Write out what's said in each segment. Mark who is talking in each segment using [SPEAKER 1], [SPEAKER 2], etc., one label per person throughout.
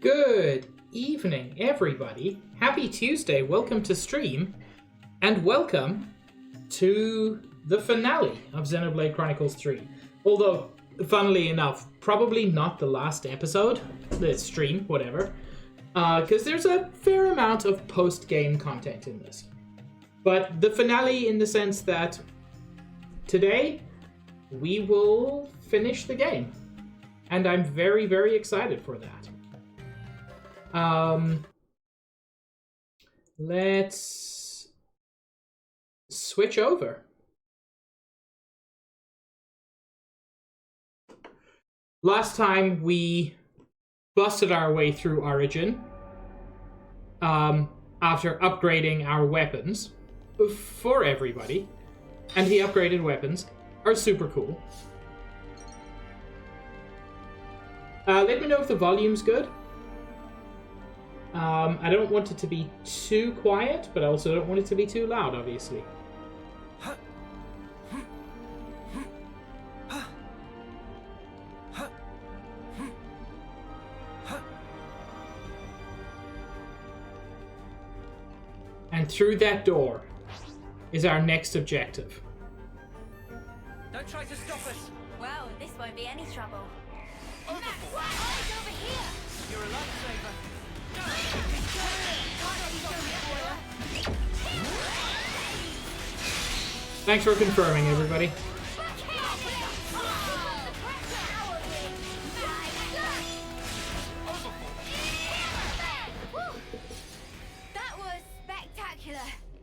[SPEAKER 1] Good evening, everybody. Happy Tuesday. Welcome to stream, and welcome to the finale of Xenoblade Chronicles 3. Although, funnily enough, probably not the last episode, the stream, whatever, because there's a fair amount of post-game content in this. But the finale in the sense that today we will finish the game. And I'm very, very excited for that. Let's switch over. Last time we busted our way through Origin after upgrading our weapons for everybody. And the upgraded weapons are super cool. Let me know if the volume's good. I don't want it to be too quiet, but I also don't want it to be too loud, obviously. And through that door is our next objective.
[SPEAKER 2] Don't try to stop us!
[SPEAKER 3] Well, this won't be any trouble.
[SPEAKER 2] Overboard!
[SPEAKER 3] Eyes over here!
[SPEAKER 2] You're a lifesaver!
[SPEAKER 1] Thanks for confirming, everybody.
[SPEAKER 3] That was spectacular.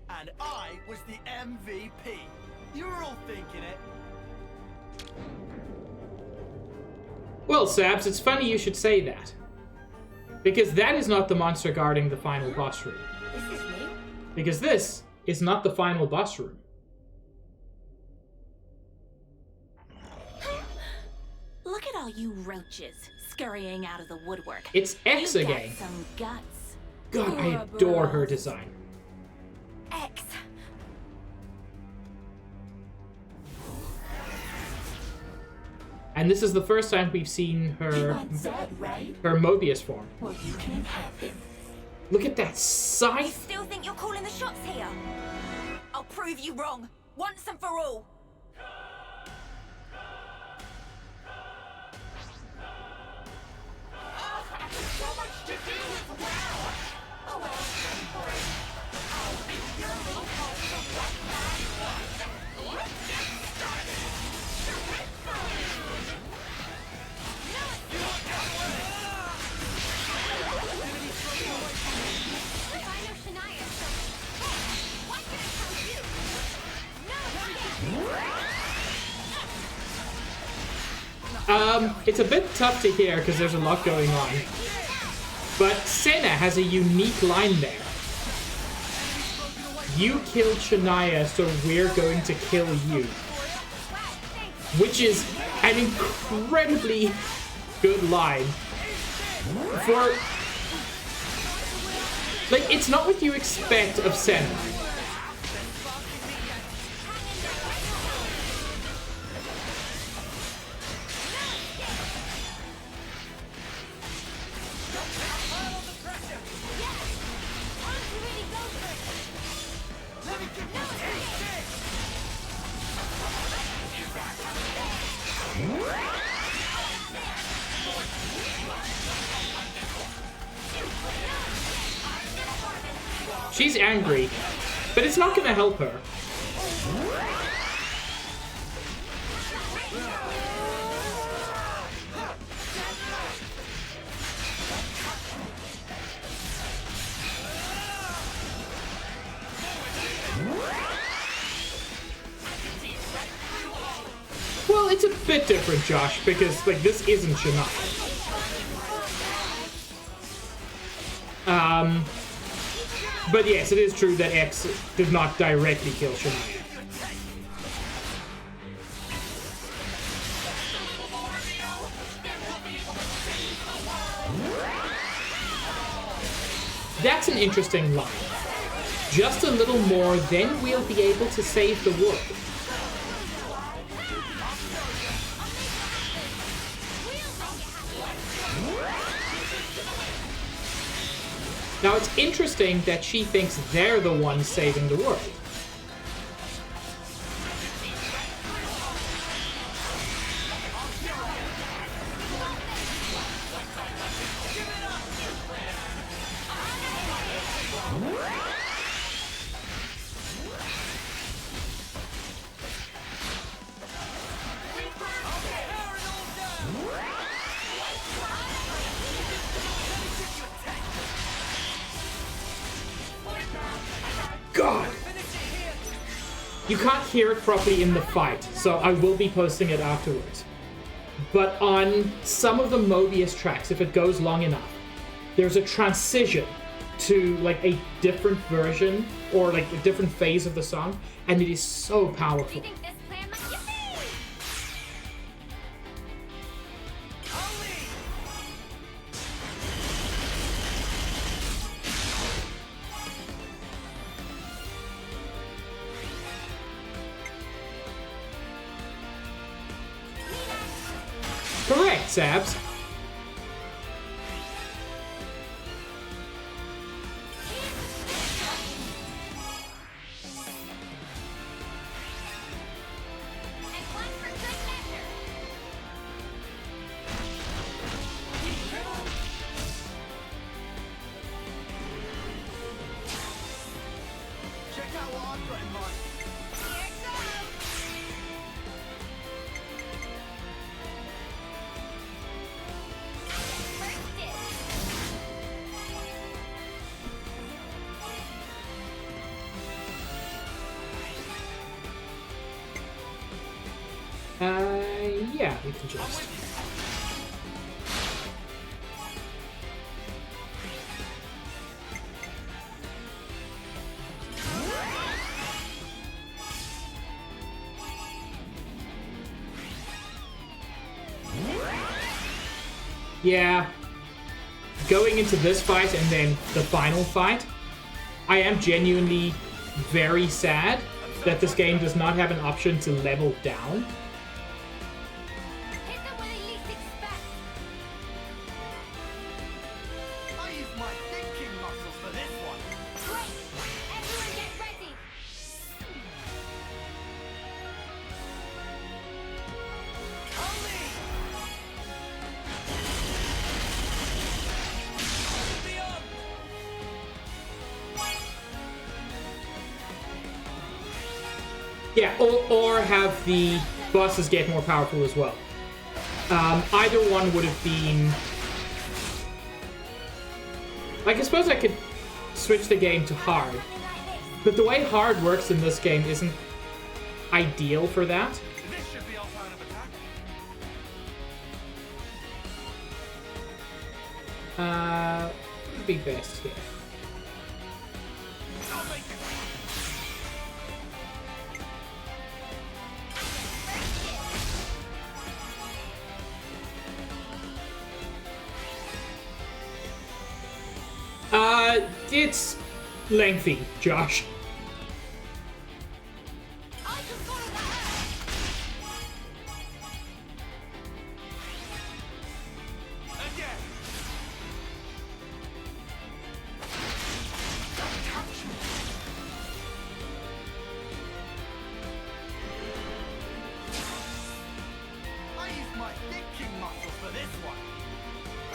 [SPEAKER 2] And I was the MVP. You were all thinking it.
[SPEAKER 1] Well, Sabs, it's funny you should say that. Because that is not the monster guarding the final boss room.
[SPEAKER 3] This is new.
[SPEAKER 1] Because this is not the final boss room.
[SPEAKER 4] Look at all you roaches scurrying out of the woodwork.
[SPEAKER 1] It's X
[SPEAKER 4] You
[SPEAKER 1] again.
[SPEAKER 4] got some guts.
[SPEAKER 1] God, I adore her design.
[SPEAKER 3] X.
[SPEAKER 1] And this is the first time we've seen her her Mobius form.
[SPEAKER 4] Well, you can have him.
[SPEAKER 1] Look at that
[SPEAKER 3] You
[SPEAKER 1] scythe!
[SPEAKER 3] still think you're calling the shots here? I'll prove you wrong, once and for all.
[SPEAKER 1] It's a bit tough to hear because there's a lot going on. But Senna has a unique line there. You killed Shania, so we're going to kill you. Which is an incredibly good line. For... like, it's not what you expect of Senna. She's angry, but it's not going to help her. Well, it's a bit different, Josh, because, like, this isn't Shania. But yes, it is true that X did not directly kill Shania. That's an interesting line. Just a little more, then we'll be able to save the world. Now, it's interesting that she thinks they're the ones saving the world. God! You can't hear it properly in the fight, so I will be posting it afterwards. But on some of the Mobius tracks, if it goes long enough, there's a transition to like a different version or like a different phase of the song, and it is so powerful. Correct, Sabs.
[SPEAKER 2] Check out what I've got in mind.
[SPEAKER 1] Yeah, we can just. Yeah. Going into this fight and then the final fight, I am genuinely very sad that this game does not have an option to level down.
[SPEAKER 3] Hit them where they least expect.
[SPEAKER 2] I use my thinking muscles for this one.
[SPEAKER 3] Great. Everyone get ready.
[SPEAKER 2] Only! Beyond!
[SPEAKER 1] Yeah, or have the bosses get more powerful as well. Either one would have been... Like, I suppose I could switch the game to hard. But the way hard works in this game isn't ideal for that.
[SPEAKER 2] This should be our plan of attack.
[SPEAKER 1] What would be best here?
[SPEAKER 2] I'll make it.
[SPEAKER 1] It's lengthy, Josh.
[SPEAKER 3] I can follow that up.
[SPEAKER 2] Again. I use my thinking muscles for this one.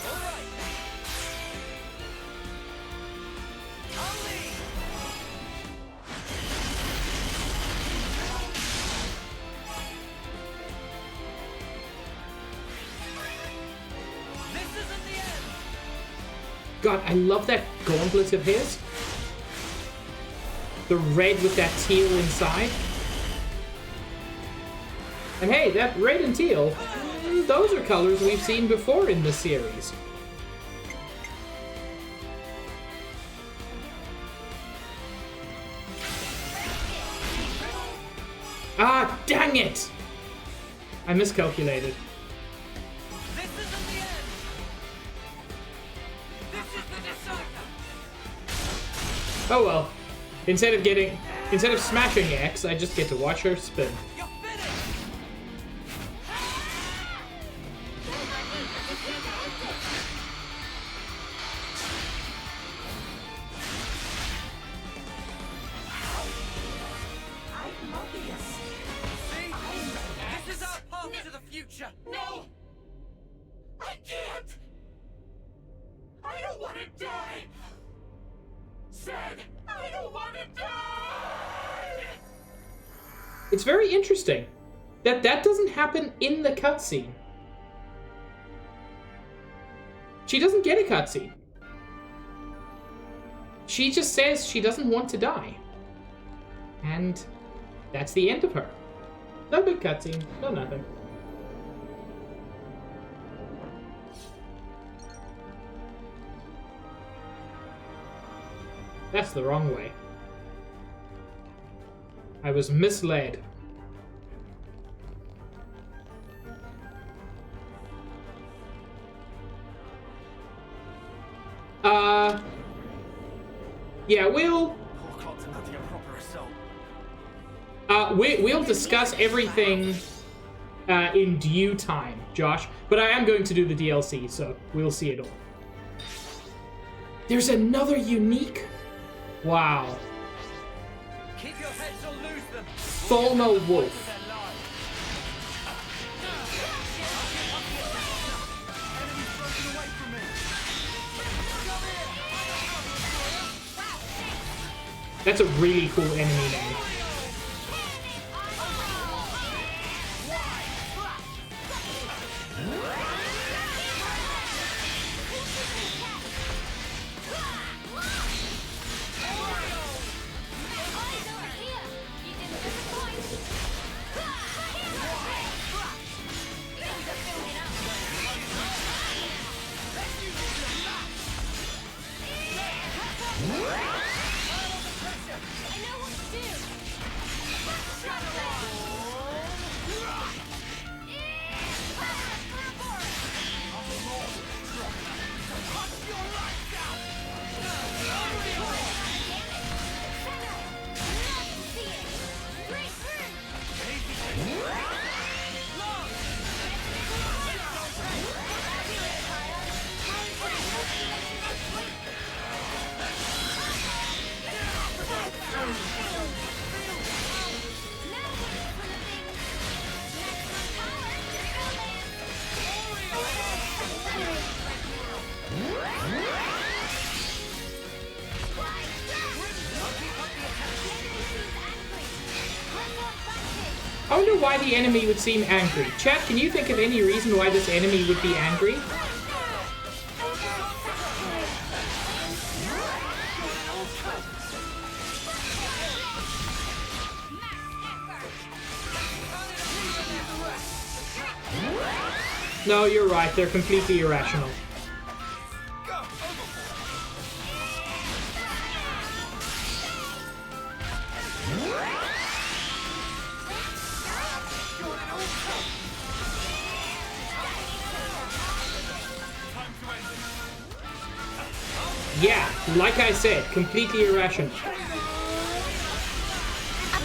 [SPEAKER 2] All right. Only. This isn't the end.
[SPEAKER 1] God, I love that gauntlet of his. The red with that teal inside. And hey, that red and teal, those are colors we've seen before in the series. Ah, dang it! I miscalculated.
[SPEAKER 2] This isn't the end. This is the decider.
[SPEAKER 1] Oh well. Instead of smashing X, I just get to watch her spin.
[SPEAKER 2] You're finished. die! Said, I don't want to die!
[SPEAKER 1] It's very interesting that that doesn't happen in the cutscene. She doesn't get a cutscene. She just says she doesn't want to die. And that's the end of her. No big cutscene, no nothing. That's the wrong way. I was misled. Yeah, we'll discuss everything in due time, Josh. But I am going to do the DLC, so we'll see it all. There's another unique. Wow.
[SPEAKER 2] Keep your heads or lose them.
[SPEAKER 1] Thalmo Wolf. That's a really cool enemy name. I wonder why the enemy would seem angry. Chat, can you think of any reason why this enemy would be angry? No, you're right. They're completely irrational. Yeah, like I said, completely irrational.
[SPEAKER 3] A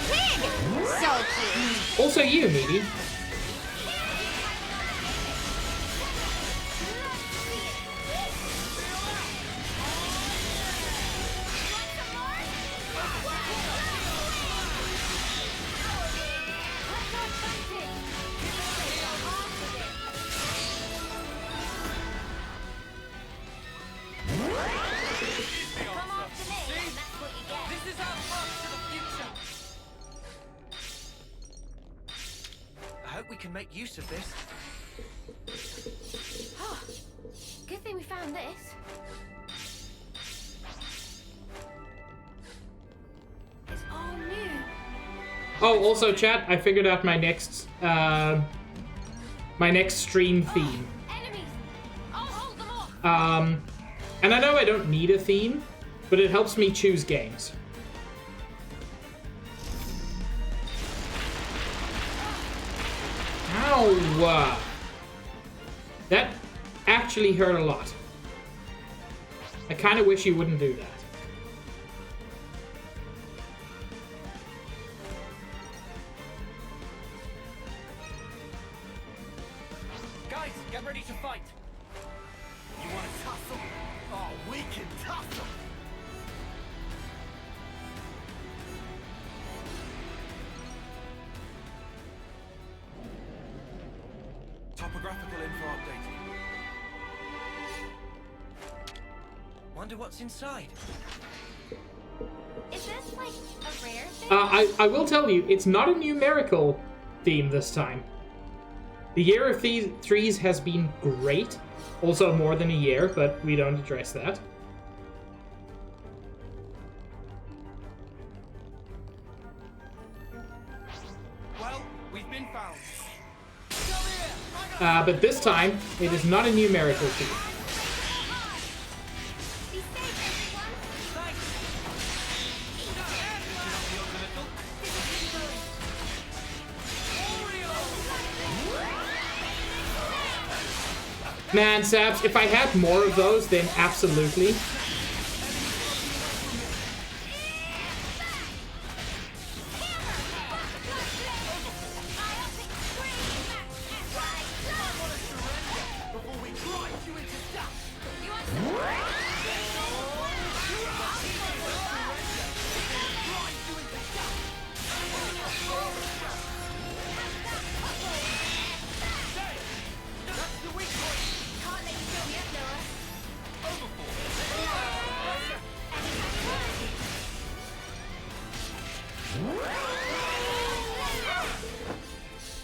[SPEAKER 3] pig! So cute.
[SPEAKER 1] Also you, Needy.
[SPEAKER 2] Make use of this.
[SPEAKER 3] Good thing we found this. It's all new.
[SPEAKER 1] Oh, also, chat, I figured out my next stream theme.
[SPEAKER 3] Enemies! I'll hold them off.
[SPEAKER 1] And I know I don't need a theme, but it helps me choose games. Ow! That actually hurt a lot. I kind of wish you wouldn't do that.
[SPEAKER 2] Guys, get ready to fight. You want to tussle? Oh, we can tussle. Topographical info updated. Wonder what's inside.
[SPEAKER 3] Is this like a rare thing?
[SPEAKER 1] I will tell you, it's not a numerical theme this time. The Year of Threes has been great. Also more than a year, but we don't address that.
[SPEAKER 2] Well, we've been found.
[SPEAKER 1] But this time, it is not a numerical theme.
[SPEAKER 3] Be safe, everyone.
[SPEAKER 1] Man, Sabs, if I had more of those, then absolutely.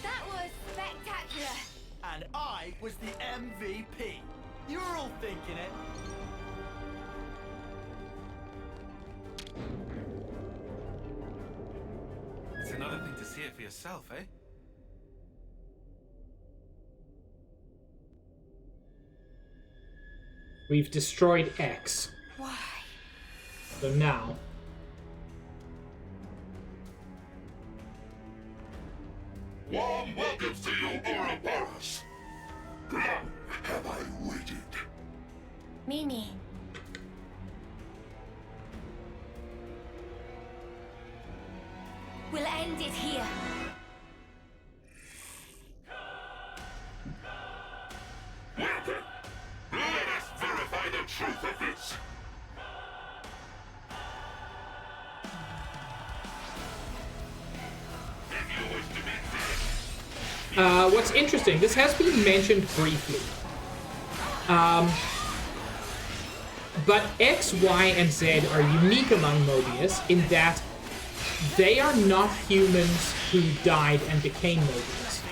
[SPEAKER 3] That was spectacular.
[SPEAKER 2] And I was the MVP. You're all thinking it.
[SPEAKER 5] It's another thing to see it for yourself, eh?
[SPEAKER 1] We've destroyed X.
[SPEAKER 3] Why?
[SPEAKER 1] So now...
[SPEAKER 6] Warm welcome to you, Ouroboros. Long have I waited.
[SPEAKER 3] Mimi. We'll end it here.
[SPEAKER 6] Well then, let us verify the truth of this. If you wish to be fair,
[SPEAKER 1] what's interesting, this has been mentioned briefly. But X, Y, and Z are unique among Mobius in that they are not humans who died and became Mobius.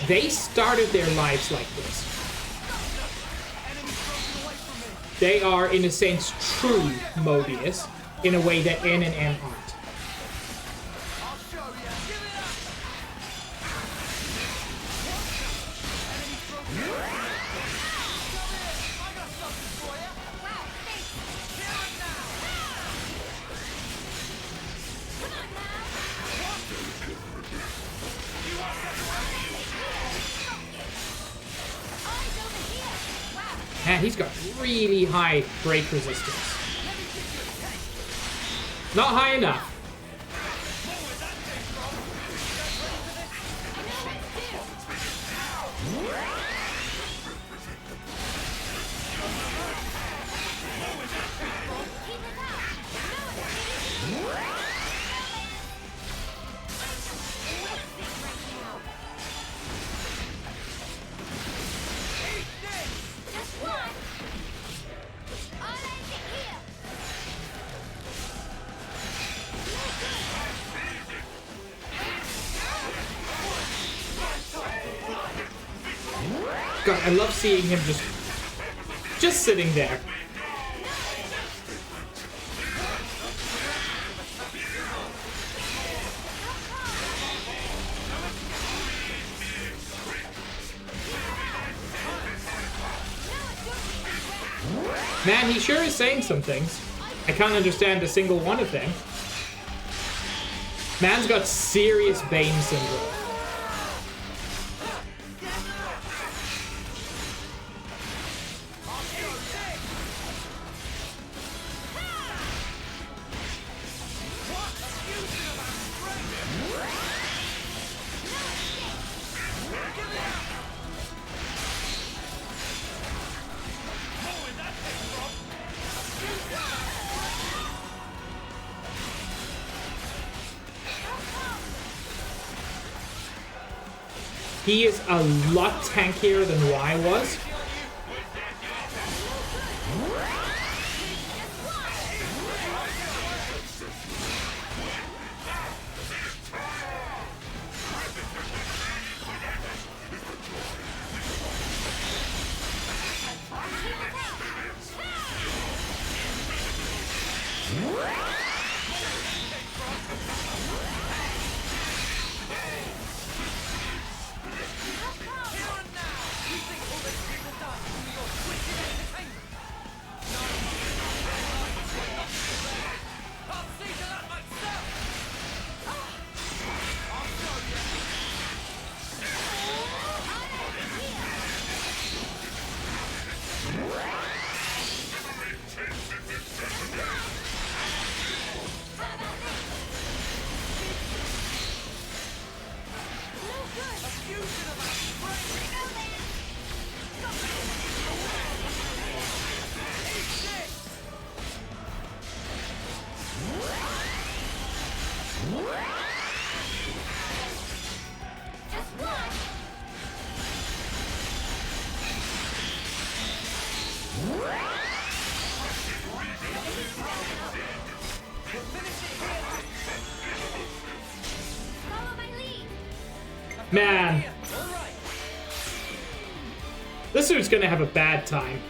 [SPEAKER 1] They started their lives like this. They are, in a sense, true Mobius, in a way that N and M aren't. Man, he's got really high break resistance. Not high enough. God, I love seeing him just sitting there. Man, he sure is saying some things. I can't understand a single one of them. Man's got serious Bane syndrome. He is a lot tankier than Y was. Man. This dude's gonna have a bad time.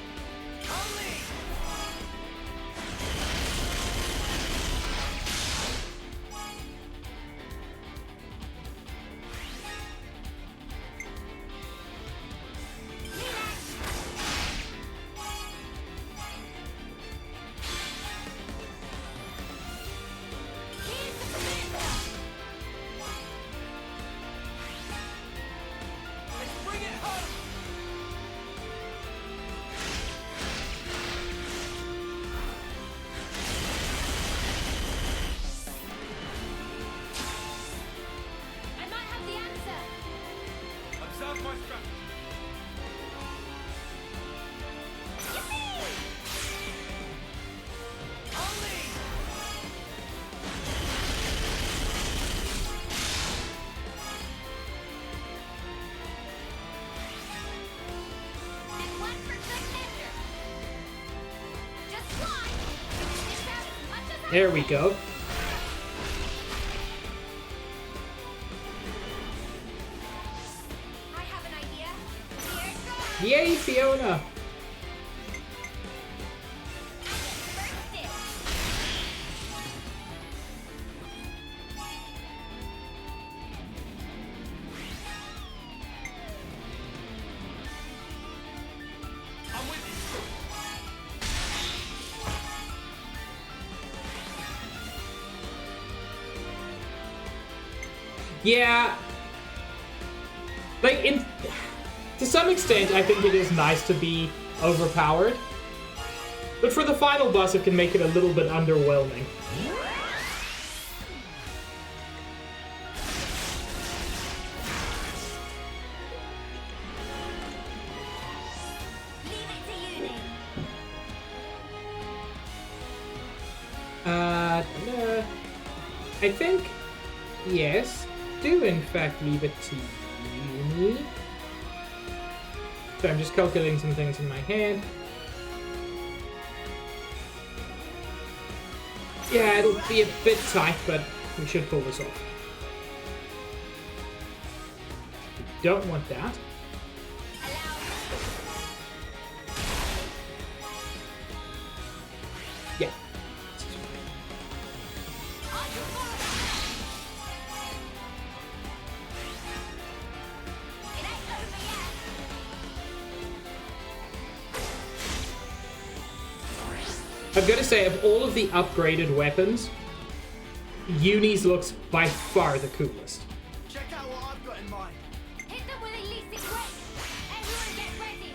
[SPEAKER 1] There we go.
[SPEAKER 3] I have an idea. Here it goes.
[SPEAKER 1] Yay, Fiona!
[SPEAKER 3] First dip.
[SPEAKER 2] I'm with you.
[SPEAKER 1] Yeah. Like, to some extent, I think it is nice to be overpowered. But for the final boss, it can make it a little bit underwhelming.
[SPEAKER 3] Leave it to you, Nick.
[SPEAKER 1] No. I think, yes. Do in fact leave it to you. So I'm just calculating some things in my head. Yeah, it'll be a bit tight, but we should pull this off. We don't want that. Yeah. I've got to say, of all of the upgraded weapons, Uni's looks by far the coolest.
[SPEAKER 2] Check out what I've got in mind.
[SPEAKER 3] Hit them when they least expect. Everyone get ready.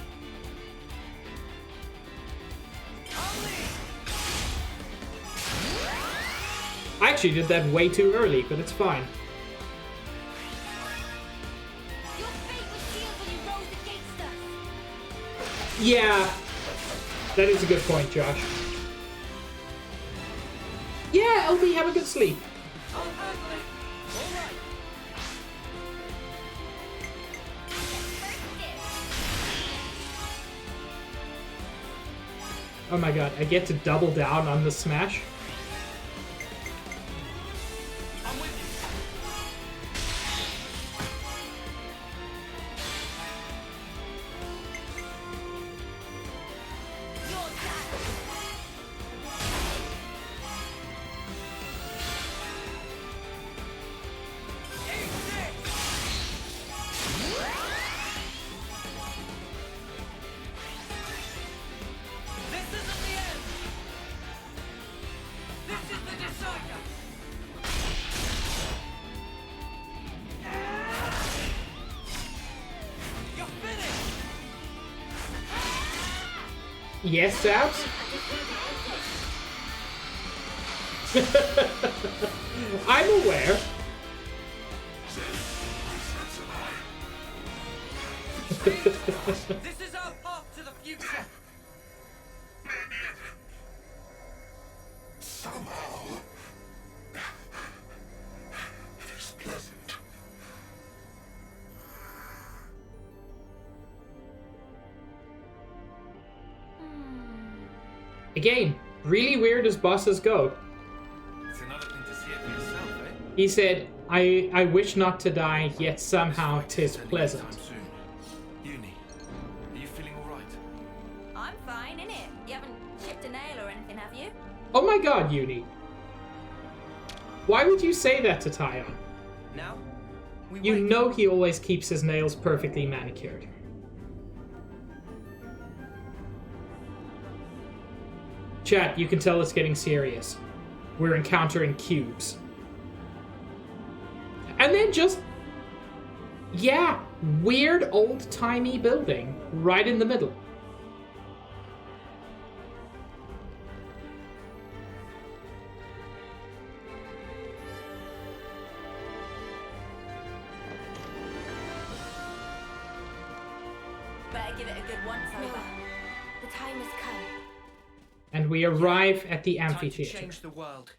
[SPEAKER 1] I actually did that way too early, but it's fine.
[SPEAKER 3] Your fate was sealed when you rose against us.
[SPEAKER 1] Yeah, that is a good point, Josh. Yeah, LB, have a good sleep.
[SPEAKER 2] I'll handle it. All right.
[SPEAKER 1] Oh my god, I get to double down on the smash.
[SPEAKER 2] I'm with you.
[SPEAKER 3] Your dad.
[SPEAKER 1] Yes, Sabs? I'm aware.
[SPEAKER 2] This is our path to the future.
[SPEAKER 6] Somehow, it's pleasant.
[SPEAKER 1] Again, really weird as bosses go.
[SPEAKER 5] It's another thing to see it for yourself, eh?
[SPEAKER 1] He said, I wish not to die, yet somehow 'tis pleasant.
[SPEAKER 5] Anytime soon. Uni, are you feeling all right?
[SPEAKER 3] I'm fine, innit? You haven't chipped a nail or anything, have you?
[SPEAKER 1] Oh my god, Uni. Why would you say that to Tyon?
[SPEAKER 2] Now, we
[SPEAKER 1] You
[SPEAKER 2] wait.
[SPEAKER 1] know he always keeps his nails perfectly manicured. Chat, you can tell it's getting serious. We're encountering cubes. And then just... yeah, weird old-timey building right in the middle.
[SPEAKER 3] Better give it a good once over.
[SPEAKER 4] The time has come.
[SPEAKER 1] And we arrive at the
[SPEAKER 2] Time to
[SPEAKER 1] amphitheater.
[SPEAKER 2] change the world.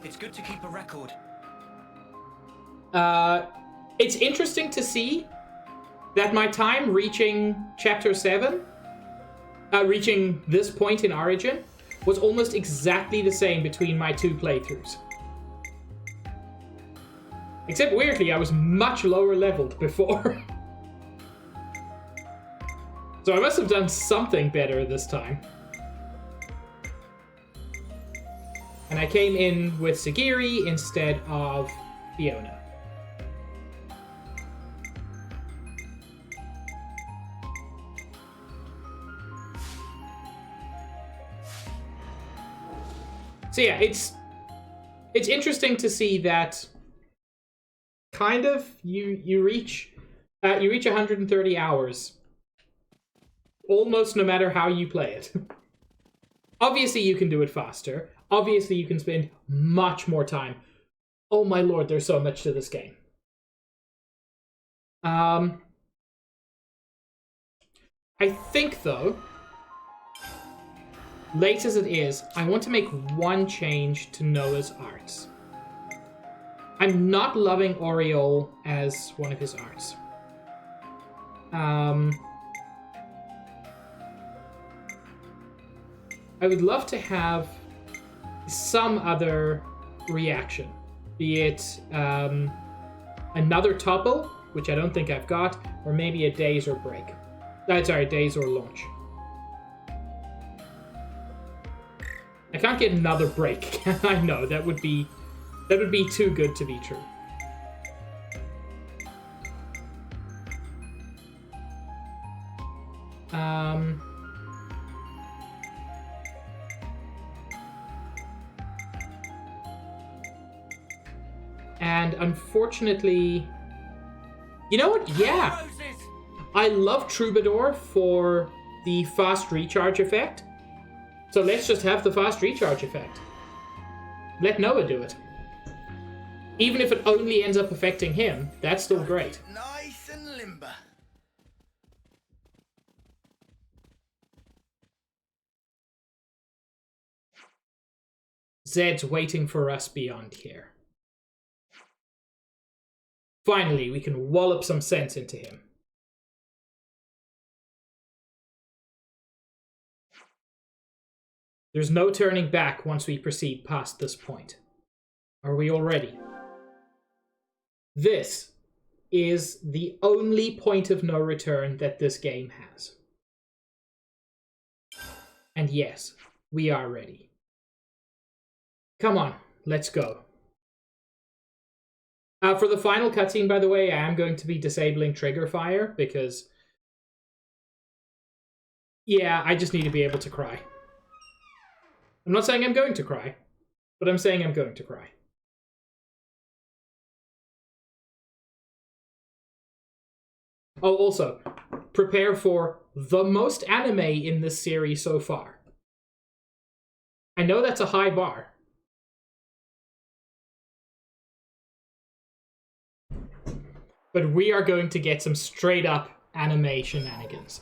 [SPEAKER 2] It's good to keep a record.
[SPEAKER 1] It's interesting to see that my time reaching Chapter 7, reaching this point in Origin, was almost exactly the same between my two playthroughs. Except weirdly, I was much lower leveled before. So I must have done something better this time. And I came in with Sagiri instead of Fiona. So yeah, it's interesting to see that kind of you reach 130 hours almost no matter how you play it. Obviously you can do it faster. Obviously you can spend much more time. Oh my lord, there's so much to this game. I think though, late as it is, I want to make one change to Noah's arts. I'm not loving Oriole as one of his arts. I would love to have some other reaction. Be it another topple, which I don't think I've got, or maybe a daze or break. Sorry, daze or launch. I can't get another break, can I? No, that would be too good to be true. And unfortunately, you know what? Yeah,
[SPEAKER 2] Roses!
[SPEAKER 1] I love Troubadour for the fast recharge effect. So let's just have the fast recharge effect. Let Noah do it. Even if it only ends up affecting him, that's still great.
[SPEAKER 2] Nice and limber.
[SPEAKER 1] Zed's waiting for us beyond here. Finally, we can wallop some sense into him. There's no turning back once we proceed past this point. Are we all ready? This is the only point of no return that this game has. And yes, we are ready. Come on, let's go. For the final cutscene, by the way, I am going to be disabling trigger fire because... yeah, I just need to be able to cry. I'm not saying I'm going to cry, but I'm saying I'm going to cry. Oh, also, prepare for the most anime in this series so far. I know that's a high bar. But we are going to get some straight up anime shenanigans.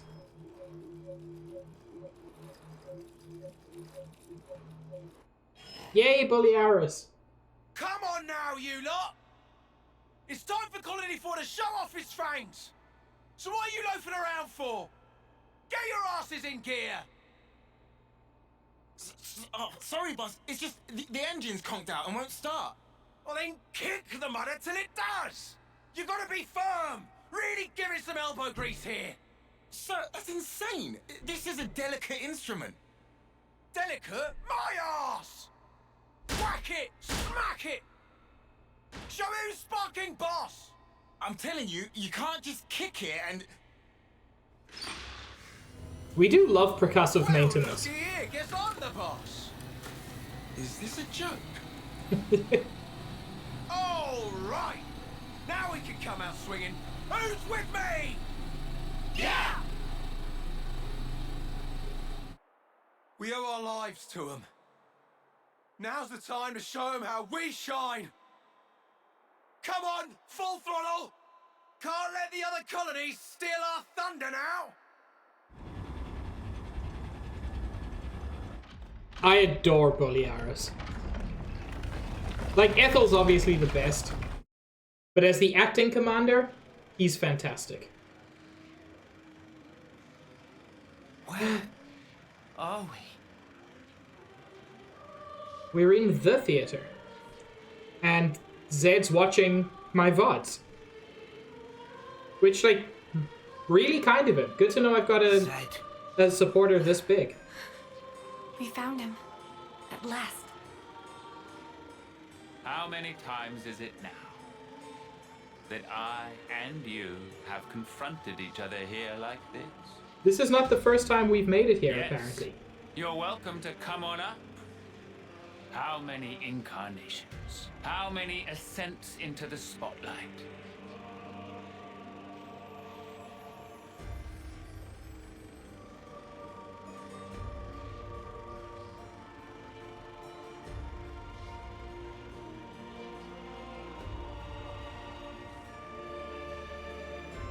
[SPEAKER 1] Yay, Bolearis!
[SPEAKER 2] Come on now, you lot! It's time for Colony 4 to show off its fangs! So what are you loafing around for? Get your asses in gear!
[SPEAKER 5] Oh, sorry, boss. It's just the engine's conked out and won't start.
[SPEAKER 2] Well then kick the mudder till it does! You gotta be firm! Really give it some elbow grease here!
[SPEAKER 5] Sir, that's insane. This is a delicate instrument.
[SPEAKER 2] Delicate? My arse! Whack it! Smack it! Show who's sparking boss!
[SPEAKER 5] I'm telling you, you can't just kick it and...
[SPEAKER 1] We do love percussive
[SPEAKER 2] Well,
[SPEAKER 1] maintenance.
[SPEAKER 2] looky here, guess I'm the boss!
[SPEAKER 5] Is this a joke?
[SPEAKER 2] All right! Now we can come out swinging. Who's with me? Yeah! We owe our lives to them. Now's the time to show them how we shine. Come on, full throttle! Can't let the other colonies steal our thunder now!
[SPEAKER 1] I adore Bolearis. Like, Ethel's obviously the best. But as the acting commander, he's fantastic.
[SPEAKER 2] Where are we?
[SPEAKER 1] We're in the theater. And Zed's watching my VODs. Which, like, really kind of it. Good to know I've got a supporter this big.
[SPEAKER 3] We found him. At last.
[SPEAKER 7] How many times is it now that I and you have confronted each other here like this?
[SPEAKER 1] This is not the first time we've made it here,
[SPEAKER 7] Yes.
[SPEAKER 1] apparently.
[SPEAKER 7] You're welcome to come on up. How many incarnations? How many ascents into the spotlight?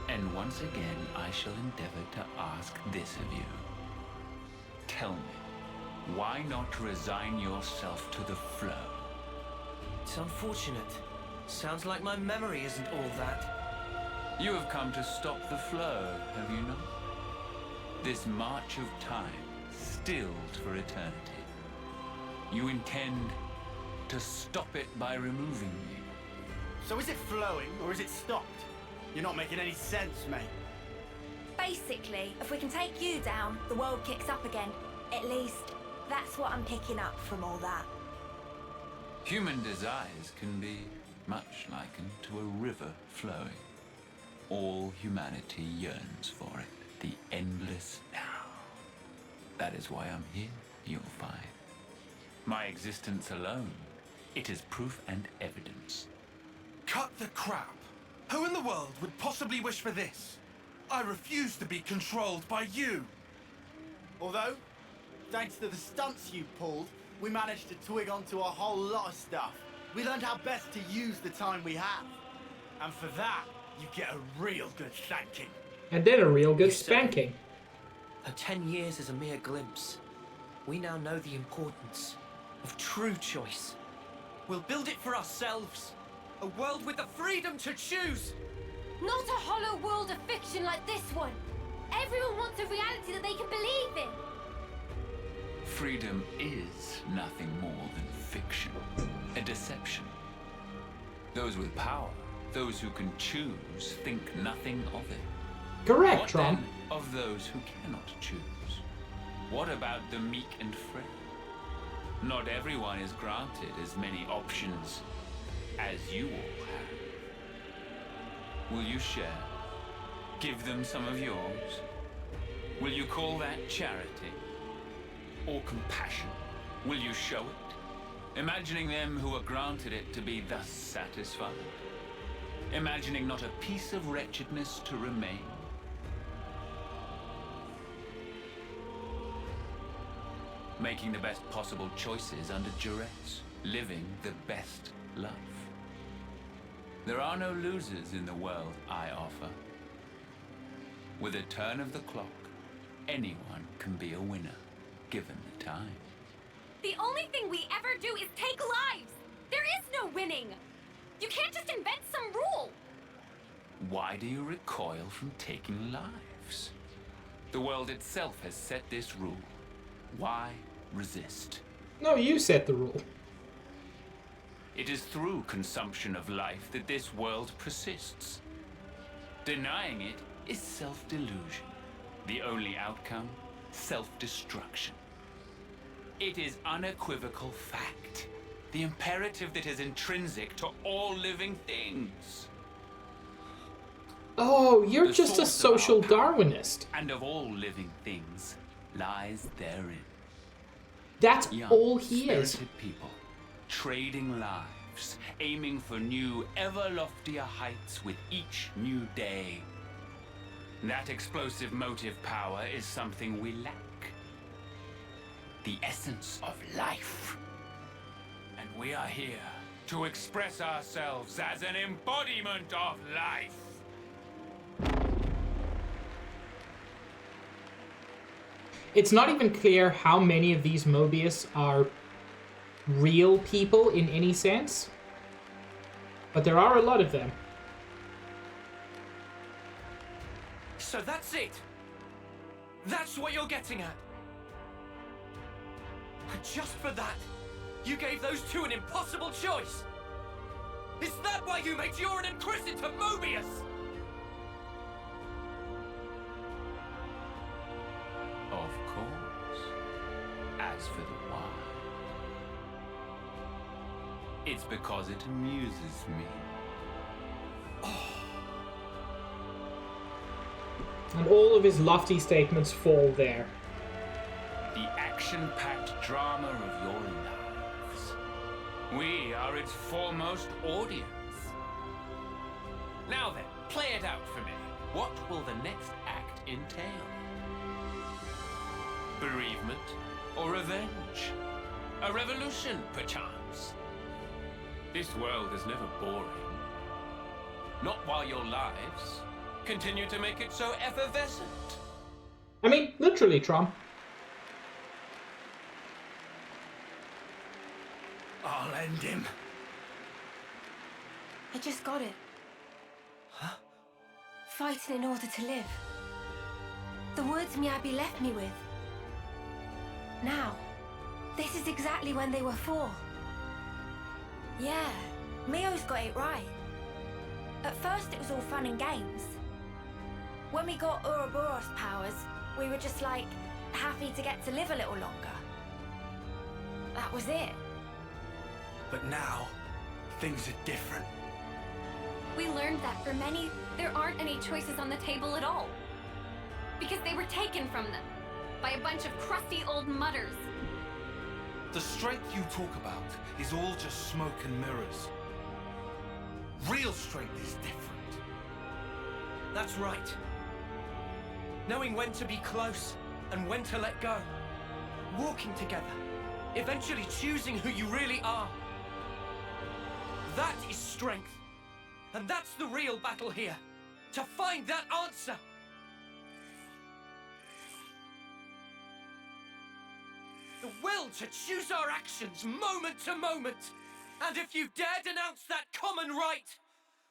[SPEAKER 7] And once again, I shall endeavor to ask this of you. Tell me, why not resign yourself to the flow?
[SPEAKER 8] It's unfortunate. Sounds like my memory isn't all that.
[SPEAKER 7] You have come to stop the flow, have you not? This march of time, stilled for eternity. You intend to stop it by removing me.
[SPEAKER 2] So is it flowing or is it stopped? You're not making any sense, mate.
[SPEAKER 3] Basically, if we can take you down, the world kicks up again. At least, that's what I'm picking up from all that.
[SPEAKER 7] Human desires can be much likened to a river flowing. All humanity yearns for it, the endless now. That is why I'm here, you'll find. My existence alone, it is proof and evidence.
[SPEAKER 2] Cut the crap. Who in the world would possibly wish for this? I refuse to be controlled by you.
[SPEAKER 9] Although, thanks to the stunts you pulled, we managed to twig onto a whole lot of stuff. We learned how best to use the time we have.
[SPEAKER 2] And for that, you get a real good thanking.
[SPEAKER 1] And then a real good
[SPEAKER 8] You said-
[SPEAKER 1] spanking.
[SPEAKER 8] Her 10 years is a mere glimpse. We now know the importance of true choice.
[SPEAKER 2] We'll build it for ourselves. A world with the freedom to choose.
[SPEAKER 10] Not a hollow world of fiction like this one. Everyone wants a reality that they can believe in.
[SPEAKER 7] Freedom is nothing more than fiction, a deception. Those with power, those who can choose, think nothing of it.
[SPEAKER 1] Correct,
[SPEAKER 7] What
[SPEAKER 1] Tron.
[SPEAKER 7] then of those who cannot choose? What about the meek and frail? Not everyone is granted as many options as you all have. Will you share? Give them some of yours? Will you call that charity? Or compassion? Will you show it? Imagining them who are granted it to be thus satisfied? Imagining not a piece of wretchedness to remain? making the best possible choices under duress, living the best life. There are no losers in the world I offer. With a turn of the clock, anyone can be a winner, given the time.
[SPEAKER 10] The only thing we ever do is take lives! There is no winning! You can't just invent some rule!
[SPEAKER 7] Why do you recoil from taking lives? The world itself has set this rule. Why resist?
[SPEAKER 1] No, you set the rule.
[SPEAKER 7] It is through consumption of life that this world persists. Denying it is self-delusion. The only outcome, self-destruction. It is unequivocal fact. The imperative that is intrinsic to all living things.
[SPEAKER 1] Oh, you're
[SPEAKER 7] The
[SPEAKER 1] just a
[SPEAKER 7] source of
[SPEAKER 1] social
[SPEAKER 7] our power,
[SPEAKER 1] Darwinist.
[SPEAKER 7] and of all living things lies therein.
[SPEAKER 1] That's
[SPEAKER 7] Young,
[SPEAKER 1] all he is.
[SPEAKER 7] spirited people, trading lives, aiming for new, ever loftier heights with each new day. That explosive motive power is something we lack. The essence of life. And we are here to express ourselves as an embodiment of life.
[SPEAKER 1] It's not even clear how many of these Mobius are real people in any sense. But there are a lot of them.
[SPEAKER 8] So that's it. That's what you're getting at. And just for that, you gave those two an impossible choice. Is that why you made Joran and Chris into Mobius?
[SPEAKER 7] Of course. As for the why, it's because it amuses me.
[SPEAKER 1] And all of his lofty statements fall there.
[SPEAKER 7] The action-packed drama of your lives. We are its foremost audience. Now then, play it out for me. What will the next act entail? Bereavement or revenge? A revolution, perchance? This world is never boring. Not while your lives continue to make it so effervescent.
[SPEAKER 1] I mean, literally, Trom.
[SPEAKER 9] I'll end him.
[SPEAKER 3] I just got it.
[SPEAKER 8] Huh?
[SPEAKER 3] Fighting in order to live. The words Miyabi left me with. Now, this is exactly when they were for. Yeah, Mio's got it right. At first it was all fun and games. When we got Ouroboros powers, we were just like, happy to get to live a little longer. That was it.
[SPEAKER 9] But now, things are different.
[SPEAKER 10] We learned that for many, there aren't any choices on the table at all. Because they were taken from them by a bunch of crusty old mutters.
[SPEAKER 5] The strength you talk about is all just smoke and mirrors. Real strength is different.
[SPEAKER 8] That's right. Knowing when to be close and when to let go. Walking together. Eventually choosing who you really are. That is strength. And that's the real battle here. To find that answer. The will to choose our actions moment to moment. And if you dare denounce that common right,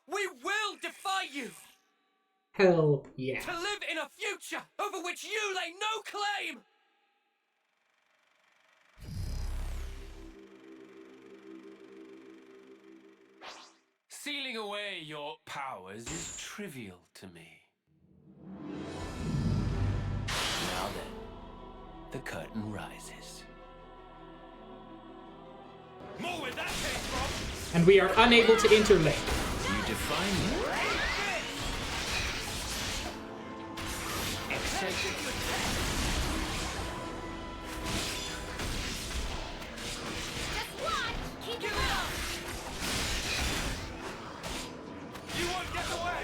[SPEAKER 8] we will defy you.
[SPEAKER 1] Hell yeah.
[SPEAKER 8] To live in a future over which you lay no claim!
[SPEAKER 7] Sealing away your powers is trivial to me. Now then, the curtain rises.
[SPEAKER 5] More where that came from!
[SPEAKER 1] And we are unable to interlink.
[SPEAKER 7] You define me.
[SPEAKER 10] Just watch! Keep it up!
[SPEAKER 5] You won't get away!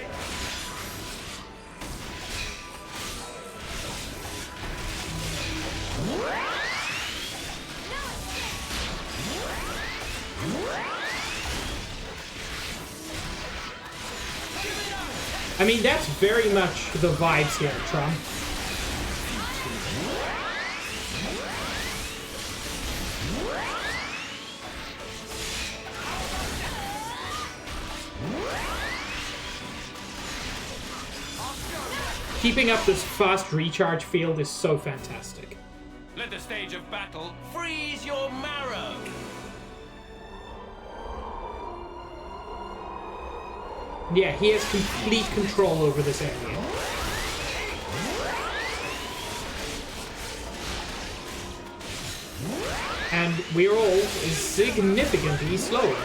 [SPEAKER 1] I mean, that's very much the vibes here, Trump. Keeping up this fast recharge field is so fantastic.
[SPEAKER 7] Let the stage of battle freeze your marrow.
[SPEAKER 1] Yeah, he has complete control over this area. And we're all significantly slower.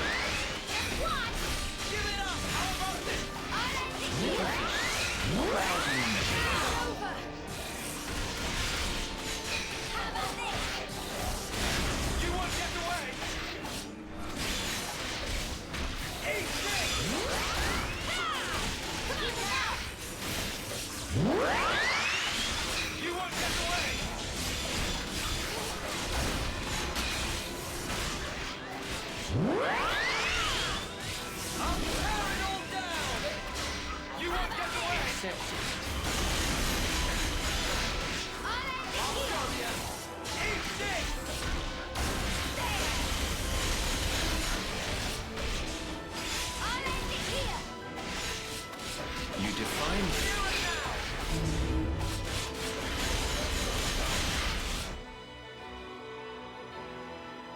[SPEAKER 7] You define it.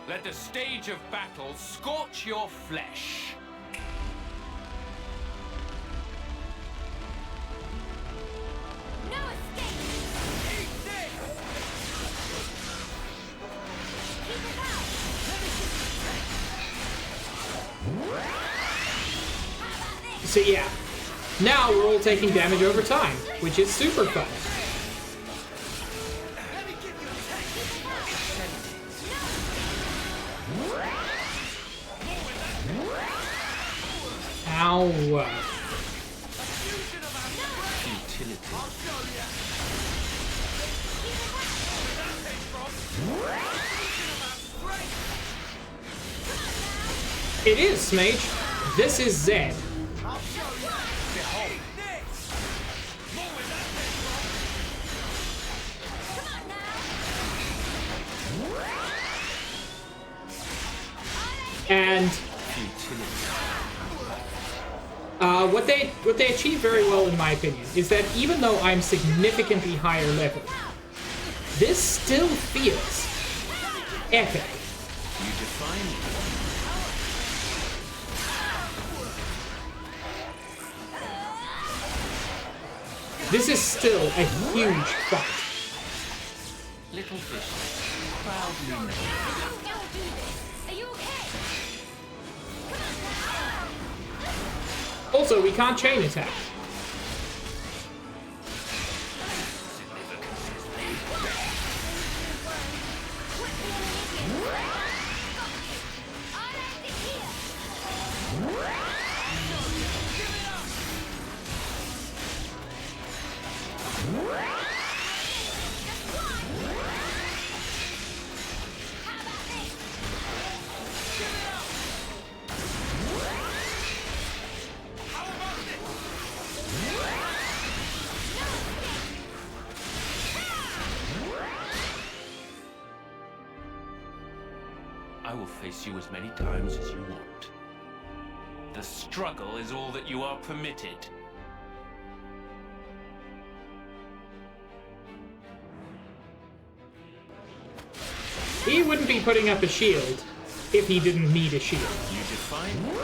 [SPEAKER 7] Let the stage of battle scorch your flesh.
[SPEAKER 10] No escape!
[SPEAKER 2] Eat this!
[SPEAKER 10] Keep it out!
[SPEAKER 1] So yeah, now we're all taking damage over time, which is super fun. Ow. It is, Mage. This is Zed. And what they achieve very well, in my opinion, is that even though I'm significantly higher level, this still feels epic.
[SPEAKER 7] You define it.
[SPEAKER 1] This is still a huge fight.
[SPEAKER 7] Little fish, proudly made.
[SPEAKER 10] Don't do this! Are you okay?
[SPEAKER 1] Also, we can't chain attack.
[SPEAKER 7] I will face you as many times as you want. The struggle is all that you are permitted.
[SPEAKER 1] He wouldn't be putting up a shield if he didn't need a shield.
[SPEAKER 7] You define it.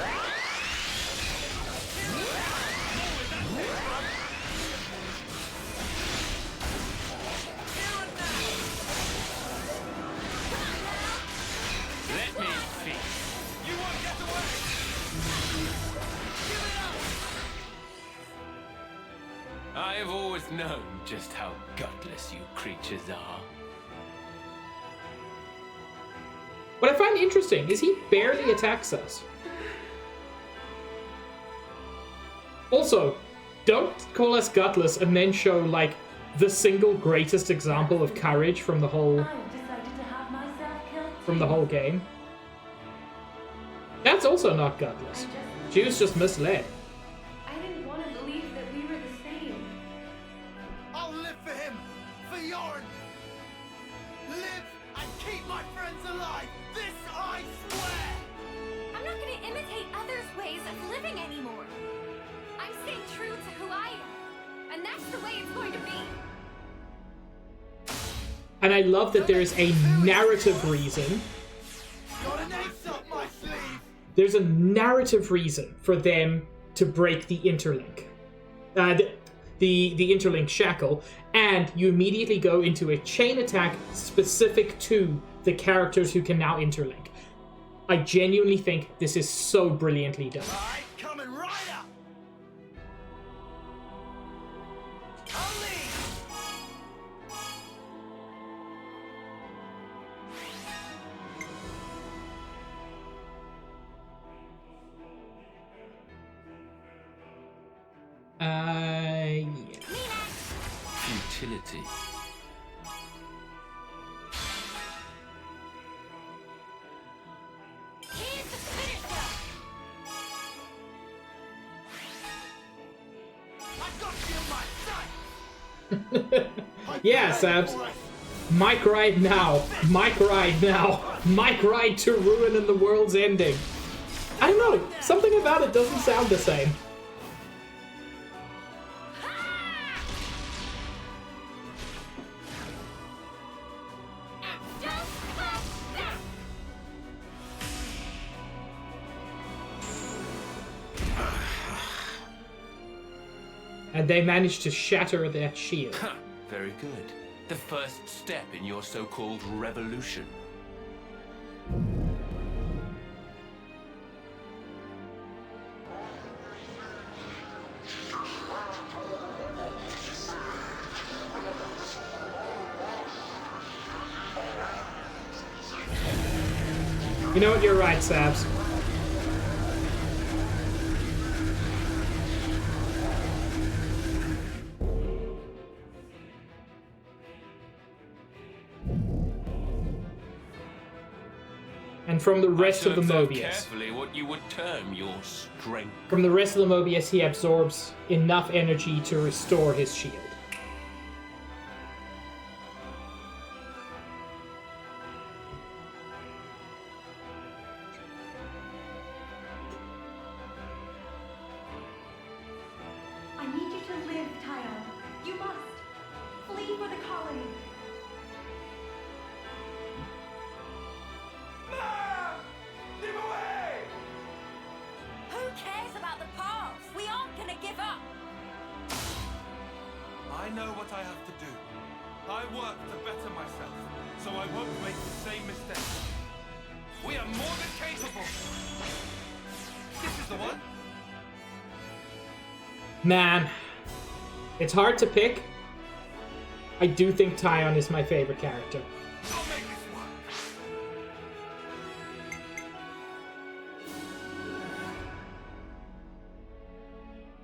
[SPEAKER 7] Let me feast.
[SPEAKER 2] You won't get away!
[SPEAKER 7] I've always known just how gutless you creatures are.
[SPEAKER 1] What I find interesting is he barely attacks us. Also, don't call us gutless and then show, like, the single greatest example of courage from the whole game. That's also not gutless. She was just misled.
[SPEAKER 3] I didn't want to believe that we were
[SPEAKER 1] And I love that there's a narrative reason.
[SPEAKER 9] Got an ace up my sleeve.
[SPEAKER 1] There's a narrative reason for them to break the interlink. The interlink shackle, and you immediately go into a chain attack specific to the characters who can now interlink. I genuinely think this is so brilliantly done.
[SPEAKER 9] Alright, coming right up. I'll lead.
[SPEAKER 1] Yeah.
[SPEAKER 7] Futility.
[SPEAKER 10] Here's the finisher!
[SPEAKER 9] I got you in my sight.
[SPEAKER 1] Yeah, Sabs. Mike ride now. Mike ride now. Mike ride to ruin and the world's ending. I don't know. Something about it doesn't sound the same. And they managed to shatter that shield.
[SPEAKER 7] Very good. The first step in your so-called revolution.
[SPEAKER 1] You know what? You're right, Sabs. And from the rest of the Mobius.
[SPEAKER 7] Carefully what you would term your strength.
[SPEAKER 1] From the rest of the Mobius, he absorbs enough energy to restore his shield.
[SPEAKER 3] I need you to live, Tyon. You must. Flee for the colony.
[SPEAKER 2] Give away!
[SPEAKER 4] Who cares about the past? We aren't gonna give up.
[SPEAKER 2] I know what I have to do. I work to better myself, so I won't make the same mistake. We are more than capable. This is the one.
[SPEAKER 1] Man, it's hard to pick. I do think Tyon is my favorite character.
[SPEAKER 2] I'll make this work.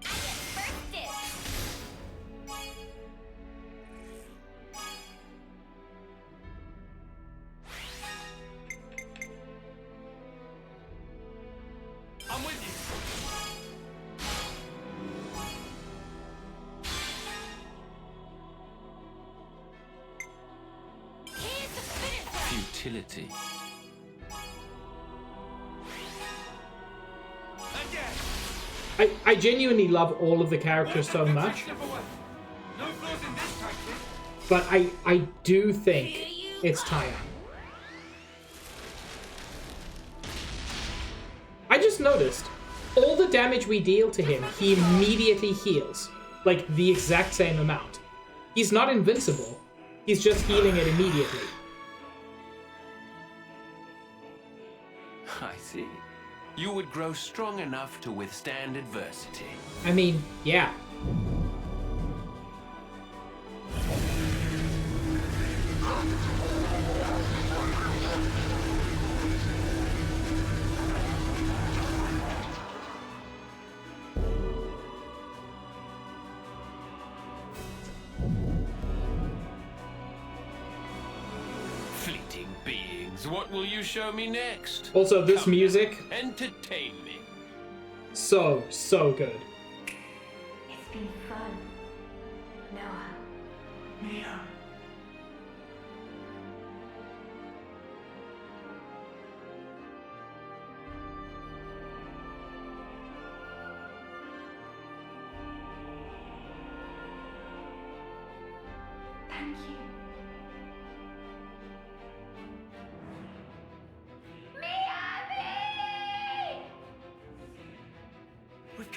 [SPEAKER 10] First dibs.
[SPEAKER 2] I'm with you.
[SPEAKER 10] Here's the finisher!
[SPEAKER 7] Futility.
[SPEAKER 2] Again.
[SPEAKER 1] I genuinely love all of the characters so
[SPEAKER 2] Welcome to
[SPEAKER 1] much,
[SPEAKER 2] Step Away. No flaws in this tactic.
[SPEAKER 1] but I do think it's Tyon. I just noticed, all the damage we deal to him, he immediately heals. Like, the exact same amount. He's not invincible. He's just healing it immediately.
[SPEAKER 7] I see. You would grow strong enough to withstand adversity.
[SPEAKER 1] I mean, yeah.
[SPEAKER 7] Fleeting beings, what will you show me next?
[SPEAKER 1] Also, this
[SPEAKER 7] Come now,
[SPEAKER 1] music,
[SPEAKER 7] entertain me.
[SPEAKER 1] so good.
[SPEAKER 3] It's been fun, Noah.
[SPEAKER 9] Mia.
[SPEAKER 3] Thank you.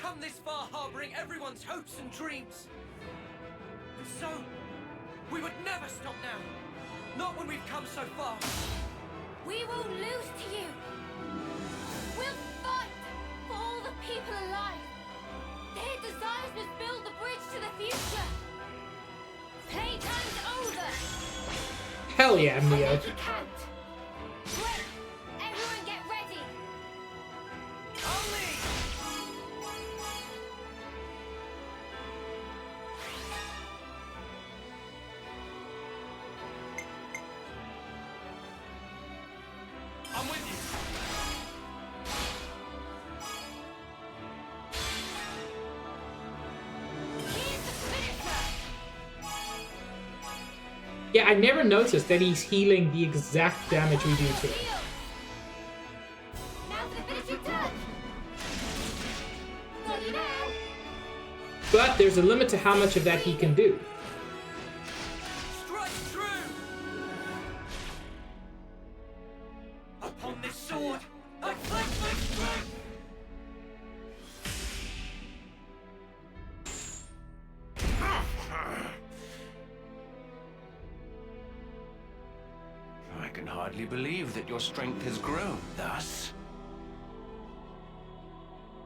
[SPEAKER 8] come this far harboring everyone's hopes and dreams. And so, we would never stop now. Not when we've come so far.
[SPEAKER 3] We will lose to you. We'll fight for all the people alive. Their desires must build the bridge to the future. Playtime's over.
[SPEAKER 1] Hell yeah, Neo.
[SPEAKER 3] You can't. Wait, everyone get ready.
[SPEAKER 8] Only! I'm with you.
[SPEAKER 3] Here's the finisher.
[SPEAKER 1] Yeah, I never noticed that he's healing the exact damage we do to him.
[SPEAKER 3] Now for the finishing touch. Ready now.
[SPEAKER 1] But there's a limit to how much of that he can do.
[SPEAKER 8] Strike true! Upon this sword, I flex my strength!
[SPEAKER 5] I can hardly believe that your strength has grown thus.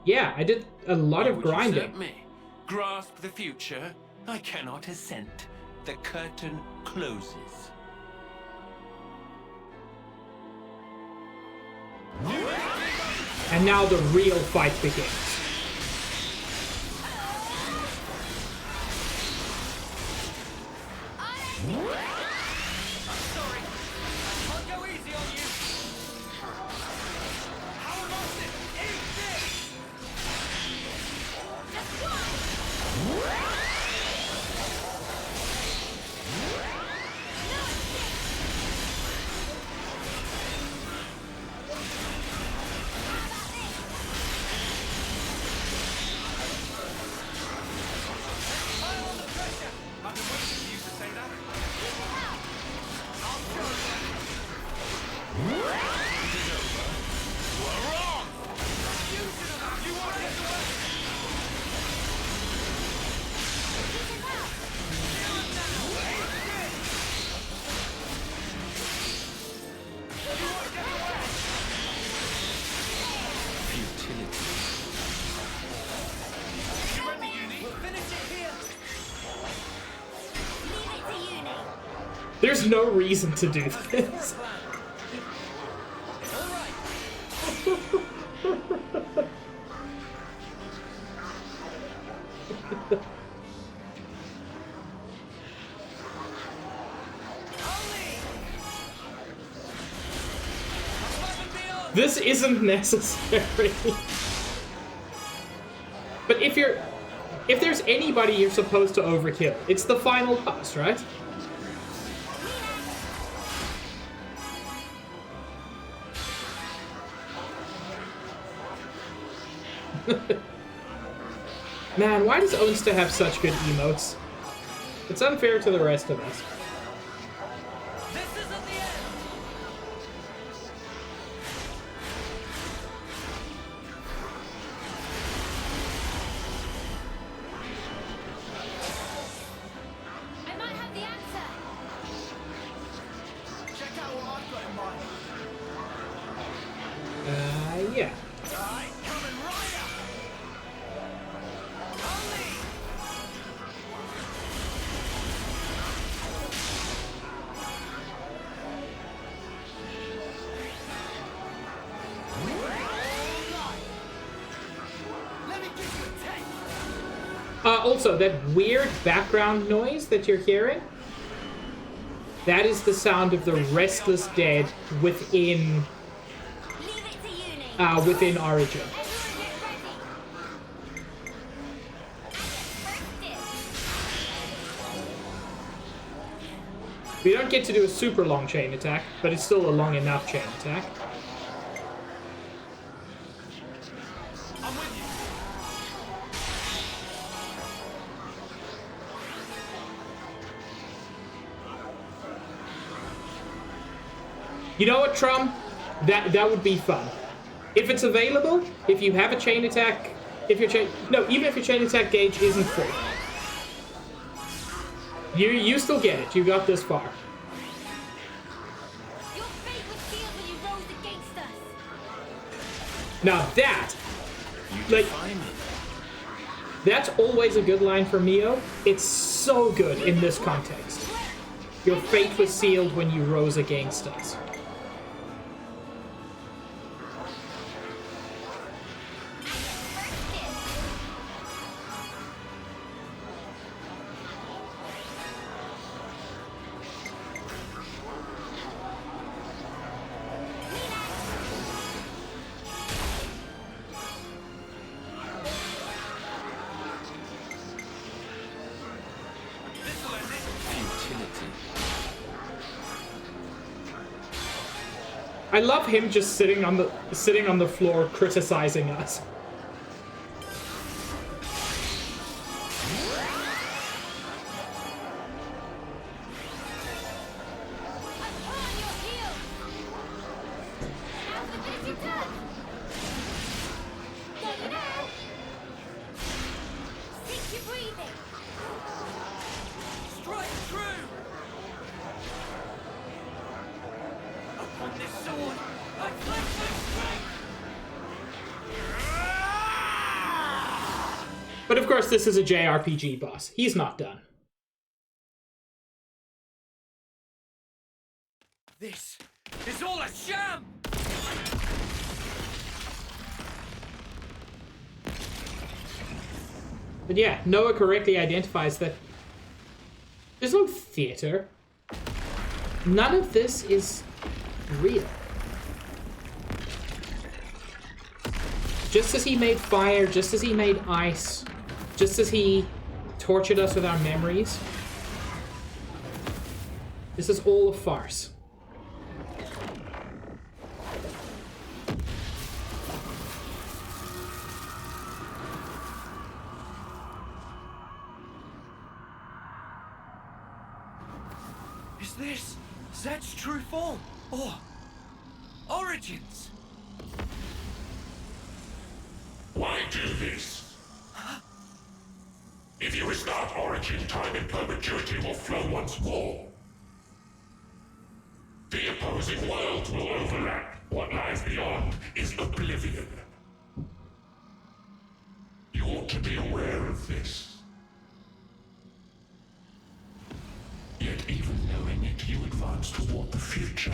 [SPEAKER 1] Yeah, I did a lot of
[SPEAKER 5] Would
[SPEAKER 1] grinding.
[SPEAKER 5] usurp me? Grasp the future? I cannot assent. The curtain closes.
[SPEAKER 1] And now the real fight begins.
[SPEAKER 8] Sorry, I'll go easy on you. How about it? Eat this!
[SPEAKER 3] Just one.
[SPEAKER 8] I'm under pressure. I've been waiting for you to say that. I'll show them.
[SPEAKER 5] It is over. You are wrong!
[SPEAKER 8] You should have. You won't get away.
[SPEAKER 5] Futility.
[SPEAKER 8] You ready, Uni? We'll finish it here.
[SPEAKER 3] Leave it to Uni.
[SPEAKER 1] There's no reason to do this.
[SPEAKER 8] All right.
[SPEAKER 1] This isn't necessary. But if there's anybody you're supposed to overkill, it's the final boss, right? Man, why does Onsta have such good emotes? It's unfair to the rest of us.
[SPEAKER 8] This isn't the end.
[SPEAKER 3] I might have the answer.
[SPEAKER 9] Check out what I've got in mind.
[SPEAKER 1] Yeah.
[SPEAKER 9] Alright, coming right up.
[SPEAKER 8] Only.
[SPEAKER 9] Let me give you a taste.
[SPEAKER 1] Also, that weird background noise that you're hearing, that is the sound of the Restless Dead within
[SPEAKER 3] Leave it to Uni.
[SPEAKER 1] within Origin.
[SPEAKER 3] Everyone get ready. And get first
[SPEAKER 1] We don't get to do a super long chain attack, but it's still a long enough chain attack.
[SPEAKER 8] I'm with you.
[SPEAKER 1] You know what, Trum? That would be fun. If it's available, if you have a chain attack If your even if your chain attack gauge isn't full, you still get it. You got this far.
[SPEAKER 10] Your fate was sealed when you rose against us.
[SPEAKER 1] Now that, like, that's always a good line for Mio. It's so good in this context. Your fate was sealed when you rose against us. I love him just sitting on the floor criticizing us. But of course, this is a JRPG boss. He's not done.
[SPEAKER 8] This is all a sham!
[SPEAKER 1] But yeah, Noah correctly identifies that there's no theater. None of this is real. Just as he made fire, just as he made ice, just as he tortured us with our memories, this is all a farce.
[SPEAKER 8] Is this Zed's true form? Or origins?
[SPEAKER 6] Why do this? If you restart Origin, time in perpetuity will flow once more. The opposing worlds will overlap. What lies beyond is oblivion. You ought to be aware of this. Yet even knowing it, you advance toward the future.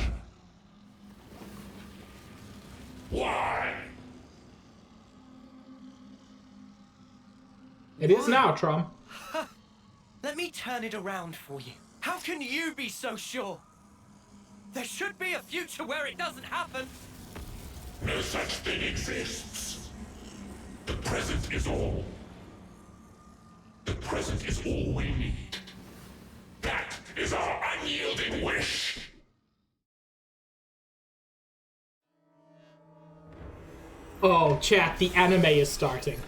[SPEAKER 6] Why?
[SPEAKER 1] It is now, Trom.
[SPEAKER 8] Let me turn it around for you. How can you be so sure? There should be a future where it doesn't happen.
[SPEAKER 6] No such thing exists. The present is all. The present is all we need. That is our unyielding wish.
[SPEAKER 1] Oh, chat, the anime is starting.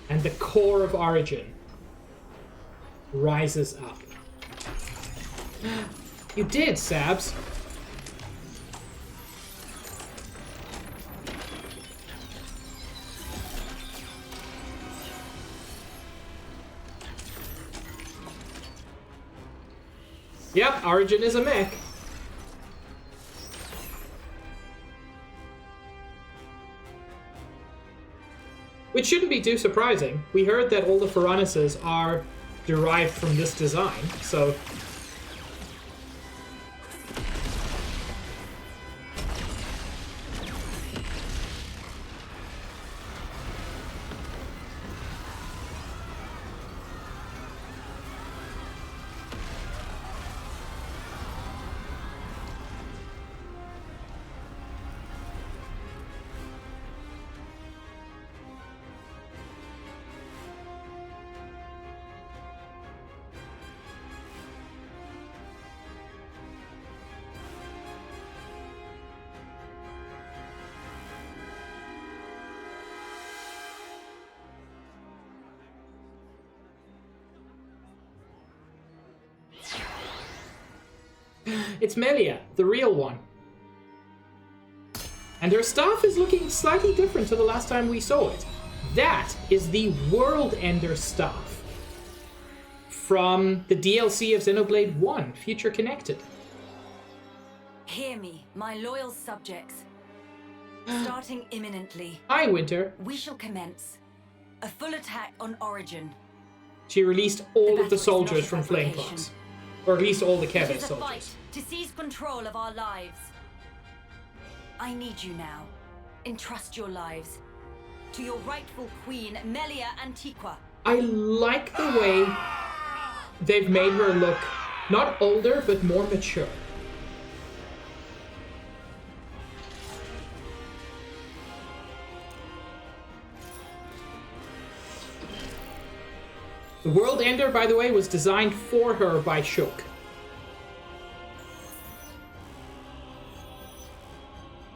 [SPEAKER 1] And the core of Origin rises up. You did, Sabs. Yep, Origin is a mech. Which shouldn't be too surprising. We heard that all the Pharaonises are derived from this design, so... It's Melia, the real one. And her staff is looking slightly different to the last time we saw it. That is the World Ender staff from the DLC of Xenoblade 1, Future Connected.
[SPEAKER 11] Hear me, my loyal subjects. Starting imminently.
[SPEAKER 1] Hi, Winter.
[SPEAKER 11] We shall commence a full attack on Origin.
[SPEAKER 1] She released all of the soldiers from Flamecloaks. Or at least all the Keves
[SPEAKER 11] It is a
[SPEAKER 1] soldiers.
[SPEAKER 11] fight to seize control of our lives. I need you now. Entrust your lives to your rightful queen, Melia Antiqua.
[SPEAKER 1] I like the way they've made her look not older, but more mature. The World Ender, by the way, was designed for her by Shulk.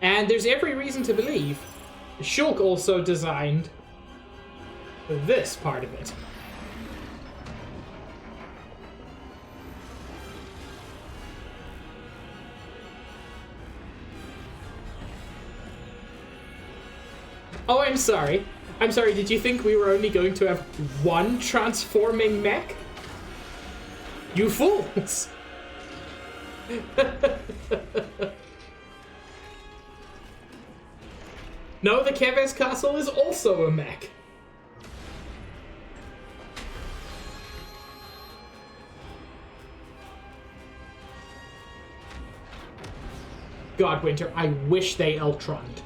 [SPEAKER 1] And there's every reason to believe Shulk also designed this part of it. Oh, I'm sorry. I'm sorry, did you think we were only going to have one transforming mech? You fools! No, the Keves castle is also a mech. God, Winter, I wish they Eltroned.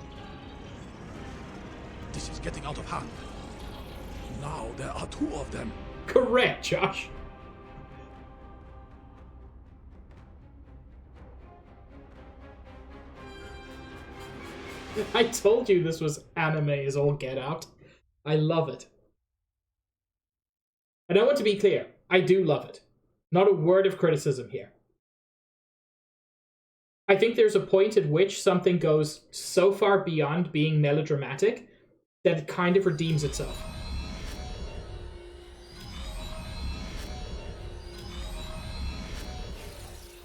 [SPEAKER 6] This is getting out of hand. Now there are two of them.
[SPEAKER 1] Correct, Josh. I told you this was anime as all get out. I love it. And I want to be clear, I do love it. Not a word of criticism here. I think there's a point at which something goes so far beyond being melodramatic that it kind of redeems itself.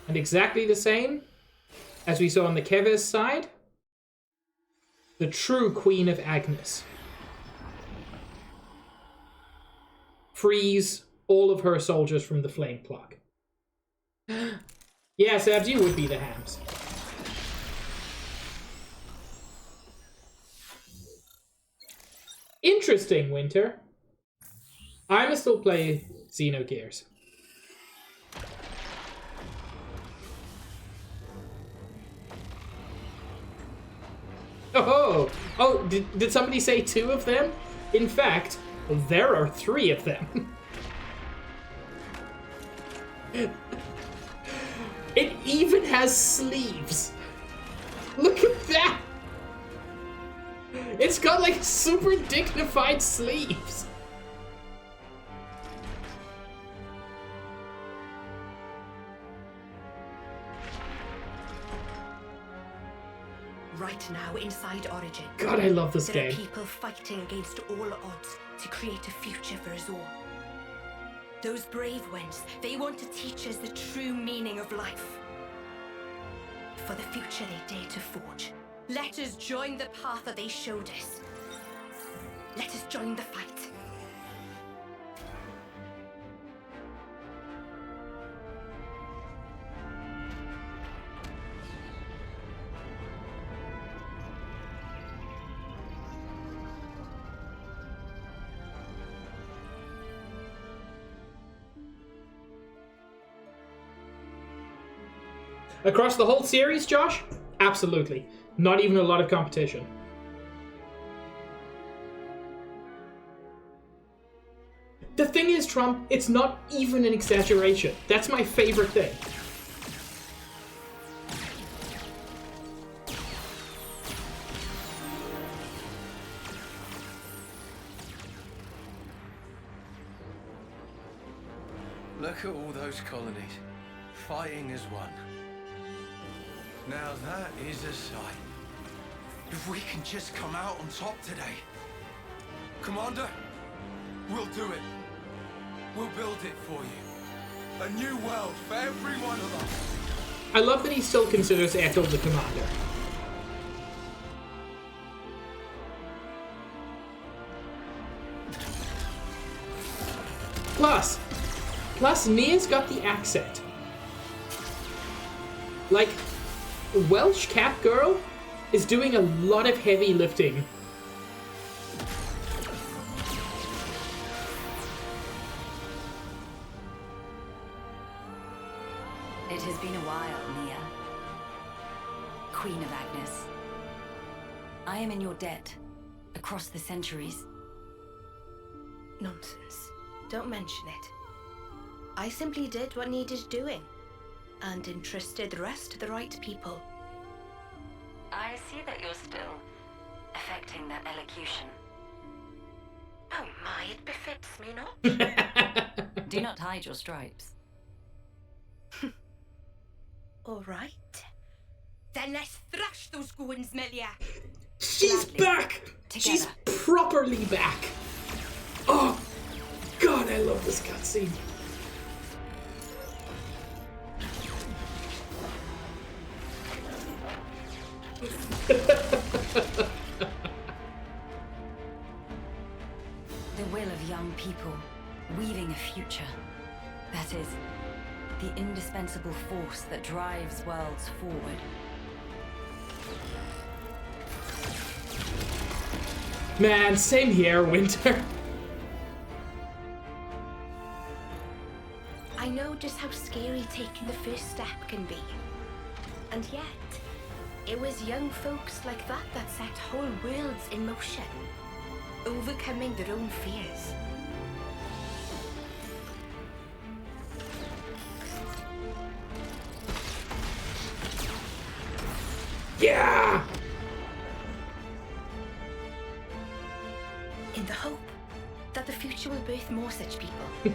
[SPEAKER 1] And exactly the same as we saw on the Keves side, the true Queen of Agnes frees all of her soldiers from the flame clock. Yeah, Sabs, you would be the hams. Interesting, Winter. I'ma still play Xenogears. Oh, did somebody say two of them? In fact, there are three of them. It even has sleeves. Look at that. It's got like super dignified sleeves.
[SPEAKER 12] Right now, inside Origin,
[SPEAKER 1] God, I love this
[SPEAKER 12] there
[SPEAKER 1] game.
[SPEAKER 12] are people fighting against all odds to create a future for us all. Those brave ones, they want to teach us the true meaning of life. For the future they dare to forge. Let us join the path that they showed us. Let us join the fight.
[SPEAKER 1] Across the whole series, Josh? Absolutely. Not even a lot of competition. The thing is, Trump, it's not even an exaggeration. That's my favorite thing.
[SPEAKER 2] Look at all those colonies, fighting as one. Now that is a sight. If we can just come out on top today. Commander, we'll do it. We'll build it for you. A new world for every one of us.
[SPEAKER 1] I love that he still considers Ethel the commander. Plus, Nia's got the accent. Like, Welsh Cat Girl is doing a lot of heavy lifting.
[SPEAKER 11] It has been a while, Nia. Queen of Agnes. I am in your debt, across the centuries.
[SPEAKER 12] Nonsense. Don't mention it. I simply did what needed doing, and entrusted the rest to the right people.
[SPEAKER 11] I see that you're still affecting that elocution.
[SPEAKER 12] Oh my, it befits me not.
[SPEAKER 11] Do not hide your stripes.
[SPEAKER 12] All right. Then let's thrash those goons, Melia.
[SPEAKER 1] She's back!
[SPEAKER 11] Together.
[SPEAKER 1] She's properly back! Oh, God, I love this cutscene.
[SPEAKER 11] The will of young people, weaving a future. That is, the indispensable force that drives worlds forward.
[SPEAKER 1] Man, same here, Winter.
[SPEAKER 12] I know just how scary taking the first step can be. And yet, it was young folks like that that set whole worlds in motion, overcoming their own fears.
[SPEAKER 1] Yeah!
[SPEAKER 12] In the hope that the future will birth more such people.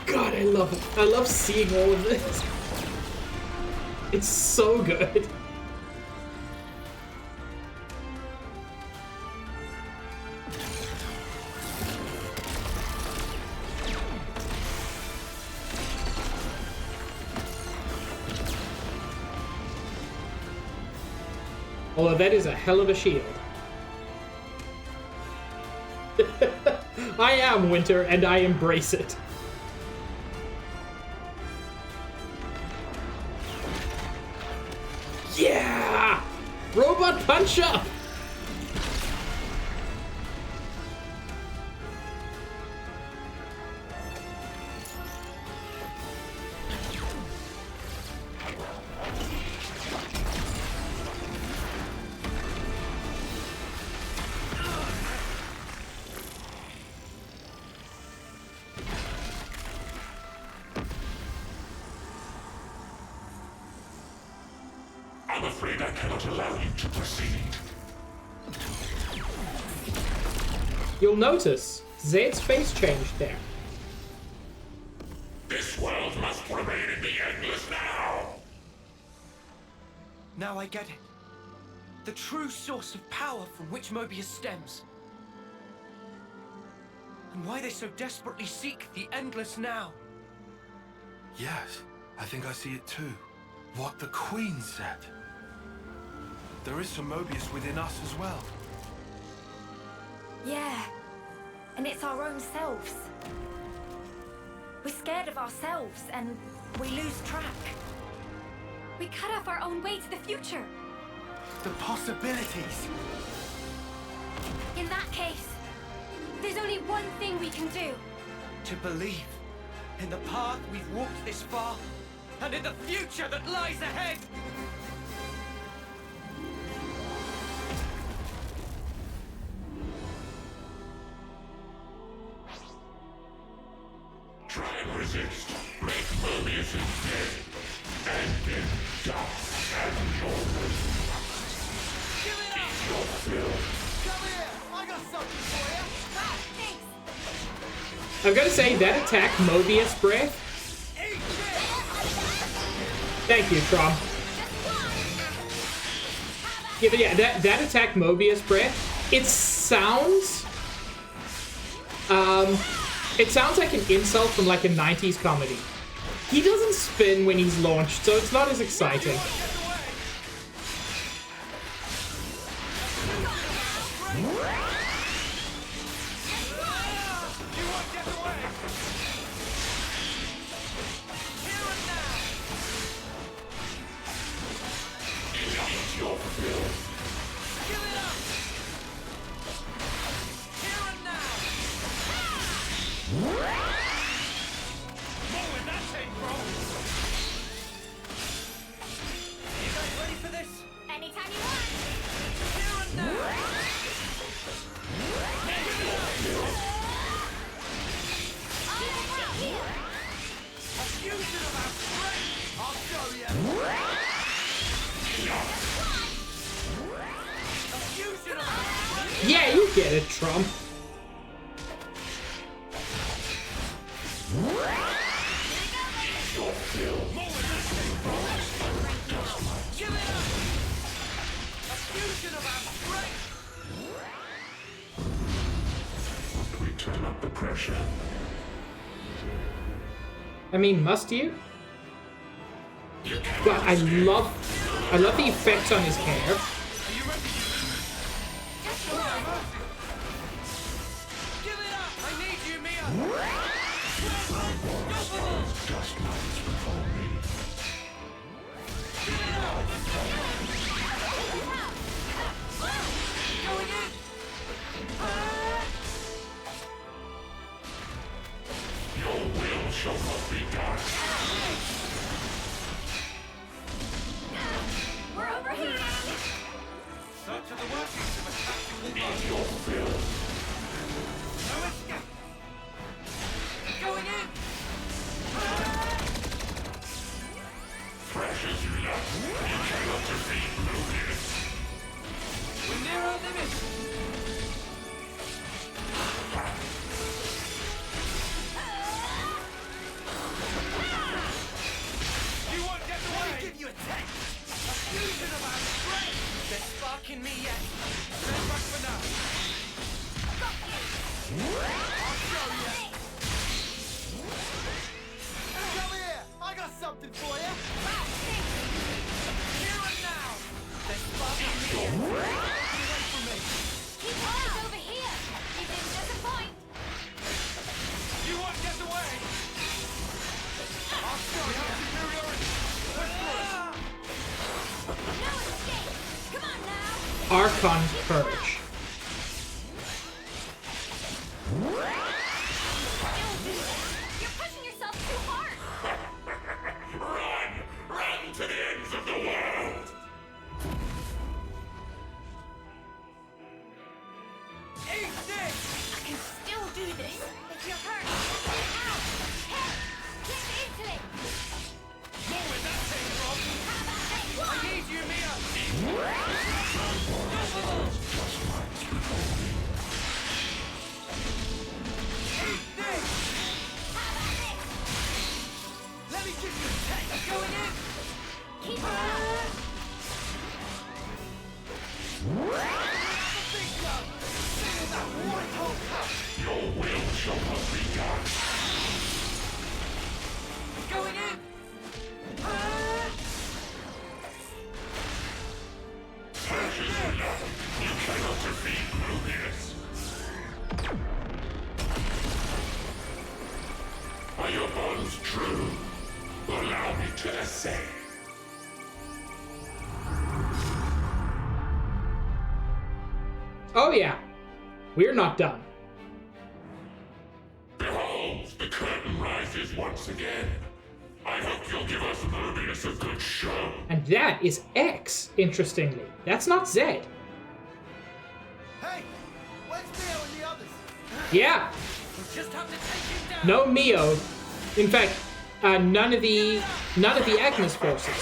[SPEAKER 1] God, I love it. I love seeing all of this. It's so good. Although that is a hell of a shield. I am Winter, and I embrace it. Yeah! Robot punch up!
[SPEAKER 6] I'm afraid I cannot allow you to proceed.
[SPEAKER 1] You'll notice Zed's face changed there.
[SPEAKER 6] This world must remain in the endless now!
[SPEAKER 8] Now I get it. The true source of power from which Mobius stems. And why they so desperately seek the endless now.
[SPEAKER 5] Yes, I think I see it too. What the Queen said. There is some Mobius within us as well.
[SPEAKER 10] Yeah, and it's our own selves. We're scared of ourselves, and we lose track. We cut off our own way to the future.
[SPEAKER 9] The possibilities.
[SPEAKER 10] In that case, there's only one thing we can do.
[SPEAKER 8] To believe in the path we've walked this far, and in the future that lies ahead.
[SPEAKER 6] Try and resist. Make Mobius dead. And in dust and your Eat your fill.
[SPEAKER 9] Come here! I got something for you!
[SPEAKER 10] Ah, thanks.
[SPEAKER 1] I'm gonna say that attack Mobius breath. Thank you, Trom. Yeah, but yeah, that attack Mobius breath, it sounds It sounds like an insult from like a 90s comedy. He doesn't spin when he's launched, so it's not as exciting. Yeah, you get it, Trump.
[SPEAKER 6] We turn up the pressure.
[SPEAKER 1] I mean, must you? But I love the effects on his hair.
[SPEAKER 6] Just moments before me. Your will shall not be done.
[SPEAKER 10] We're over here.
[SPEAKER 8] Such are the workings of a tactical
[SPEAKER 6] Eat
[SPEAKER 8] body.
[SPEAKER 6] your fill.
[SPEAKER 8] No escape. Going in.
[SPEAKER 6] Fresh as you left, you cannot defeat Lucius.
[SPEAKER 8] We're near our limit. You won't get away. Let me give you a taste. A fusion of our strength. There's spark in me yet. Stand back for now. I'll show you. Come here. I got something for you. Here and now. There's spark in me yet. Get away from me.
[SPEAKER 10] Keep eyes over here. You didn't disappoint.
[SPEAKER 8] You won't get away. I'll show you superiority. Push through.
[SPEAKER 10] No escape. Come on now.
[SPEAKER 1] Archon Purge.
[SPEAKER 10] You're pushing yourself too hard.
[SPEAKER 6] Run! Run to the ends of the world!
[SPEAKER 8] Eat this.
[SPEAKER 10] I can still do this. If you're hurt. Ow! Hey! Get into it!
[SPEAKER 8] More where that came from.
[SPEAKER 10] How about this?
[SPEAKER 8] I need you, Mia.
[SPEAKER 6] Just moments before me.
[SPEAKER 8] Eat this.
[SPEAKER 10] How about this?
[SPEAKER 8] Let me give you a taste. Going in.
[SPEAKER 10] Keep it up!
[SPEAKER 8] The big gun. Feel that white hole cup.
[SPEAKER 6] Your will shall not be done.
[SPEAKER 8] Going in.
[SPEAKER 6] Fresh as you left, you cannot defeat Lucius. Are your bonds true? Allow me to ascend.
[SPEAKER 1] Oh yeah, we're not done.
[SPEAKER 6] Behold, the curtain rises once again. I hope you'll give us Mobius a good show.
[SPEAKER 1] And that is X, interestingly. That's not Z.
[SPEAKER 9] Hey! Where's Theo and the others?
[SPEAKER 1] Yeah,
[SPEAKER 8] We'll just have to take him down.
[SPEAKER 1] no Mio. In fact, none of the Agnes forces.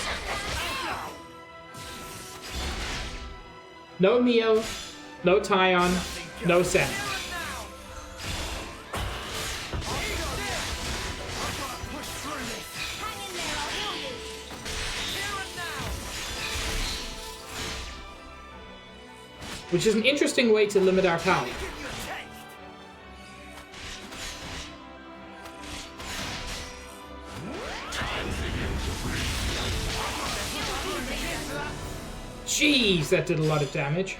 [SPEAKER 1] No Mio, no Tyon, no Sen.
[SPEAKER 8] Here and now. Eat this. I've got to push through this.
[SPEAKER 10] Hang in there, I'll heal you.
[SPEAKER 8] Here and now.
[SPEAKER 1] Which is an interesting way to limit our power.
[SPEAKER 8] Give you a taste.
[SPEAKER 1] Jeez, that did a lot of damage.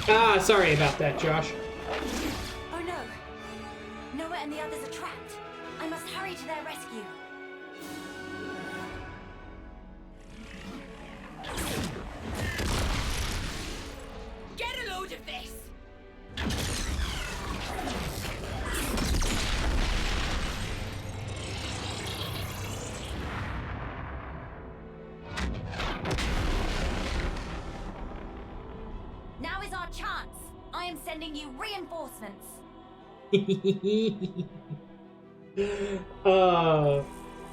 [SPEAKER 1] Ah, sorry about that, Josh.
[SPEAKER 11] Oh no! Noah and the others are trapped. I must hurry to their rescue.
[SPEAKER 12] Get a load of this!
[SPEAKER 11] Now is our chance. I am sending you reinforcements.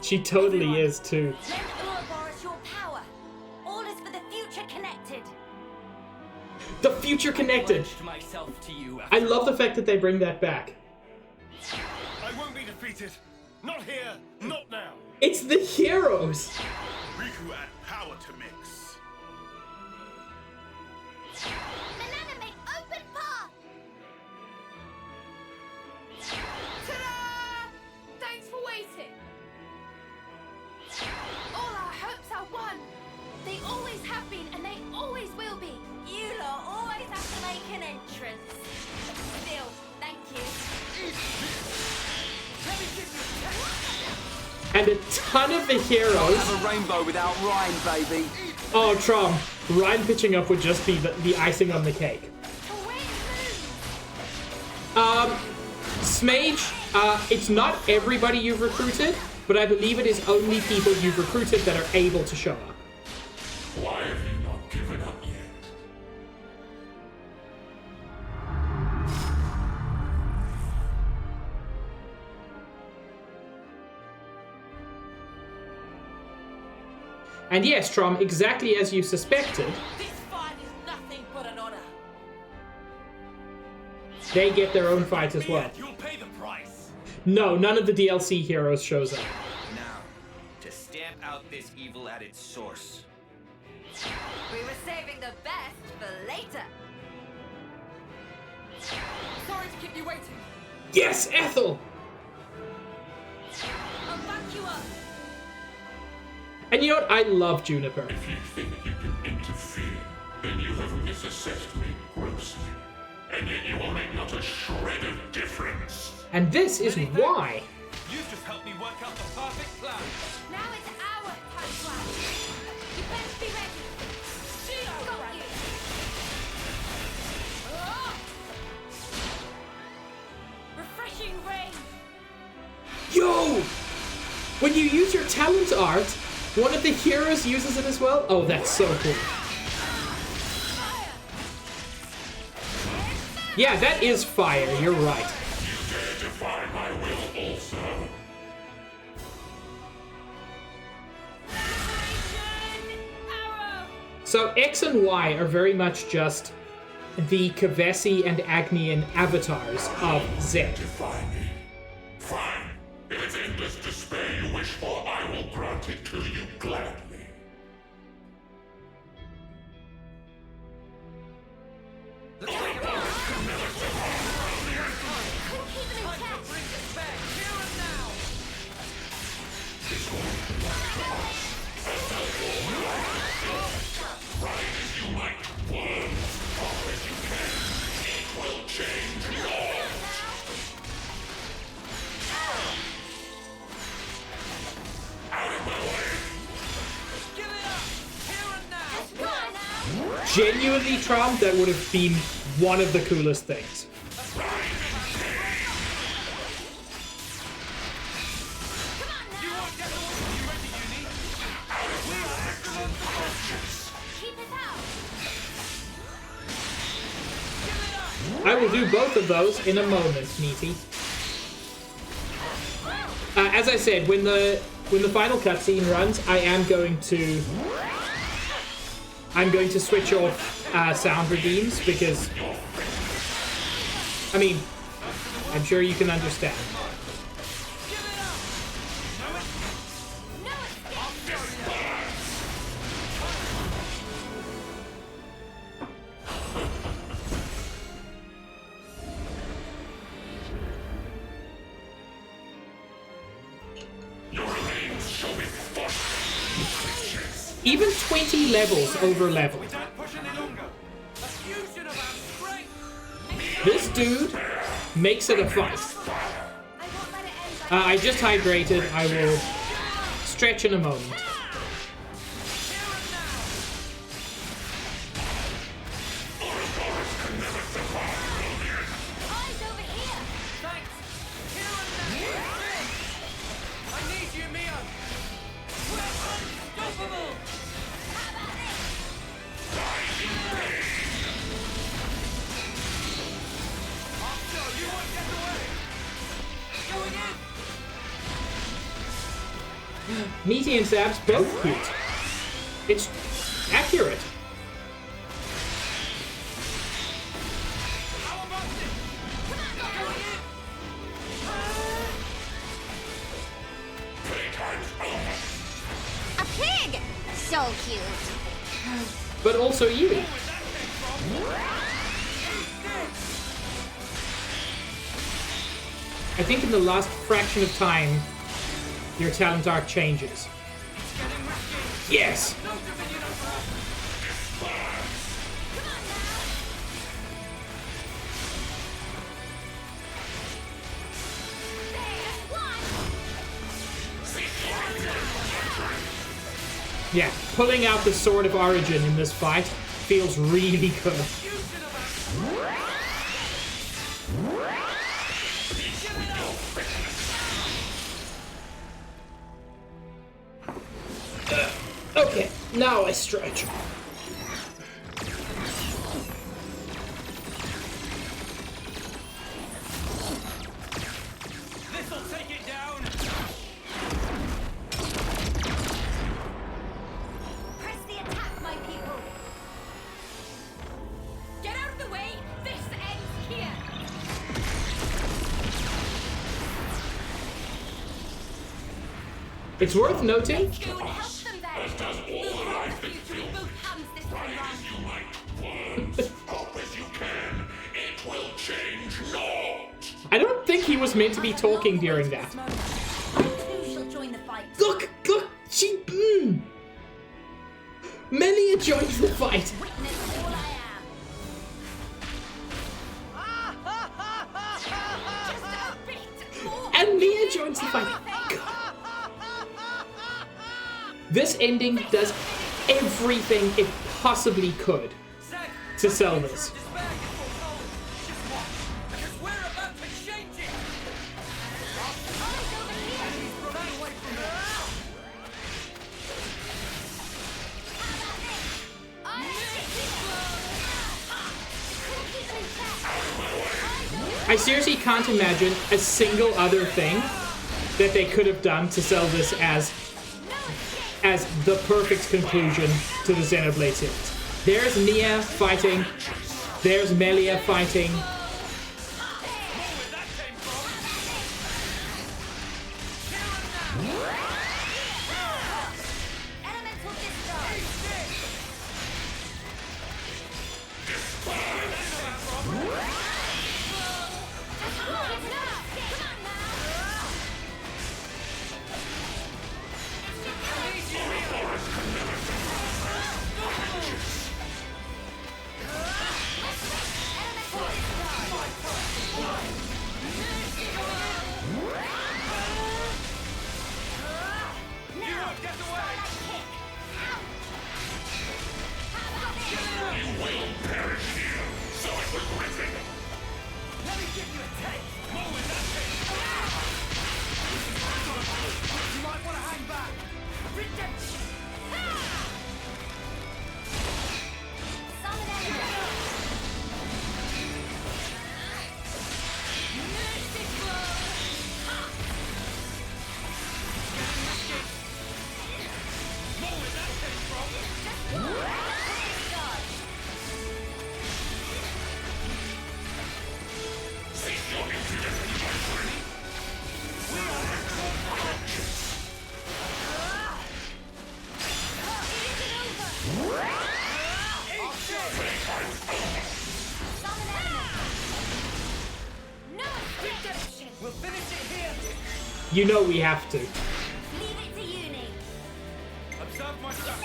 [SPEAKER 1] She totally is too.
[SPEAKER 11] Lend Ouroboros your power. All is for the future connected.
[SPEAKER 1] The future connected.
[SPEAKER 8] Myself to you
[SPEAKER 1] I love the fact that they bring that back.
[SPEAKER 2] I won't be defeated. Not here, not now.
[SPEAKER 1] It's the heroes.
[SPEAKER 5] Riku add power to mix.
[SPEAKER 10] Banana, open path! Ta-da! Thanks for waiting. All our hopes are won. They always have been, and they always will be.
[SPEAKER 11] You lot always have to make an entrance. Still, thank you.
[SPEAKER 1] And a ton of the heroes.
[SPEAKER 8] Have a rainbow without Ryan, baby.
[SPEAKER 1] Oh, Trom. Ryan pitching up would just be the icing on the cake. Smage, it's not everybody you've recruited, but I believe it is only people you've recruited that are able to show up.
[SPEAKER 6] Why have you not given up yet?
[SPEAKER 1] And yes, Trom, exactly as you suspected,
[SPEAKER 12] This fight is nothing but an honor.
[SPEAKER 1] they get their own fight as well.
[SPEAKER 8] You'll pay the price.
[SPEAKER 1] No, none of the DLC heroes shows up.
[SPEAKER 8] Now, to stamp out this evil at its source.
[SPEAKER 11] We were saving the best for later.
[SPEAKER 12] Sorry to keep you waiting.
[SPEAKER 1] Yes, Ethel!
[SPEAKER 12] I'll back you up.
[SPEAKER 1] And you know what? I love Juniper.
[SPEAKER 6] If you think you can interfere, then you have misassessed me grossly. And yet you will make not a shred of difference.
[SPEAKER 1] And this is why.
[SPEAKER 8] You've just helped me work out the perfect plan.
[SPEAKER 10] Now it's our time to act. You best be ready. Got you.
[SPEAKER 12] Refreshing rain.
[SPEAKER 1] Yo! When you use your talent art, one of the heroes uses it as well? Oh, that's so cool. Yeah, that is fire, you're right.
[SPEAKER 6] You dare defy my will also.
[SPEAKER 1] So X and Y are very much just the Kavesi and Agnian avatars of Zed.
[SPEAKER 6] Defy me. Fine. If it's endless despair you wish for, I will grant it to you gladly.
[SPEAKER 1] Genuinely, Trom, that would have been one of the coolest things. I will do both of those in a moment, Meaty. As I said, when the final cutscene runs, I'm going to switch off sound redeems because, I mean, I'm sure you can understand. Even 20 levels over level. This dude makes it a fight. I just hydrated. I will stretch in a moment. Meaty and Zab's both cute. It's accurate.
[SPEAKER 13] A pig! So cute.
[SPEAKER 1] But also you. I think in the last fraction of time, your talent arc changes. Yes! Yeah, pulling out the Sword of Origin in this fight feels really good. Okay, now I stretch.
[SPEAKER 8] This'll take it down.
[SPEAKER 10] Press the attack, my people. Get out of the way. This ends here.
[SPEAKER 1] It's worth noting.
[SPEAKER 6] As does all the life that fills it. Ride as you might, hope as you can, it will change naught.
[SPEAKER 1] I don't think he was meant to be talking during that. Look, she. Melia joins the fight. And Mia joins the fight. God. This ending does everything it possibly could to sell this. I seriously can't imagine a single other thing that they could have done to sell this as the perfect conclusion to the Xenoblade series. There's Nia fighting, there's Melia fighting. You know we have to.
[SPEAKER 10] Leave it to uni.
[SPEAKER 8] Observe my stuff.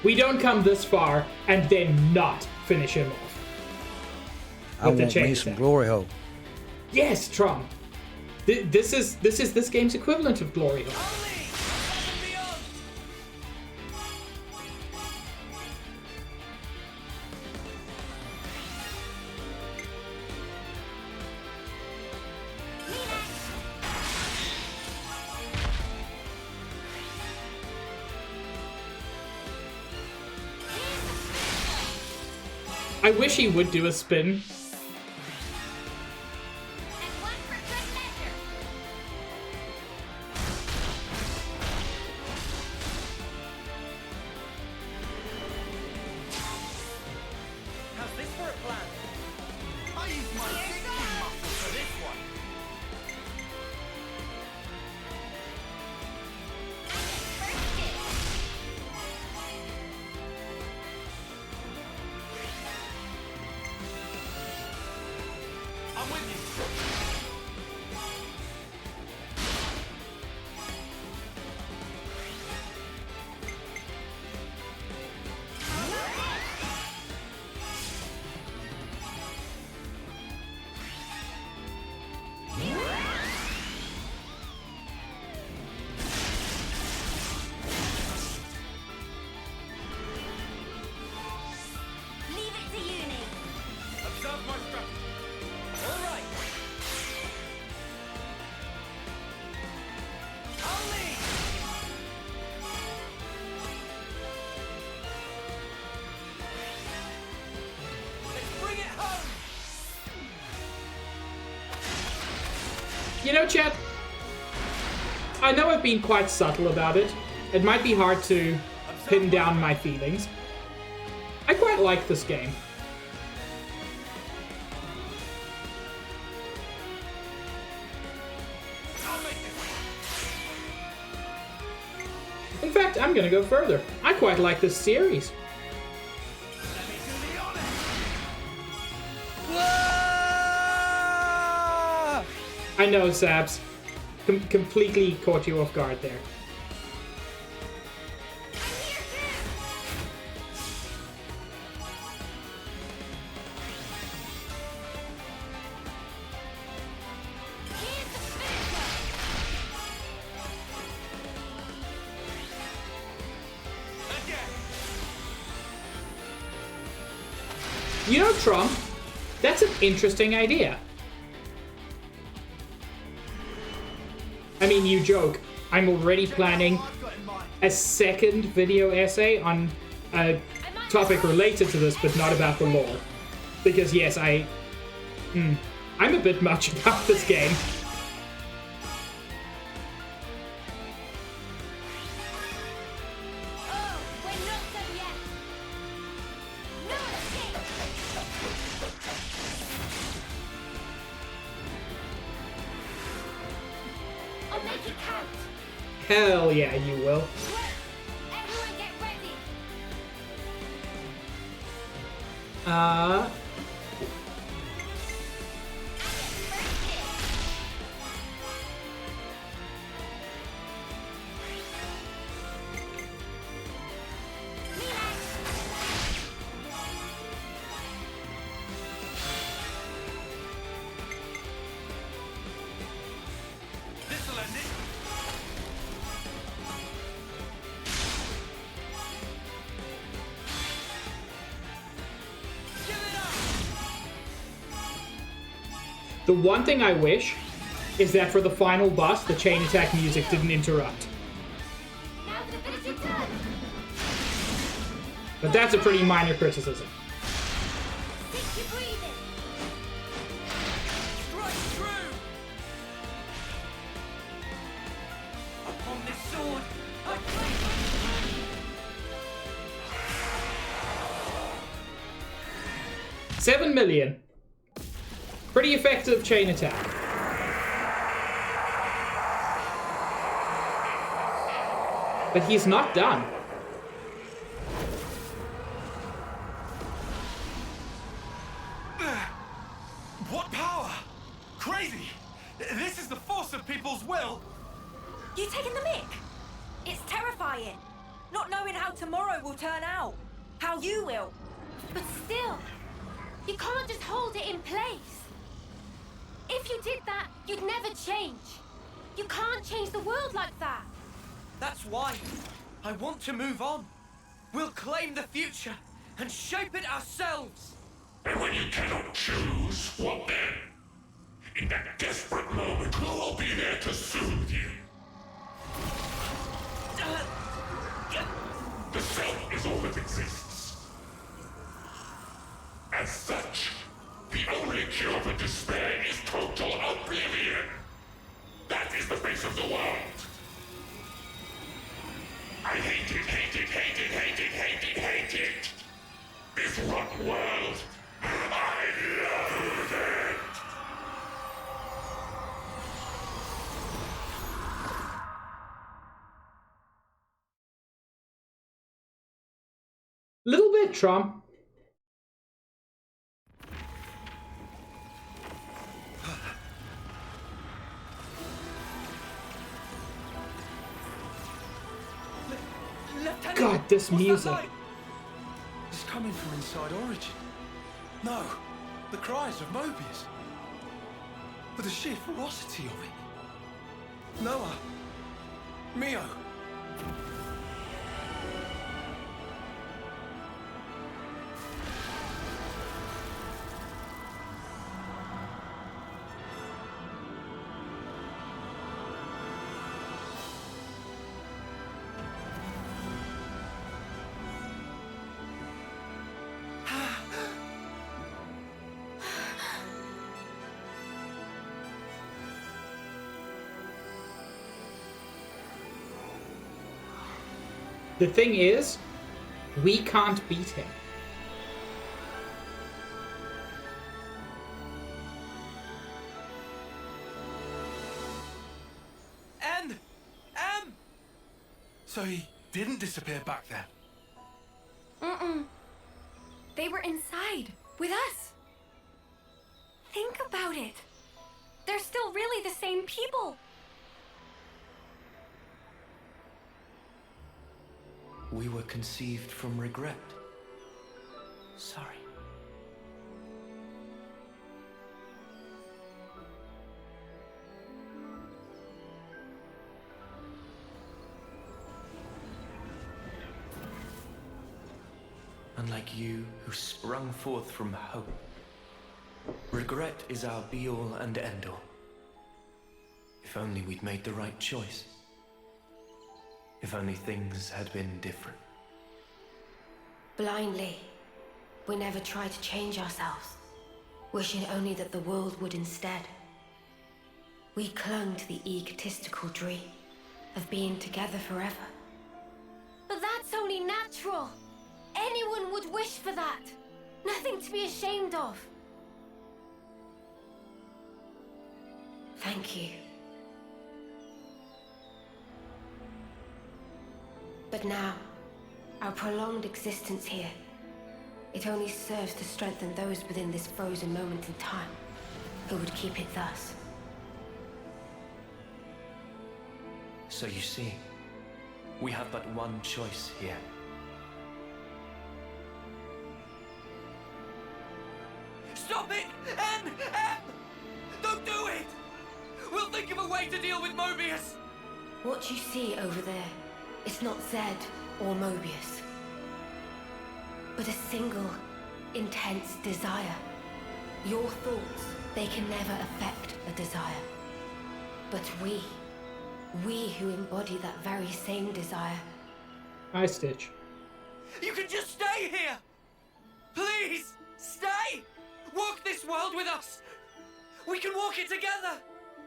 [SPEAKER 1] We don't come this far and then not finish him off.
[SPEAKER 14] I want me some glory hole.
[SPEAKER 1] Yes, Tron. This is this game's equivalent of glory hole. I wish he would do a spin.
[SPEAKER 8] How's this for a plan? I use my thinking muscle for this one. I'm with you.
[SPEAKER 10] Leave it to uni.
[SPEAKER 8] Observe my strategy. All right. I'll lead. Let's bring it home.
[SPEAKER 1] You know, chat, I know I've been quite subtle about it. It might be hard to pin down my feelings. I quite like this game. In fact, I'm gonna go further. I quite like this series. I know, Sabs. Completely caught you off guard there. You know, Trump, that's an interesting idea. I mean, you joke. I'm already planning a second video essay on a topic related to this, but not about the lore. Because yes, I'm a bit much about this game. Hell yeah, you will.
[SPEAKER 10] Everyone get ready.
[SPEAKER 8] This'll end it.
[SPEAKER 1] The one thing I wish is that for the final boss, the chain attack music didn't interrupt.
[SPEAKER 10] Now for the finishing touch.
[SPEAKER 1] But that's a pretty minor criticism.
[SPEAKER 10] Keep your breathing.
[SPEAKER 8] Strike true. Upon this sword, I claim.
[SPEAKER 1] 7 million. Pretty effective chain attack. But he's not done.
[SPEAKER 2] What power? Crazy! This is the force of people's will!
[SPEAKER 10] You taking the mick? It's terrifying.
[SPEAKER 11] not knowing how tomorrow will turn out. How you will.
[SPEAKER 3] But still, you can't just hold it in place. If you did that, you'd never change. You can't change the world like that.
[SPEAKER 8] That's why I want to move on. We'll claim the future and shape it ourselves.
[SPEAKER 6] And when you cannot choose, what then? In that desperate moment, who will be there to soothe you? The self is all that exists. As such, the only cure for despair is total oblivion. That is the face of the world. I hate it, hate it, hate it, hate it, hate it, hate it. This rotten world. I loathe it.
[SPEAKER 1] Little bit, Trump. God, this music.
[SPEAKER 5] It's coming from inside Origin. No, the cries of Mobius. But the sheer ferocity of it. Noah. Mio.
[SPEAKER 1] The thing is, we can't beat him.
[SPEAKER 5] So he didn't disappear back there?
[SPEAKER 3] They were inside, with us. Think about it. They're still really the same people.
[SPEAKER 8] We were conceived from regret. Sorry. Unlike you, who sprung forth from hope, regret is our be-all and end-all. If only we'd made the right choice. If only things had been different.
[SPEAKER 3] Blindly, we never tried to change ourselves, wishing only that the world would instead. We clung to the egotistical dream of being together forever. But that's only natural. Anyone would wish for that. Nothing to be ashamed of. Thank you. But now, our prolonged existence here, it only serves to strengthen those within this frozen moment in time who would keep it thus.
[SPEAKER 8] So you see, we have but one choice here. Stop it! M! Don't do it! We'll think of a way to deal with Mobius!
[SPEAKER 3] What you see over there, it's not Zed or Mobius, but a single, intense desire. Your thoughts, they can never affect a desire. But we who embody that very same desire.
[SPEAKER 1] Hi, Stitch.
[SPEAKER 8] You can just stay here! Please, stay! Walk this world with us! We can walk it together!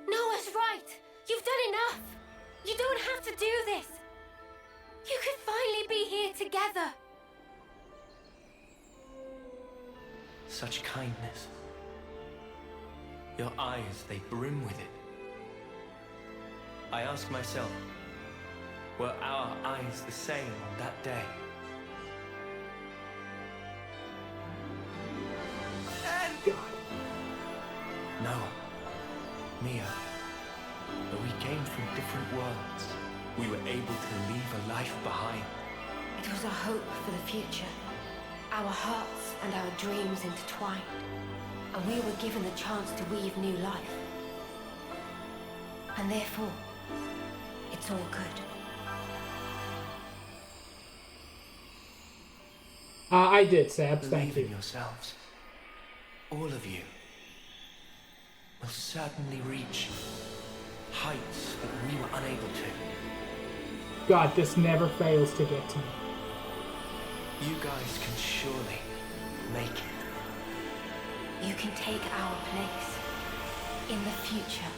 [SPEAKER 3] Noah's right! You've done enough! You don't have to do this! You can finally be here together!
[SPEAKER 8] Such kindness. Your eyes, they brim with it. I ask myself, were our eyes the same on that day? Noah, Mia, though we came from different worlds, we were able to leave a life behind
[SPEAKER 3] It was our hope for the future. Our hearts and our dreams intertwined. And we were given the chance to weave new life. And therefore, it's all good.
[SPEAKER 1] I did, Sab. Thank
[SPEAKER 8] Believe
[SPEAKER 1] you.
[SPEAKER 8] in yourselves. All of you will certainly reach heights that we were unable to.
[SPEAKER 1] God, this never fails to get to me.
[SPEAKER 8] You guys can surely make it.
[SPEAKER 3] You can take our place in the future.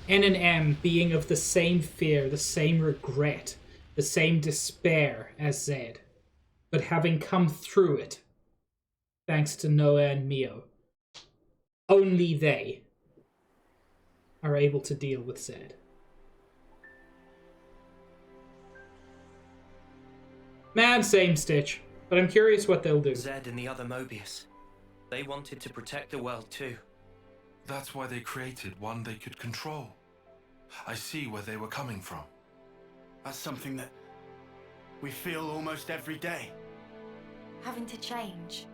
[SPEAKER 1] N and M being of the same fear, the same regret, the same despair as Zed, but having come through it, thanks to Noah and Mio. Only they are able to deal with Zed. Man, same Stitch, but I'm curious what they'll do.
[SPEAKER 8] Zed and the other Mobius, they wanted to protect the world too.
[SPEAKER 15] That's why they created one they could control. I see where they were coming from.
[SPEAKER 9] That's something that we feel almost every day.
[SPEAKER 10] Having to change.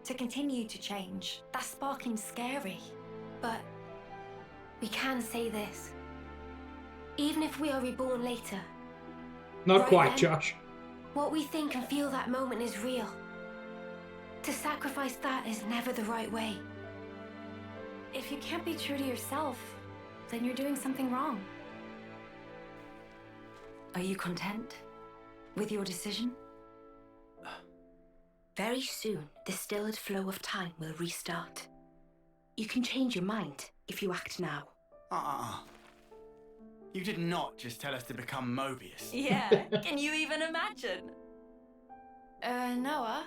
[SPEAKER 10] To continue to change. That's sparking scary.
[SPEAKER 3] But we can say this. Even if we are reborn later.
[SPEAKER 1] Not
[SPEAKER 3] right
[SPEAKER 1] quite,
[SPEAKER 3] then,
[SPEAKER 1] Josh.
[SPEAKER 3] What we think and feel that moment is real. To sacrifice that is never the right way.
[SPEAKER 10] If you can't be true to yourself, then you're doing something wrong.
[SPEAKER 11] Are you content with your decision?
[SPEAKER 12] Very soon, the stilled flow of time will restart. You can change your mind if you act now.
[SPEAKER 9] You did not just tell us to become Mobius.
[SPEAKER 11] Yeah, can you even imagine?
[SPEAKER 10] Noah?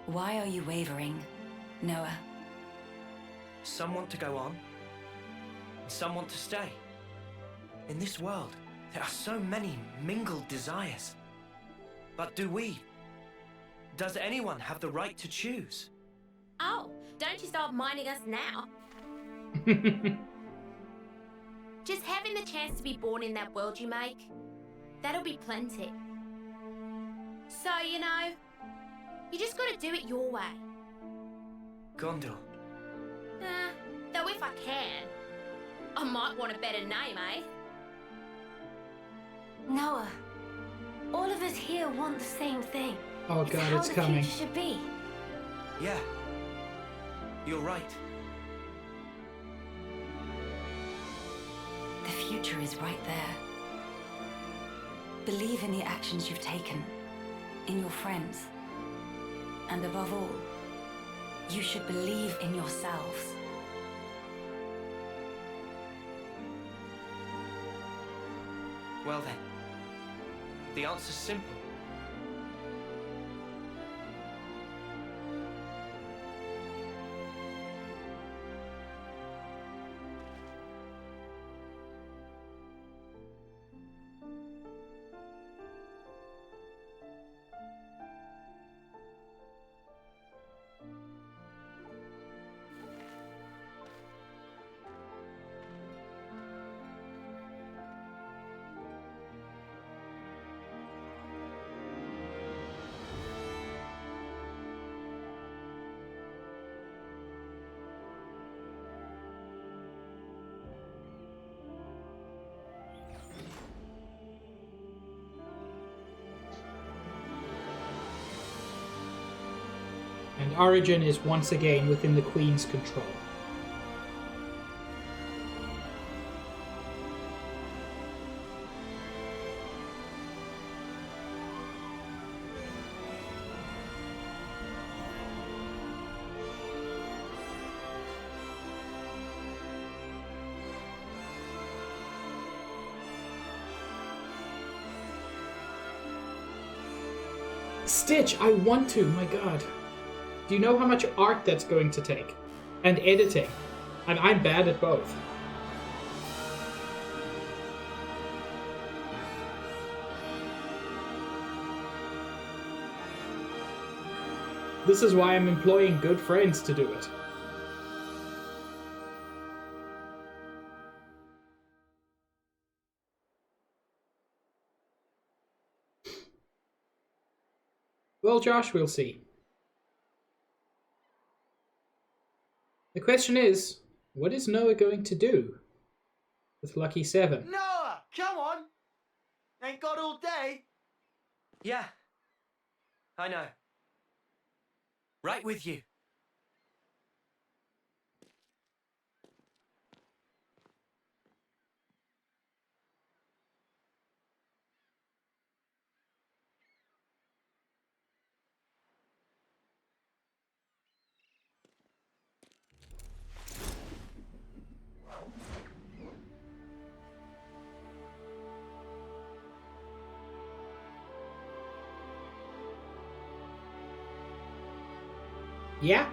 [SPEAKER 11] Why are you wavering, Noah?
[SPEAKER 8] Some want to go on, and some want to stay. In this world, there are so many mingled desires. But do we? Does anyone have the right to choose?
[SPEAKER 16] Oh, don't you start minding us now. Just having the chance to be born in that world you make, that'll be plenty. So, you know, you just gotta do it your way.
[SPEAKER 8] Gondor.
[SPEAKER 16] Though if I can, I might want a better name, eh?
[SPEAKER 3] Noah, all of us here want the same thing.
[SPEAKER 1] Oh
[SPEAKER 3] It's
[SPEAKER 1] God,
[SPEAKER 3] how
[SPEAKER 1] it's
[SPEAKER 3] the
[SPEAKER 1] coming.
[SPEAKER 3] future should be.
[SPEAKER 8] Yeah, you're right.
[SPEAKER 11] The future is right there. Believe in the actions you've taken, in your friends. And above all, you should believe in yourselves.
[SPEAKER 8] Well then, the answer's simple.
[SPEAKER 1] And Origin is once again within the Queen's control. Stitch, I want to, my god. Do you know how much art that's going to take? And editing. And I'm bad at both. This is why I'm employing good friends to do it. Well, Josh, we'll see. The question is, what is Noah going to do with Lucky 7?
[SPEAKER 9] Noah, come on! Ain't got all day.
[SPEAKER 8] Yeah. I know. Right with you.
[SPEAKER 1] Yeah?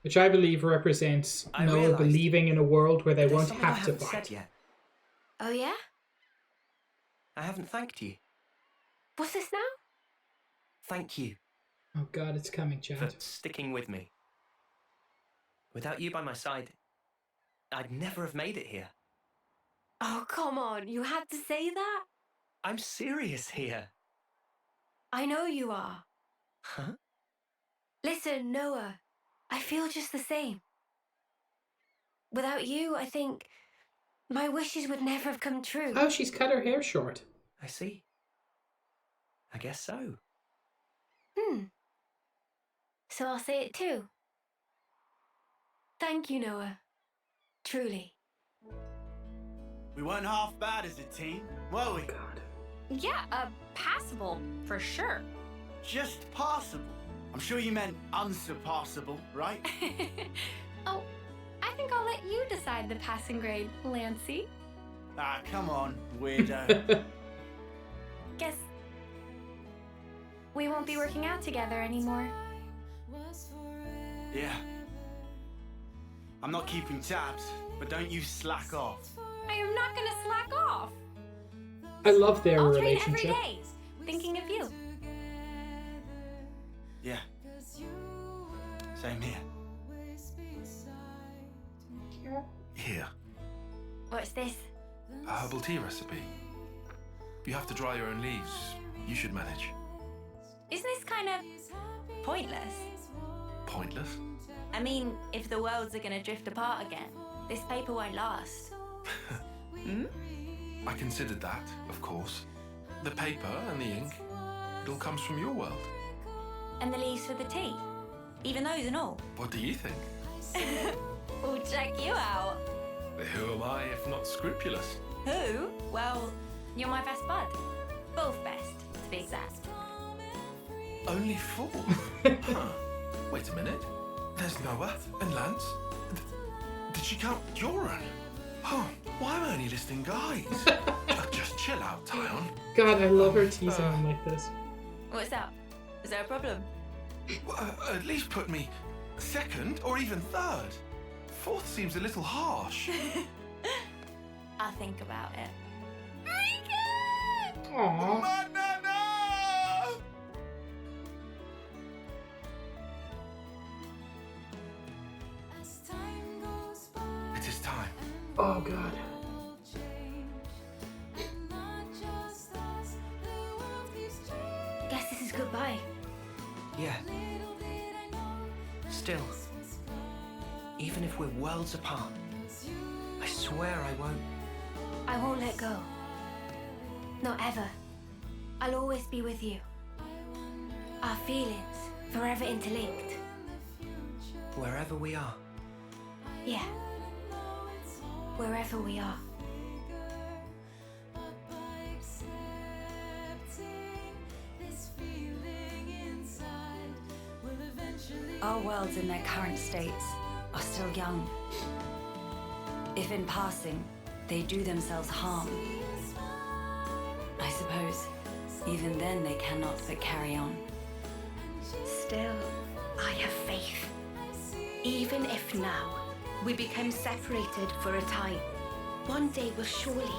[SPEAKER 1] Which I believe represents Noah believing in a world where they won't have to fight.
[SPEAKER 8] Yet.
[SPEAKER 3] Oh, yeah?
[SPEAKER 8] I haven't thanked you.
[SPEAKER 3] What's this now?
[SPEAKER 8] Thank you.
[SPEAKER 1] Oh god, it's coming, Chad.
[SPEAKER 8] For sticking with me. Without you by my side, I'd never have made it here.
[SPEAKER 3] Oh, come on. You had to say that?
[SPEAKER 8] I'm serious here.
[SPEAKER 3] I know you are.
[SPEAKER 8] Huh?
[SPEAKER 3] Listen, Noah. I feel just the same. Without you, I think my wishes would never have come true.
[SPEAKER 1] Oh, she's cut her hair short.
[SPEAKER 8] I see. I guess so.
[SPEAKER 3] So I'll say it too. Thank you, Noah. Truly.
[SPEAKER 9] We weren't half bad as a team, were we?
[SPEAKER 1] God.
[SPEAKER 4] Yeah, passable, for sure.
[SPEAKER 9] Just passable. I'm sure you meant unsurpassable, right?
[SPEAKER 10] Oh, I think I'll let you decide the passing grade, Lancey.
[SPEAKER 9] Ah, come on, weirdo.
[SPEAKER 10] Guess we won't be working out together anymore.
[SPEAKER 9] Yeah. I'm not keeping tabs, but don't you slack off.
[SPEAKER 10] I am not gonna slack off.
[SPEAKER 1] I love their
[SPEAKER 10] I'll
[SPEAKER 1] relationship.
[SPEAKER 10] train every day, thinking of you.
[SPEAKER 9] Yeah. Same here.
[SPEAKER 15] Here,
[SPEAKER 3] What's this?
[SPEAKER 15] a herbal tea recipe. You have to dry your own leaves. You should manage.
[SPEAKER 11] Isn't this kind of pointless?
[SPEAKER 15] Pointless?
[SPEAKER 11] I mean, if the worlds are gonna drift apart again, this paper won't last.
[SPEAKER 15] I considered that, of course. The paper and the ink, it all comes from your world.
[SPEAKER 11] And the leaves for the tea. Even those and all.
[SPEAKER 15] What do you think?
[SPEAKER 11] We'll check you out.
[SPEAKER 15] Who am I if not scrupulous?
[SPEAKER 11] Who? Well, you're my best bud. Both best, to be exact.
[SPEAKER 15] Only 4? Huh. Wait a minute. There's Noah and Lance. Did she count Joran? Oh, why am I only listing guys? Just chill out, Tyon.
[SPEAKER 1] God, I love her teasing him like this.
[SPEAKER 11] What's up? Is there a problem?
[SPEAKER 15] At least put me 2nd or even 3rd. 4th seems a little harsh.
[SPEAKER 11] I'll think about it.
[SPEAKER 1] Aww.
[SPEAKER 15] It is time.
[SPEAKER 1] Oh god.
[SPEAKER 3] Guess this is goodbye.
[SPEAKER 8] Yeah. Still, even if we're worlds apart, I swear I won't.
[SPEAKER 3] I won't let go. Not ever. I'll always be with you. Our feelings forever interlinked.
[SPEAKER 8] Wherever we are.
[SPEAKER 3] Yeah. Wherever we are.
[SPEAKER 11] Our worlds in their current states are still young. If in passing, they do themselves harm, I suppose, even then they cannot but carry on.
[SPEAKER 12] Still, I have faith. Even if now we become separated for a time, one day we'll surely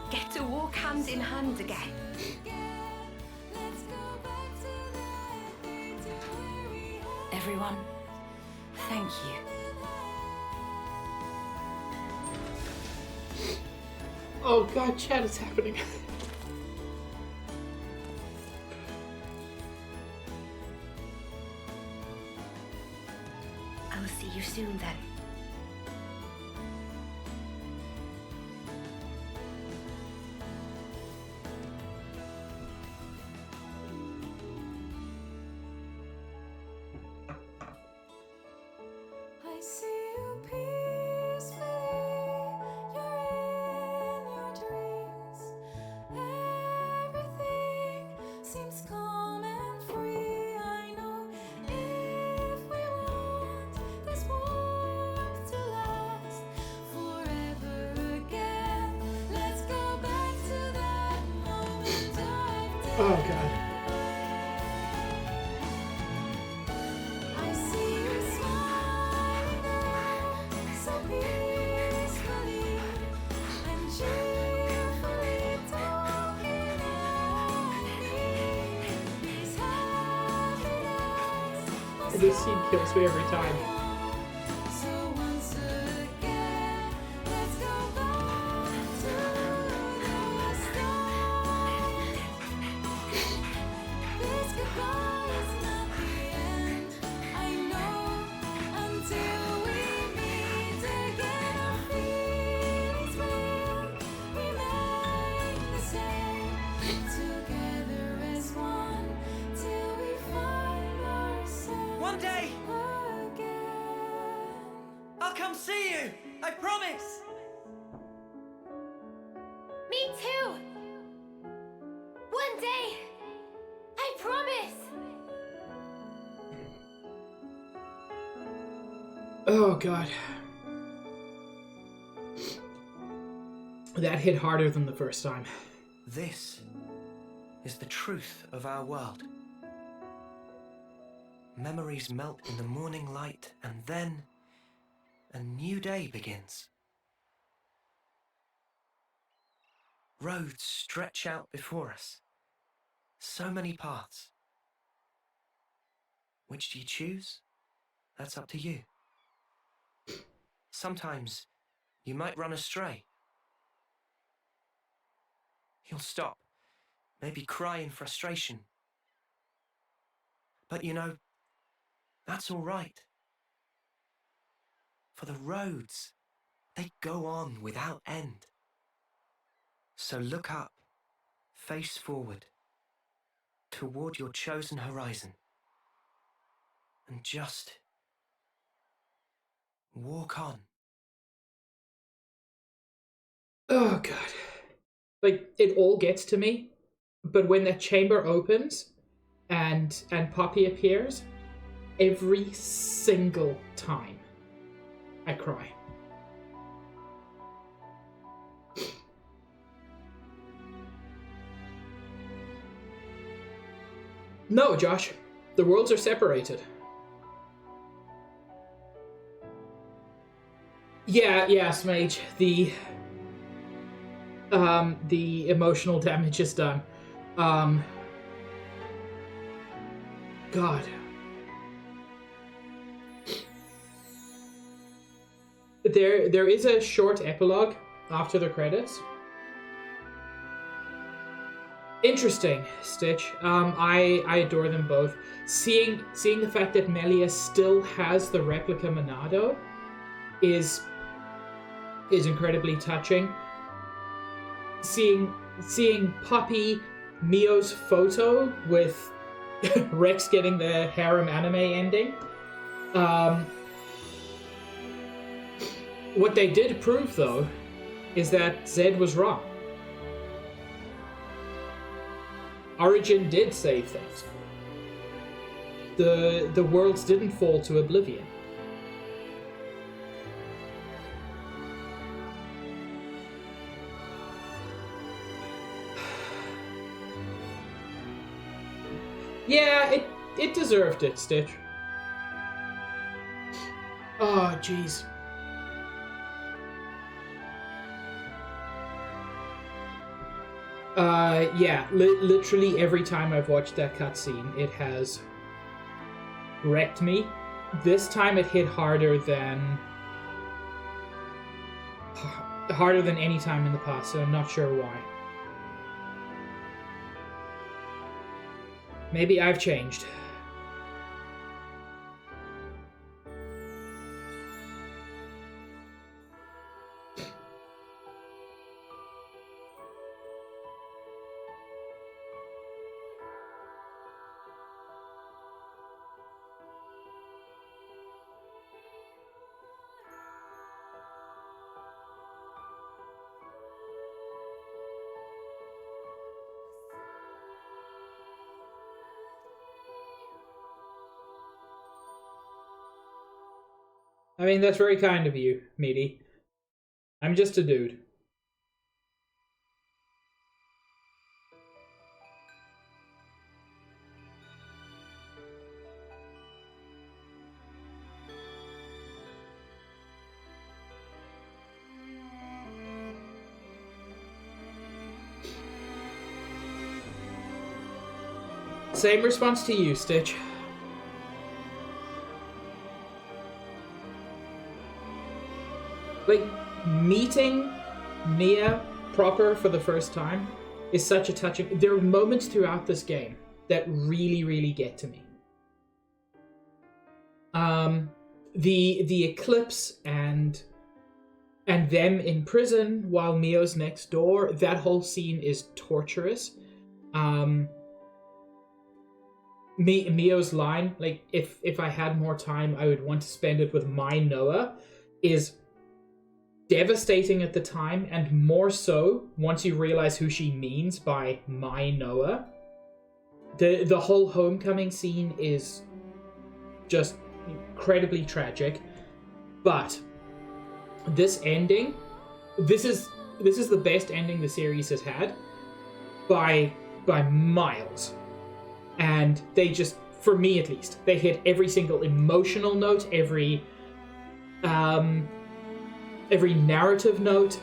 [SPEAKER 12] get to walk hand in hand again.
[SPEAKER 11] Everyone, thank you.
[SPEAKER 1] Oh god, chat, it's happening.
[SPEAKER 12] I will see you soon then.
[SPEAKER 17] I see you peacefully, you're in your dreams. Everything seems calm and free. I know if we want this warmth to last forever again, let's go back to that moment I've dared.
[SPEAKER 1] Oh god.
[SPEAKER 17] I see you smiling so peacefully and cheerfully talking at me. These happy days
[SPEAKER 1] This scene kills me every time.
[SPEAKER 17] so once again, let's go back to the start. This goodbye is not the end. I know until we meet again, our feelings will remain the same. Together as one till we find ourselves
[SPEAKER 8] One day,
[SPEAKER 17] again.
[SPEAKER 8] I'll come see you. I promise.
[SPEAKER 16] Me too! One day! I promise!
[SPEAKER 1] Oh god. That hit harder than the first time.
[SPEAKER 8] This is the truth of our world. Memories melt in the morning light, and then a new day begins. Roads stretch out before us. So many paths. Which do you choose? That's up to you. Sometimes you might run astray. You'll stop, maybe cry in frustration. But you know, that's all right. For the roads, they go on without end. So look up, face forward, toward your chosen horizon, and just walk on.
[SPEAKER 1] Oh god. Like, it all gets to me, but when that chamber opens and Poppy appears, every single time I cry. No, Josh. The worlds are separated. Yeah, Smage. The emotional damage is done. God. There is a short epilogue after the credits. Interesting, Stitch. I adore them both. Seeing the fact that Melia still has the replica Monado is incredibly touching. Seeing Poppy Mio's photo with Rex getting the harem anime ending. What they did prove, though, is that Zed was wrong. Origin did save things. The worlds didn't fall to oblivion. Yeah, it deserved it, Stitch. Oh, jeez. Yeah, literally every time I've watched that cutscene, it has wrecked me. This time it hit harder than any time in the past, so I'm not sure why. Maybe I've changed. I mean, that's very kind of you, Meaty. I'm just a dude. Same response to you, Stitch. Like, meeting Mia proper for the first time is such a touching... There are moments throughout this game that really, really get to me. The eclipse and them in prison while Mio's next door, that whole scene is torturous. Mio's line, like, if I had more time, I would want to spend it with my Noah, is devastating at the time, and more so once you realize who she means by my Noah. The whole homecoming scene is just incredibly tragic, but this ending, this is the best ending the series has had by miles. And they just, for me at least, they hit every single emotional note, every narrative note,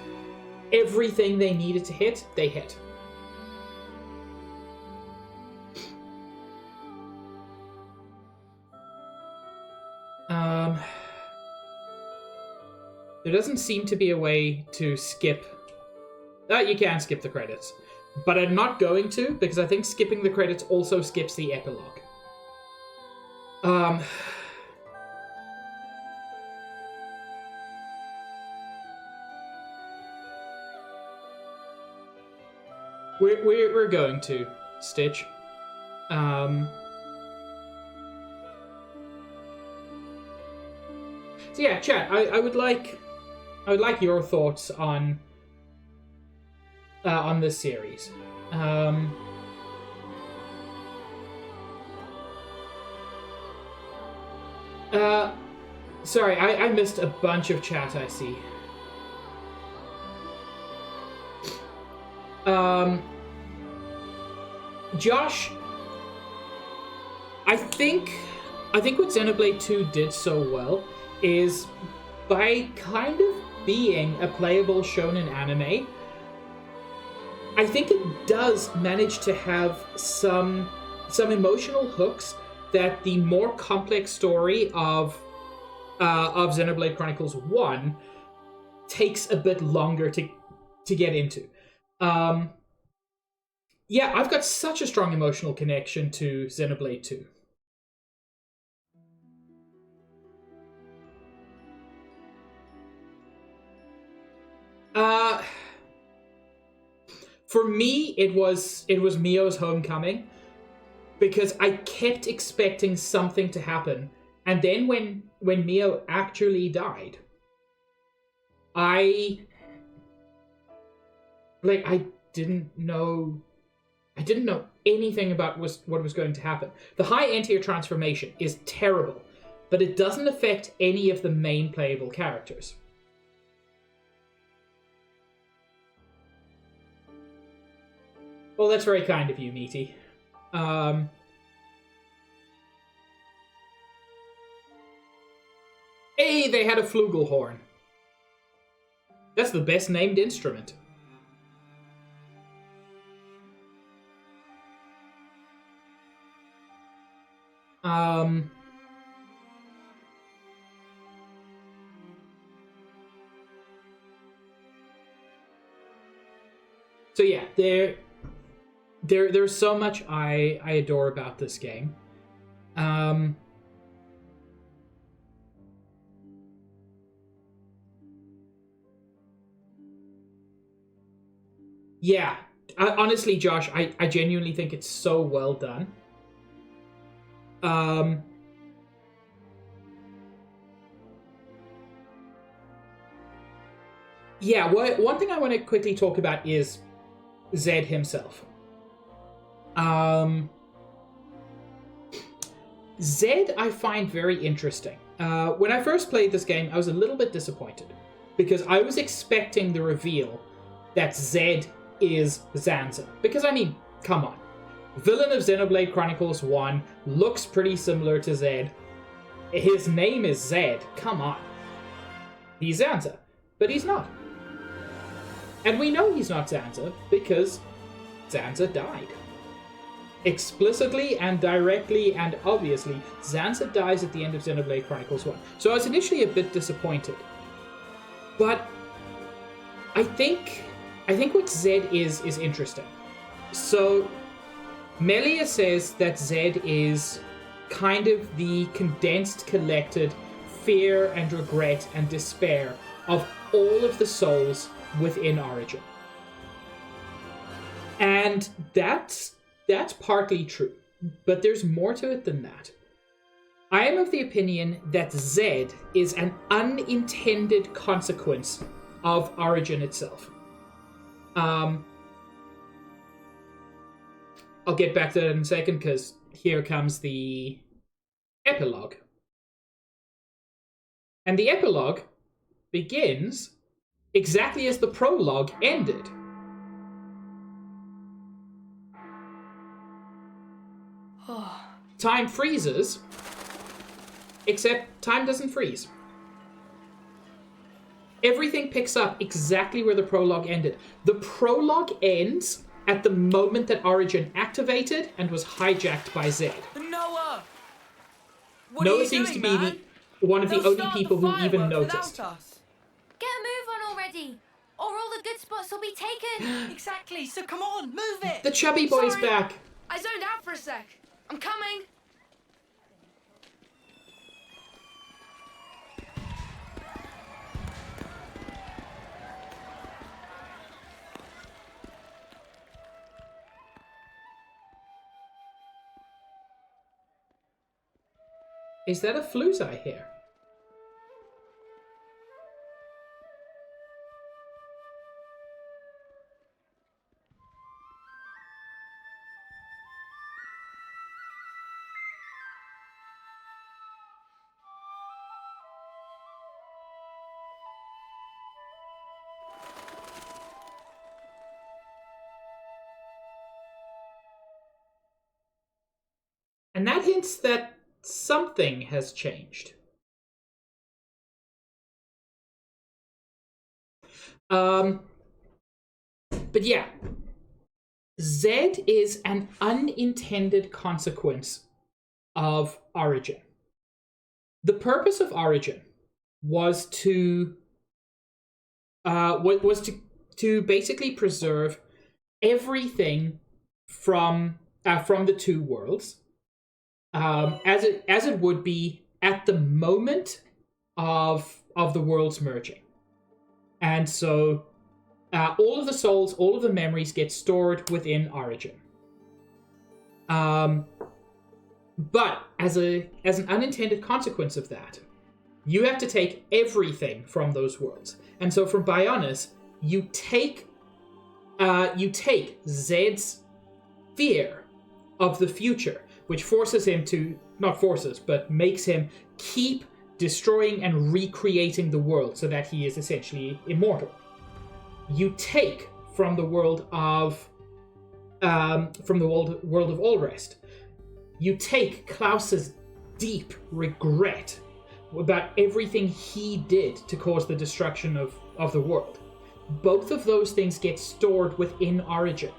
[SPEAKER 1] everything they needed to hit, they hit. There doesn't seem to be a way to skip... you can skip the credits. But I'm not going to, because I think skipping the credits also skips the epilogue. We're going to, Stitch. So yeah, chat. I would like your thoughts on this series. Sorry, I missed a bunch of chat, I see. Josh, I think what Xenoblade 2 did so well is by kind of being a playable shonen anime, I think it does manage to have some emotional hooks that the more complex story of Xenoblade Chronicles 1 takes a bit longer to get into. Yeah, I've got such a strong emotional connection to Xenoblade 2. For me, it was Mio's homecoming, because I kept expecting something to happen, and then when Mio actually died, I didn't know anything about what was going to happen. The high anti-air transformation is terrible, but it doesn't affect any of the main playable characters. Well, that's very kind of you, Meaty. Hey, they had a flugelhorn. That's the best named instrument. So yeah, there's so much I adore about this game. Yeah, honestly, Josh, I genuinely think it's so well done. Yeah, one thing I want to quickly talk about is Zed himself. Zed I find very interesting. When I first played this game, I was a little bit disappointed because I was expecting the reveal that Zed is Zanza. Because, I mean, come on. Villain of Xenoblade Chronicles 1 looks pretty similar to Zed. His name is Zed. Come on. He's Zanza. But he's not. And we know he's not Zanza because Zanza died. Explicitly and directly and obviously, Zanza dies at the end of Xenoblade Chronicles 1. So I was initially a bit disappointed. But I think what Zed is interesting. So Melia says that Zed is kind of the condensed, collected fear and regret and despair of all of the souls within Origin. And that's partly true, but there's more to it than that. I am of the opinion that Zed is an unintended consequence of Origin itself. I'll get back to that in a second, because here comes the epilogue. And the epilogue begins exactly as the prologue ended. Time freezes, except time doesn't freeze. Everything picks up exactly where the prologue ended. The prologue ends at the moment that Origin activated and was hijacked by Zed.
[SPEAKER 8] Noah!
[SPEAKER 1] Noah seems to be one of the only people who even noticed.
[SPEAKER 3] Get a move on already, or all the good spots will be taken.
[SPEAKER 8] Exactly, so come on, move it!
[SPEAKER 1] The chubby boy's
[SPEAKER 3] Sorry,
[SPEAKER 1] back.
[SPEAKER 3] I zoned out for a sec. I'm coming.
[SPEAKER 1] Is that a flute I hear? And that hints that something has changed. But yeah, Zed is an unintended consequence of Origin. The purpose of Origin was to basically preserve everything from the two worlds. As it would be at the moment of the worlds merging. And so all of the souls, all of the memories get stored within Origin. But as an unintended consequence of that, you have to take everything from those worlds. And so from Bionis, you take Zed's fear of the future, which forces him to, not forces, but makes him keep destroying and recreating the world so that he is essentially immortal. You take from the world of Allrest. You take Klaus's deep regret about everything he did to cause the destruction of the world. Both of those things get stored within Origin.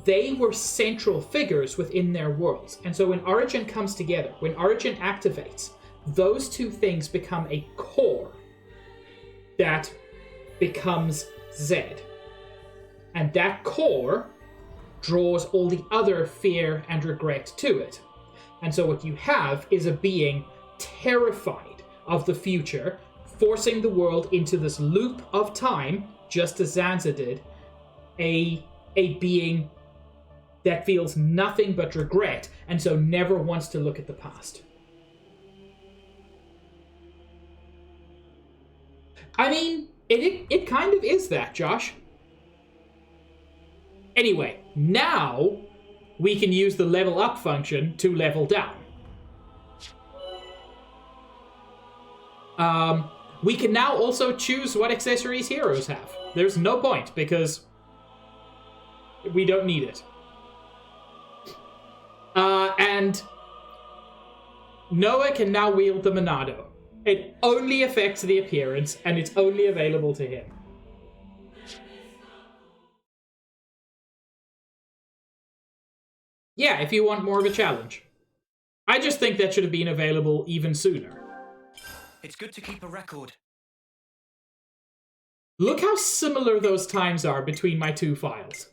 [SPEAKER 1] They were central figures within their worlds. And so when Origin comes together, when Origin activates, those two things become a core that becomes Zed. And that core draws all the other fear and regret to it. And so what you have is a being terrified of the future, forcing the world into this loop of time, just as Zanza did, a being that feels nothing but regret, and so never wants to look at the past. I mean, it kind of is that, Josh. Anyway, now we can use the level up function to level down. We can now also choose what accessories heroes have. There's no point, because we don't need it. And Noah can now wield the Monado. It only affects the appearance, and it's only available to him. Yeah, if you want more of a challenge. I just think that should have been available even sooner.
[SPEAKER 8] It's good to keep a record.
[SPEAKER 1] Look how similar those times are between my two files.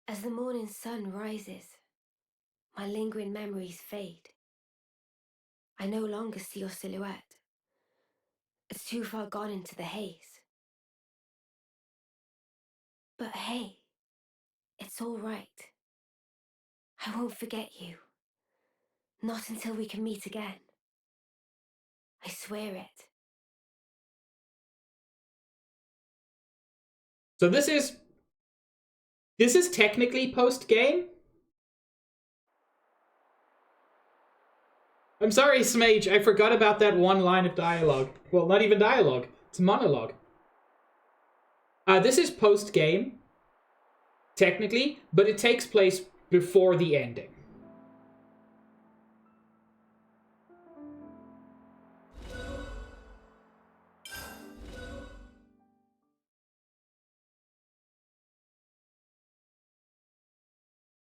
[SPEAKER 3] As the morning sun rises, my lingering memories fade. I no longer see your silhouette. It's too far gone into the haze. But hey, it's all right. I won't forget you. Not until we can meet again. I swear it.
[SPEAKER 1] So this is technically post-game? I'm sorry, Smage, I forgot about that one line of dialogue. Well, not even dialogue, it's monologue. This is post-game, technically, but it takes place before the ending.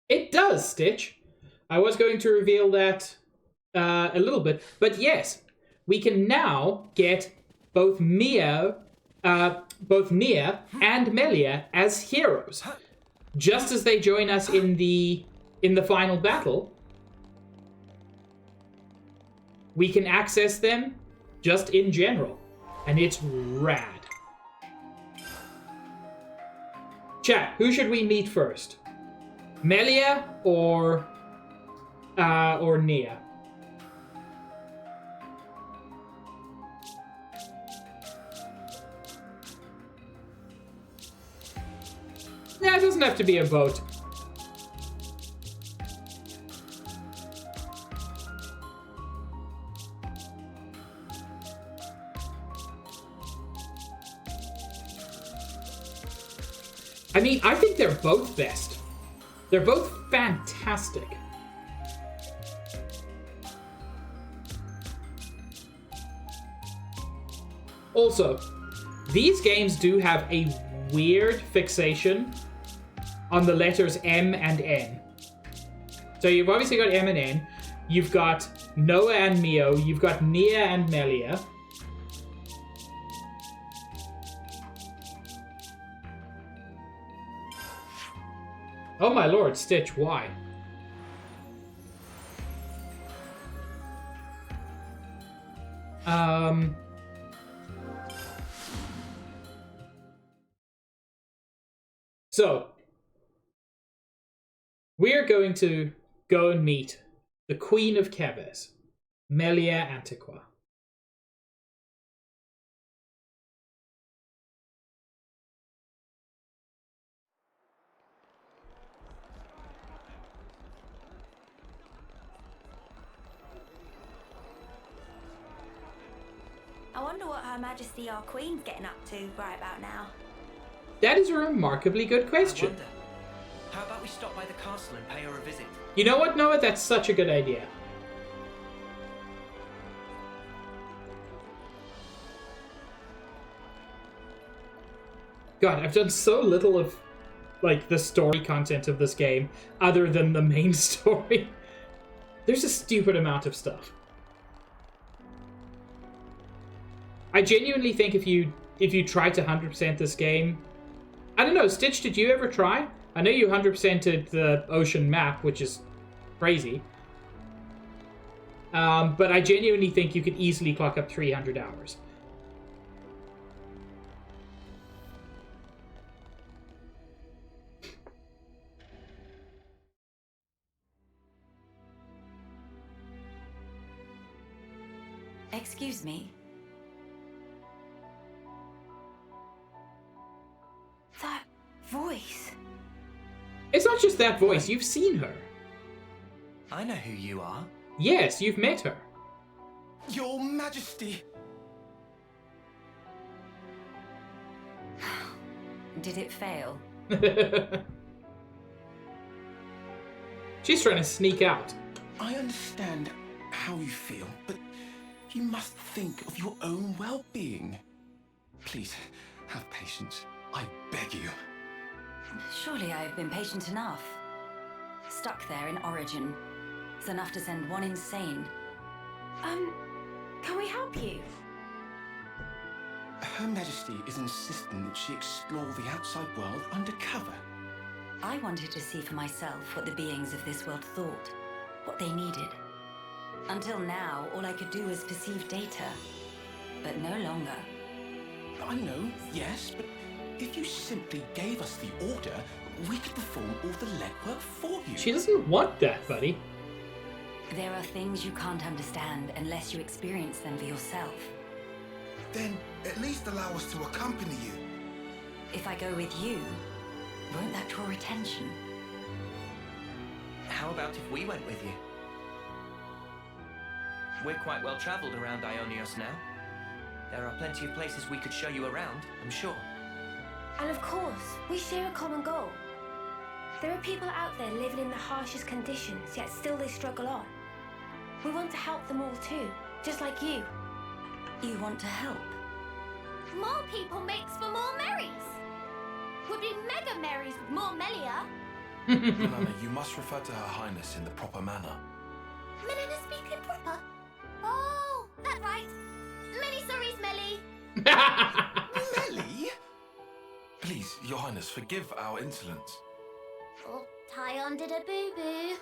[SPEAKER 1] It does, Stitch. I was going to reveal that a little bit, but yes, we can now get both Nia and Melia as heroes. Just as they join us in the final battle, we can access them just in general, and it's rad. Chat, who should we meet first? Melia or Nia? Nah, it doesn't have to be a vote. I mean, I think they're both best. They're both fantastic. Also, these games do have a weird fixation on the letters M and N. So you've obviously got M and N, you've got Noah and Mio, you've got Nia and Melia. Oh my lord, Stitch, why? So, we're going to go and meet the Queen of Keves, Melia Antiqua.
[SPEAKER 10] I wonder what Her Majesty our Queen's getting up to right about now.
[SPEAKER 1] That is a remarkably good question.
[SPEAKER 8] How about we stop by the castle and pay her a visit?
[SPEAKER 1] You know what, Noah? That's such a good idea. God, I've done so little of, like, the story content of this game, other than the main story. There's a stupid amount of stuff. I genuinely think if you try to 100% this game... I don't know, Stitch, did you ever try? I know you 100%ed the ocean map, which is crazy. But I genuinely think you could easily clock up 300 hours.
[SPEAKER 11] Excuse me.
[SPEAKER 3] That voice.
[SPEAKER 1] It's not just that voice, you've seen her.
[SPEAKER 8] I know who you are.
[SPEAKER 1] Yes, you've met her.
[SPEAKER 5] Your Majesty!
[SPEAKER 11] Did it fail?
[SPEAKER 1] She's trying to sneak out.
[SPEAKER 5] I understand how you feel, but you must think of your own well-being. Please, have patience. I beg you.
[SPEAKER 11] Surely I've been patient enough. Stuck there in Origin. It's enough to send one insane.
[SPEAKER 3] Can we help you?
[SPEAKER 5] Her Majesty is insisting that she explore the outside world undercover.
[SPEAKER 11] I wanted to see for myself what the beings of this world thought, what they needed. Until now, all I could do was perceive data, but no longer.
[SPEAKER 5] I know, yes, but if you simply gave us the order, we could perform all the legwork for you.
[SPEAKER 1] She doesn't want that, buddy.
[SPEAKER 11] There are things you can't understand unless you experience them for yourself.
[SPEAKER 15] Then at least allow us to accompany you.
[SPEAKER 11] If I go with you, won't that draw attention?
[SPEAKER 8] How about if we went with you? We're quite well traveled around Ionios now. There are plenty of places we could show you around, I'm sure.
[SPEAKER 3] And of course, we share a common goal. There are people out there living in the harshest conditions, yet still they struggle on. We want to help them all too, just like you.
[SPEAKER 11] You want to help?
[SPEAKER 16] More people makes for more Marys. Would be mega Marys with more Melia.
[SPEAKER 15] Melana, you must refer to Her Highness in the proper manner.
[SPEAKER 16] Melina speaking proper. Oh, that's right. Many sorries, Melly.
[SPEAKER 15] Melly? Please, Your Highness, forgive our insolence.
[SPEAKER 16] Oh, Tyon did a boo-boo.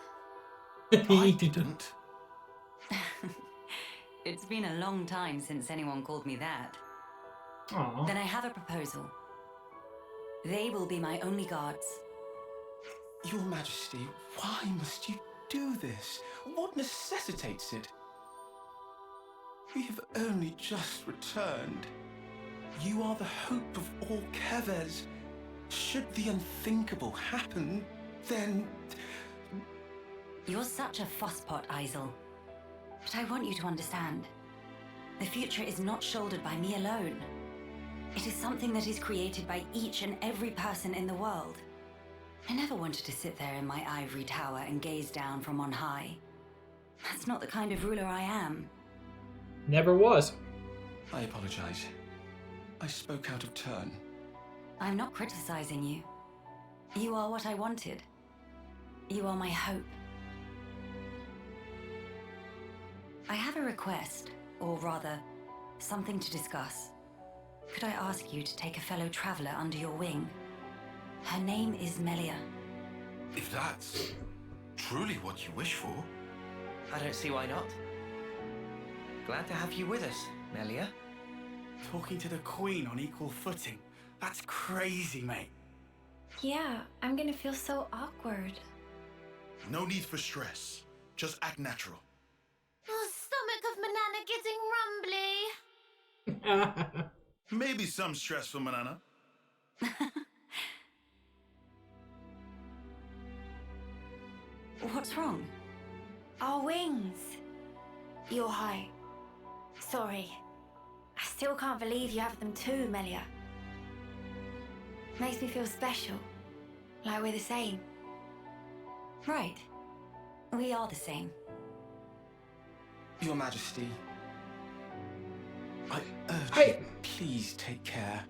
[SPEAKER 15] I didn't.
[SPEAKER 11] It's been a long time since anyone called me that.
[SPEAKER 1] Aww.
[SPEAKER 11] Then I have a proposal. They will be my only guards.
[SPEAKER 5] Your Majesty, why must you do this? What necessitates it? We have only just returned. You are the hope of all Kevers. Should the unthinkable happen, then...
[SPEAKER 11] You're such a fusspot, Isel. But I want you to understand. The future is not shouldered by me alone. It is something that is created by each and every person in the world. I never wanted to sit there in my ivory tower and gaze down from on high. That's not the kind of ruler I am.
[SPEAKER 1] Never was.
[SPEAKER 5] I apologize. I spoke out of turn.
[SPEAKER 11] I'm not criticizing you. You are what I wanted. You are my hope. I have a request, or rather, something to discuss. Could I ask you to take a fellow traveler under your wing? Her name is Melia.
[SPEAKER 15] If that's truly what you wish for.
[SPEAKER 8] I don't see why not. Glad to have you with us, Melia.
[SPEAKER 9] Talking to the Queen on equal footing. That's crazy, mate.
[SPEAKER 3] Yeah, I'm gonna feel so awkward.
[SPEAKER 15] No need for stress. Just act natural.
[SPEAKER 16] Oh, stomach of Manana getting rumbly.
[SPEAKER 15] Maybe some stress for Manana.
[SPEAKER 11] What's wrong?
[SPEAKER 3] Our wings. You're high. Sorry. I still can't believe you have them too, Melia. Makes me feel special. Like we're the same.
[SPEAKER 11] Right. We are the same.
[SPEAKER 5] Your Majesty, I urge you, please take care.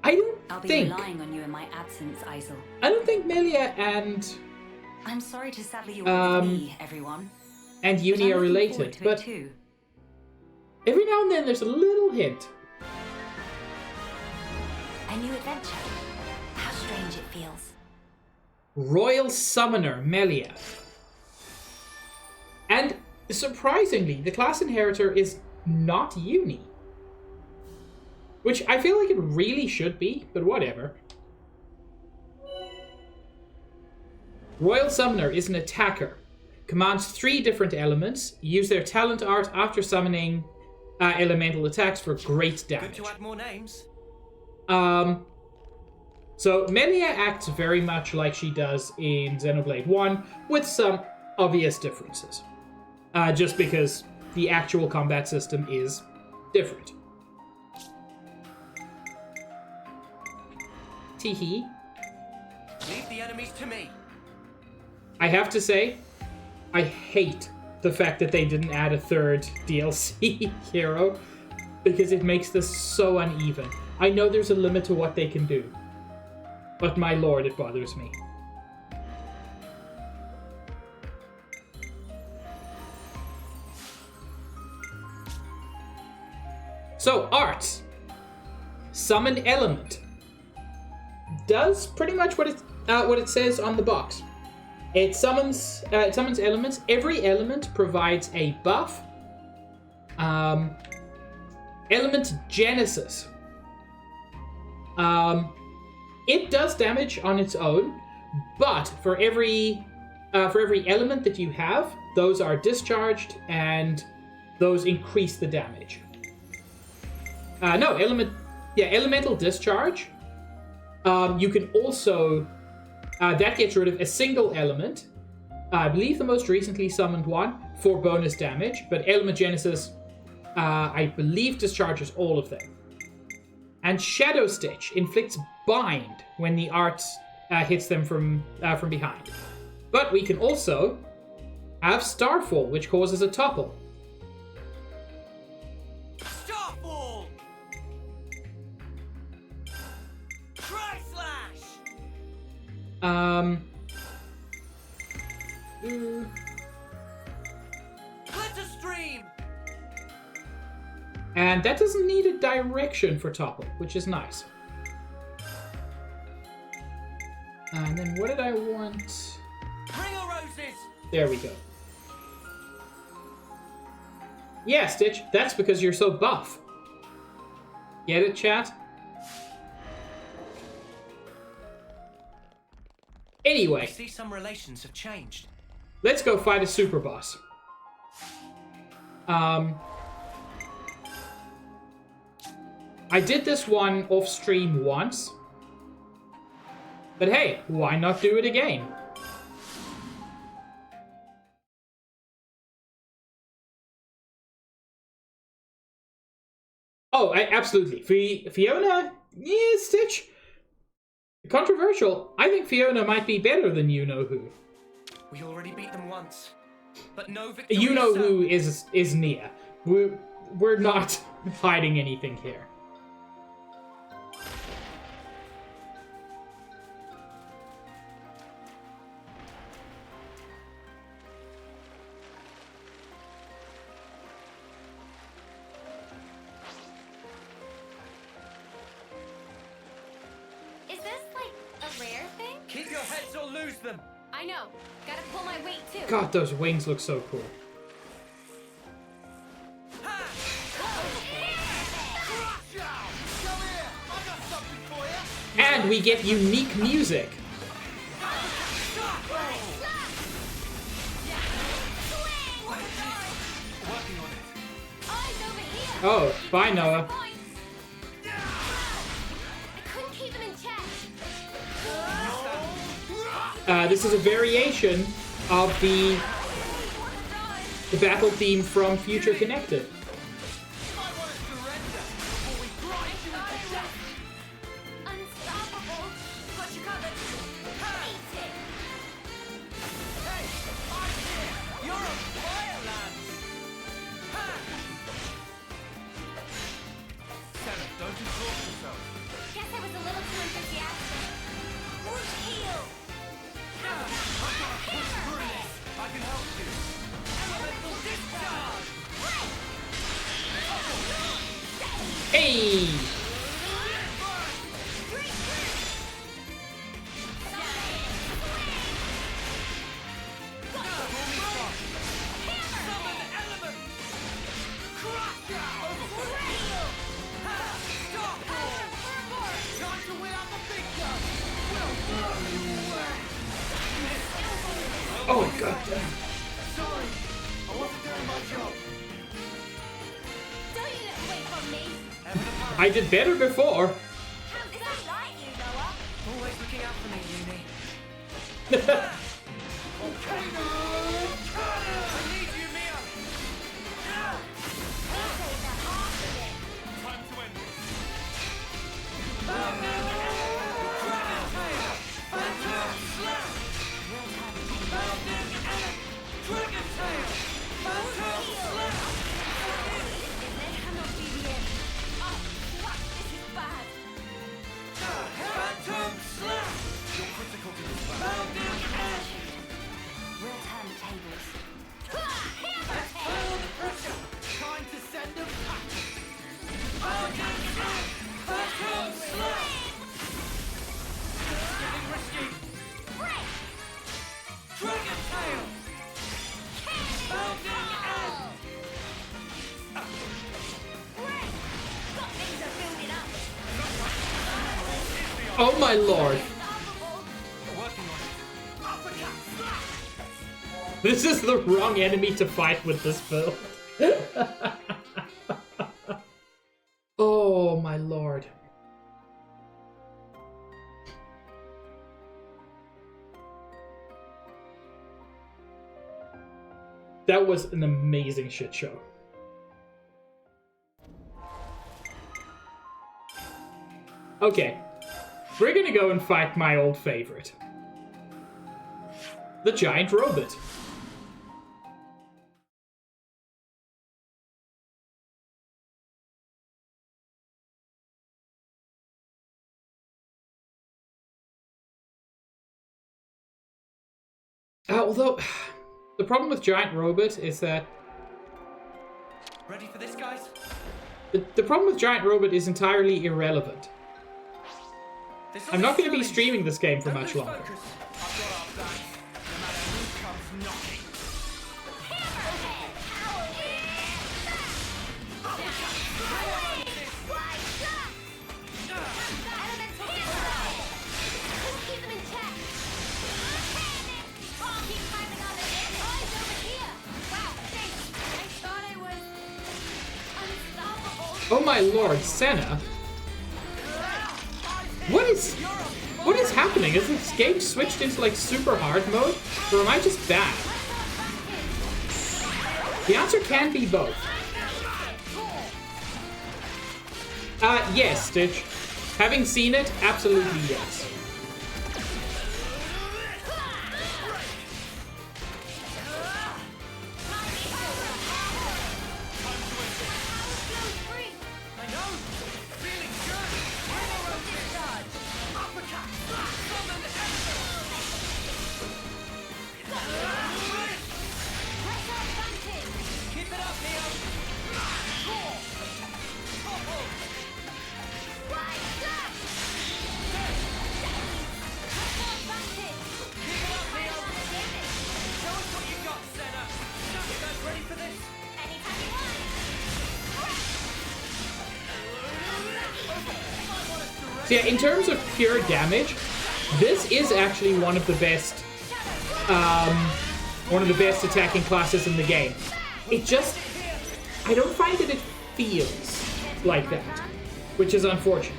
[SPEAKER 1] I don't
[SPEAKER 11] I'll be
[SPEAKER 1] think...
[SPEAKER 11] relying on you in my absence, Isel.
[SPEAKER 1] I don't think Melia and...
[SPEAKER 11] I'm sorry to saddle you all with me, everyone.
[SPEAKER 1] And Uni are related, but
[SPEAKER 11] too.
[SPEAKER 1] Every now and then there's a little hint.
[SPEAKER 11] A new adventure. How strange it feels.
[SPEAKER 1] Royal Summoner Melia. And surprisingly, the class inheritor is not Uni. Which I feel like it really should be, but whatever. Royal Summoner is an attacker. Commands 3 different elements. Use their talent art after summoning elemental attacks for great damage.
[SPEAKER 8] Good to add more names.
[SPEAKER 1] So Melia acts very much like she does in Xenoblade 1, with some obvious differences. Just because the actual combat system is different. Teehee.
[SPEAKER 8] Leave the enemies to me.
[SPEAKER 1] I have to say, I hate the fact that they didn't add a 3rd DLC hero, because it makes this so uneven. I know there's a limit to what they can do, but my lord, it bothers me. So, arts. Summon element. Does pretty much what it says on the box. It summons elements. Every element provides a buff. Element Genesis. It does damage on its own, but for every element that you have, those are discharged and those increase the damage. Elemental discharge. You can also that gets rid of a single element. I believe the most recently summoned one for bonus damage, but Element Genesis, I believe, discharges all of them. And Shadow Stitch inflicts bind when the art hits them from behind. But we can also have Starfall, which causes a topple.
[SPEAKER 8] Starfall! Tri-slash! Glitter stream!
[SPEAKER 1] And that doesn't need a direction for topple, which is nice. And then what did I want?
[SPEAKER 8] Ring of roses!
[SPEAKER 1] There we go. Yeah, Stitch, that's because you're so buff. Get it, chat? Anyway.
[SPEAKER 8] I see some relations have changed.
[SPEAKER 1] Let's go fight a super boss. I did this one off stream once. But hey, why not do it again? Oh, absolutely. Fiona? Yeah, Stitch. Controversial. I think Fiona might be better than you-know-who.
[SPEAKER 8] We already beat them once. But no victory.
[SPEAKER 1] You-know-who is Nia. We're not hiding anything here.
[SPEAKER 8] Keep your heads or lose them.
[SPEAKER 10] I know. Gotta pull my weight too.
[SPEAKER 1] God, those wings look so cool. And we get unique music. Oh, bye, Noah. This is a variation of the battle theme from Future Connected.
[SPEAKER 5] Don't exhaust yourself.
[SPEAKER 10] Guess I was a little too enthusiastic. Root heal!
[SPEAKER 5] I can help you.
[SPEAKER 8] Elemental discharge!
[SPEAKER 1] Hey!
[SPEAKER 8] Summon element! Crusher! Stop! Time to wheel out the big gun! We'll blow you away!
[SPEAKER 1] Oh god.
[SPEAKER 9] Sorry, I wasn't doing my job.
[SPEAKER 10] Don't you look away from me!
[SPEAKER 1] I did better before.
[SPEAKER 10] Is that right, you Noah?
[SPEAKER 8] Always looking out for me, Uni. I need you, Mia! Time to end this. Dragon Tail! Phantom Slap! Bounding Act! Dragon Tail! Phantom Slap!
[SPEAKER 10] They cannot be the end. Oh, fuck, this is bad.
[SPEAKER 8] Phantom Slap!
[SPEAKER 5] You're critical to this battle.
[SPEAKER 8] Bounding Act!
[SPEAKER 11] We'll turn the tables.
[SPEAKER 8] Feel the pressure!
[SPEAKER 9] Time to send them packing.
[SPEAKER 8] Bounding Act! Phantom Slap! Getting risky! Dragon Tail! Bounding Act!
[SPEAKER 10] Things are building up.
[SPEAKER 1] Oh my lord.
[SPEAKER 8] Working on it. Uppercut!
[SPEAKER 1] This is the wrong enemy to fight with this build. Oh my lord. That was an amazing shit show. Okay, we're gonna go and fight my old favorite. The giant robot. Although, the problem with giant robot is that
[SPEAKER 8] Ready for this, guys?
[SPEAKER 1] the problem with giant robot is entirely irrelevant. I'm not going to be streaming this game for much longer.
[SPEAKER 8] I've got our backs, no matter who comes knocking.
[SPEAKER 10] Keep them in check. Oh, keep climbing on the eyes over here. Wow, thanks. I thought I was unstoppable.
[SPEAKER 1] Oh my lord, Senna. What is happening? Is this game switched into like super hard mode? Or am I just bad? The answer can be both. Yes, Stitch. Having seen it, absolutely yes.
[SPEAKER 8] I know! Feeling good! Railroad discharge! Uppercut! Summon Keep it up, Neo! Keep it up, Neo! Show us what you got, Senna! You guys ready for this?
[SPEAKER 10] Anytime you want.
[SPEAKER 1] So yeah, in terms of pure damage, this is actually one of the best attacking classes in the game. It just, I don't find that it feels like that, which is unfortunate.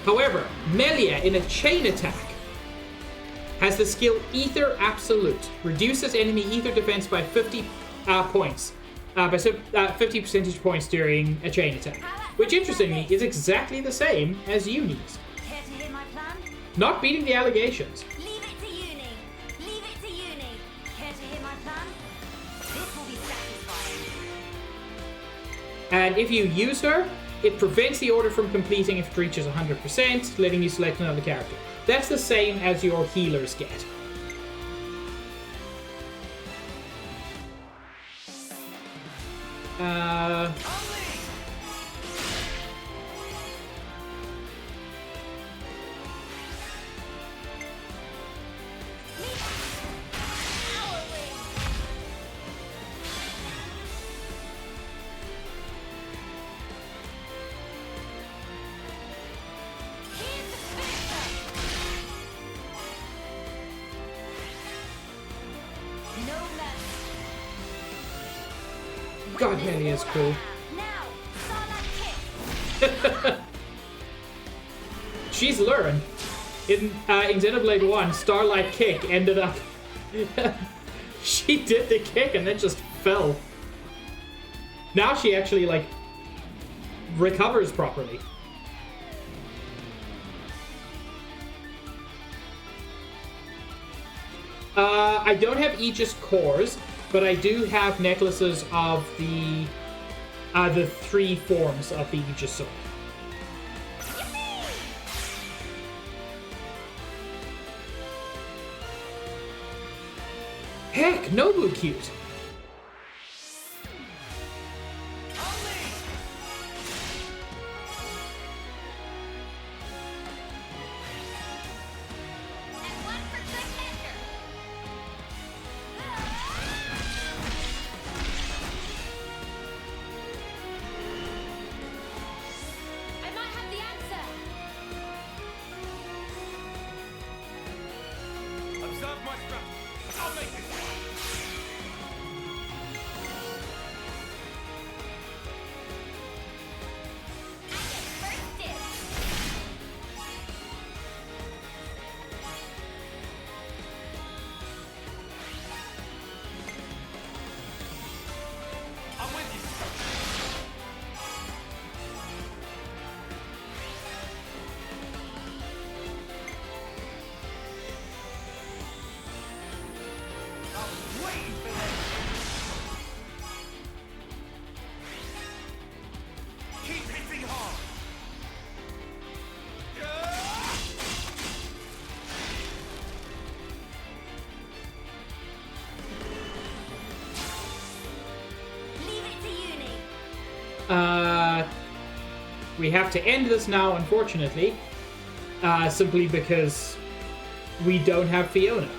[SPEAKER 1] However, Melia in a chain attack has the skill Ether Absolute, reduces enemy ether defense by 50 points, by 50 percentage points during a chain attack, which interestingly is exactly the same as Uni's.
[SPEAKER 10] Care to hear my plan?
[SPEAKER 1] Not beating the allegations.
[SPEAKER 10] Leave it to Uni. Leave it to Uni. Care to hear my plan? This will be satisfying.
[SPEAKER 1] And if you use her, It prevents the order from completing if it reaches 100%, letting you select another character. That's the same as your healers get. God, Nelly is cool. She's learned. In Xenoblade 1, Starlight Kick ended up... she did the kick and then just fell. Now she actually, like, recovers properly. I don't have Aegis cores, but I do have necklaces of the 3 forms of the Aegis sword. Heck, Nobu cute. We have to end this now, unfortunately, simply because we don't have Fiona.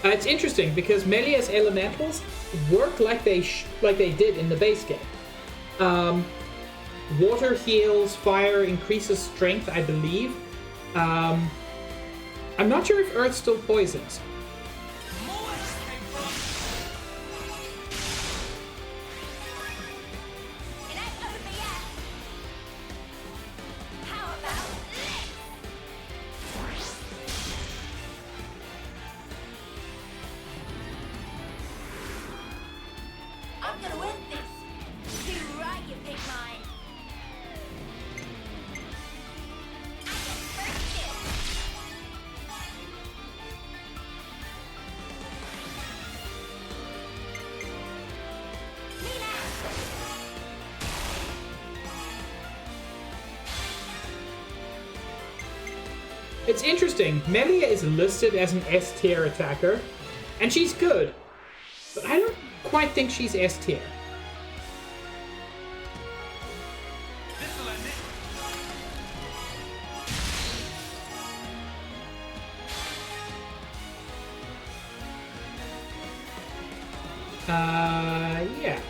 [SPEAKER 1] It's interesting because Melia's elementals work like they did in the base game. Water heals, fire increases strength, I believe. I'm not sure if Earth still poisons. It's interesting, Melia is listed as an S tier attacker, and she's good, but I don't quite think she's S tier. Yeah.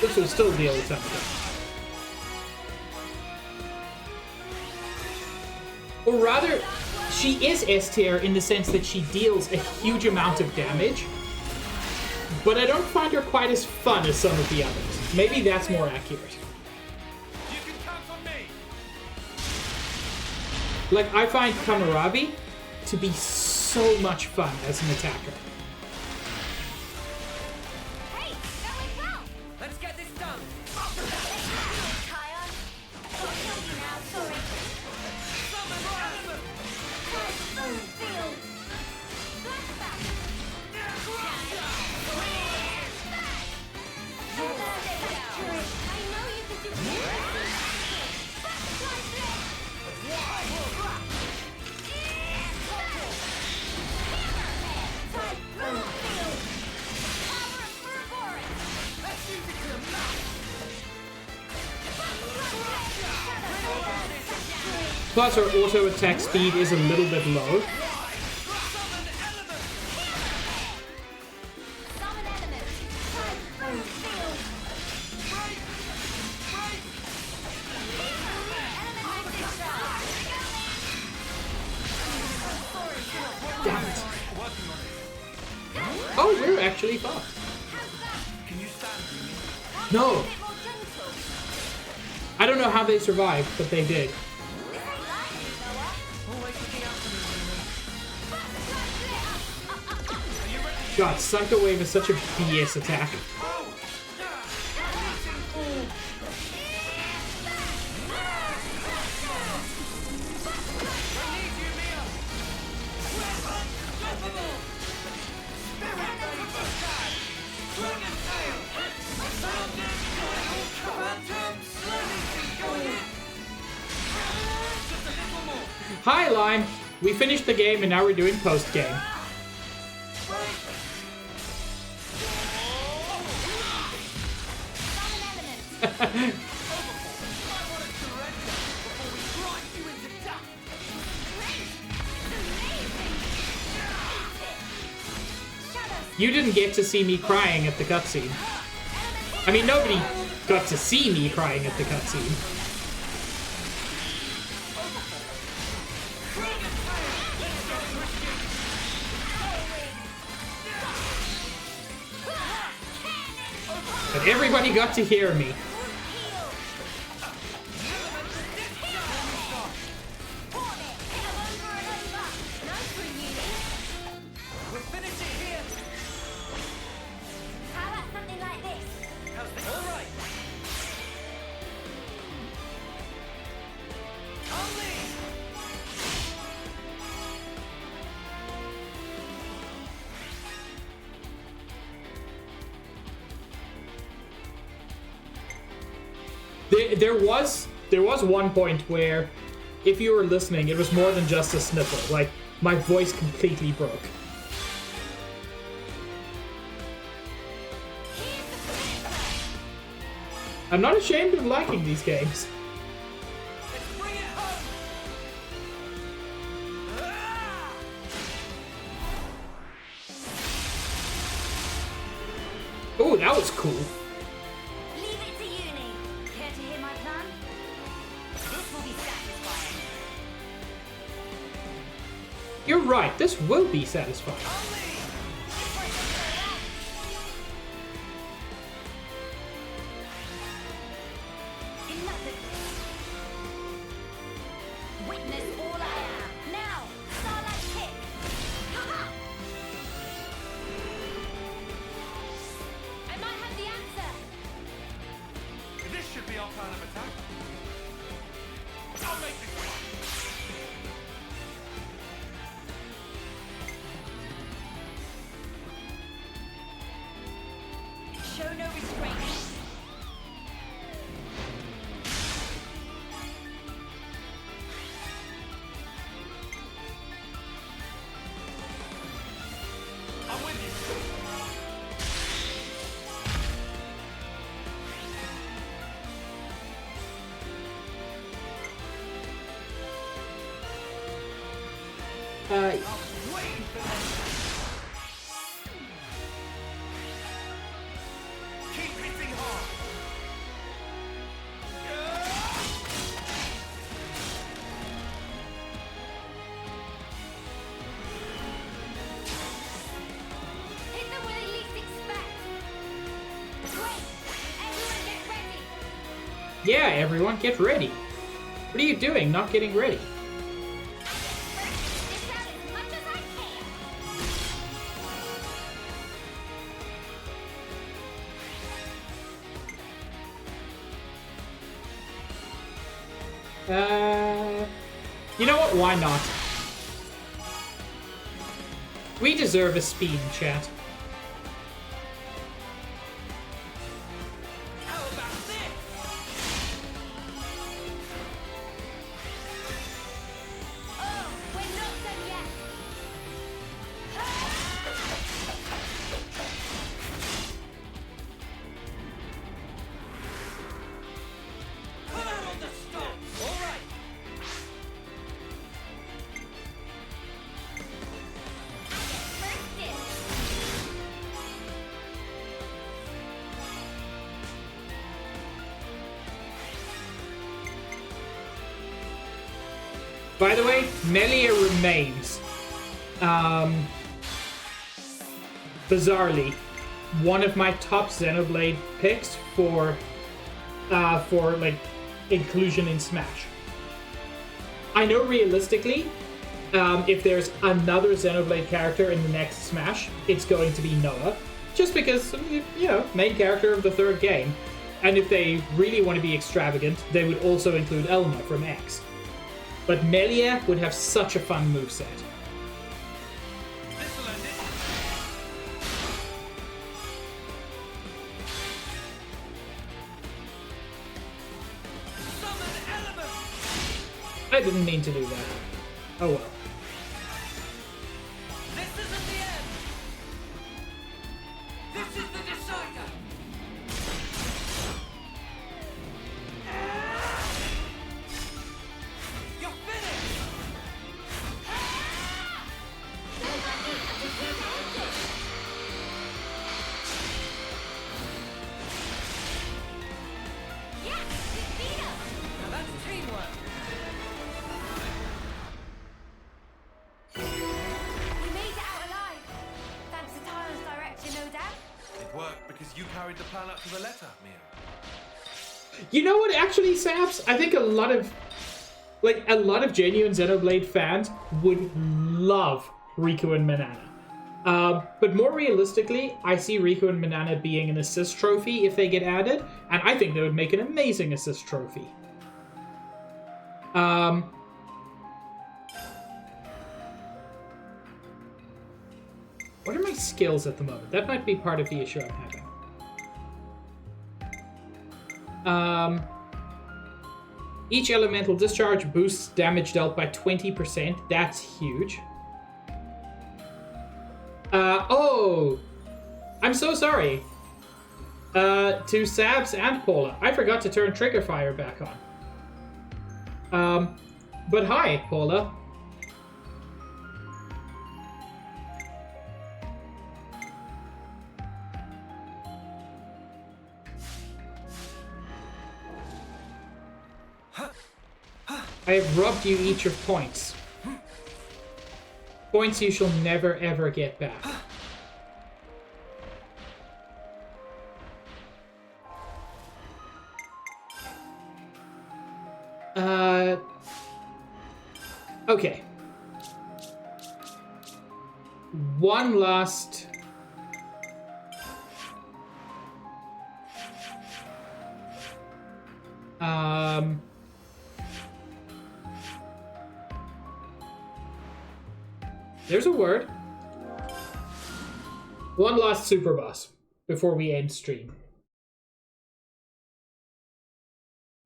[SPEAKER 1] This will still deal with something. Or rather, she is S tier in the sense that she deals a huge amount of damage, but I don't find her quite as fun as some of the others. Maybe that's more accurate. Like, I find Kamarabi to be so much fun as an attacker.
[SPEAKER 8] Let's get this done.
[SPEAKER 1] Plus our auto attack speed is a little bit low. Damn it. Oh, we're actually fast. No. I don't know how they survived, but they did. God, Psycho Wave is such a BS attack. Hi, Lime. We finished the game and now we're doing post-game. You didn't get to see me crying at the cutscene. I mean, nobody got to see me crying at the cutscene. But everybody got to hear me. There was one point where, if you were listening, it was more than just a sniffle. Like, my voice completely broke. I'm not ashamed of liking these games. Oh, that was cool. You're right, this will be satisfying.
[SPEAKER 10] Witness all I am. Now, Starlight Kick. I might have the answer.
[SPEAKER 2] This should be our plan of attack. I'll make this one.
[SPEAKER 10] Show no restraint.
[SPEAKER 2] I'm with you. Keep hitting hard.
[SPEAKER 10] Hit them where they least expect. Great. Everyone get ready.
[SPEAKER 1] Yeah, everyone, get ready. What are you doing, not getting ready? You know what? Why not? We deserve a speed, chat. By the way, Melia remains, bizarrely, one of my top Xenoblade picks for like inclusion in Smash. I know realistically, if there's another Xenoblade character in the next Smash, it's going to be Noah, just because, you know, main character of the third game. And if they really want to be extravagant, they would also include Elma from X. But Melia would have such a fun moveset. I didn't mean to do that. Oh well.
[SPEAKER 8] This isn't the end! This is the decider! You're finished! Now that's teamwork!
[SPEAKER 15] It worked because you carried the plan up to the letter, Mia.
[SPEAKER 1] You know what, actually, Saps? I think a lot of genuine Xenoblade fans would love Riku and Manana. But more realistically, I see Riku and Manana being an assist trophy if they get added, and I think they would make an amazing assist trophy. What are my skills at the moment? That might be part of the issue I'm having. Each elemental discharge boosts damage dealt by 20%. That's huge. Oh! I'm so sorry. To Sabs and Paula. I forgot to turn Trigger Fire back on. But hi, Paula. I have robbed you each of points. Points you shall never ever get back. Okay. One last... There's a word. One last super boss before we end stream.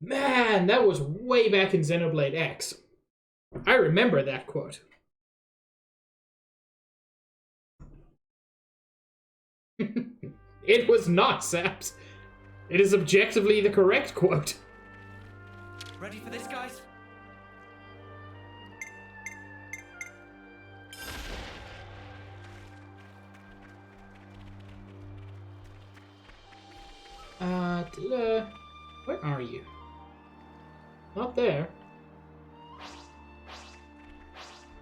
[SPEAKER 1] Man, that was way back in Xenoblade X. I remember that quote. It was not, Saps. It is objectively the correct quote.
[SPEAKER 8] Ready for this, guys?
[SPEAKER 1] Where are you? Not there.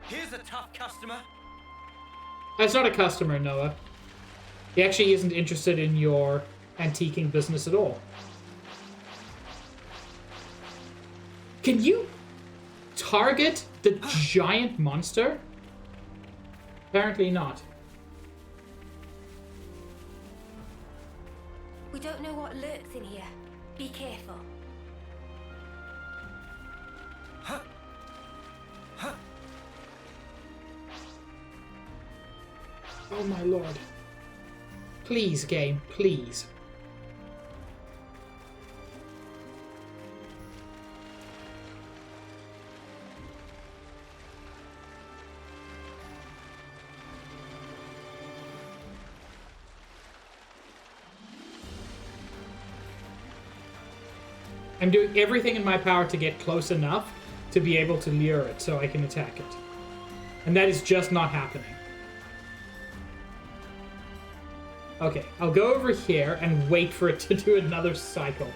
[SPEAKER 8] Here's a tough customer.
[SPEAKER 1] That's not a customer, Noah. He actually isn't interested in your antiquing business at all. Can you target the giant monster? Apparently not.
[SPEAKER 3] We don't know what lurks in here. Be careful.
[SPEAKER 1] Oh my lord. Please, game, please. I'm doing everything in my power to get close enough to be able to lure it so I can attack it. And that is just not happening. Okay, I'll go over here and wait for it to do another cycle.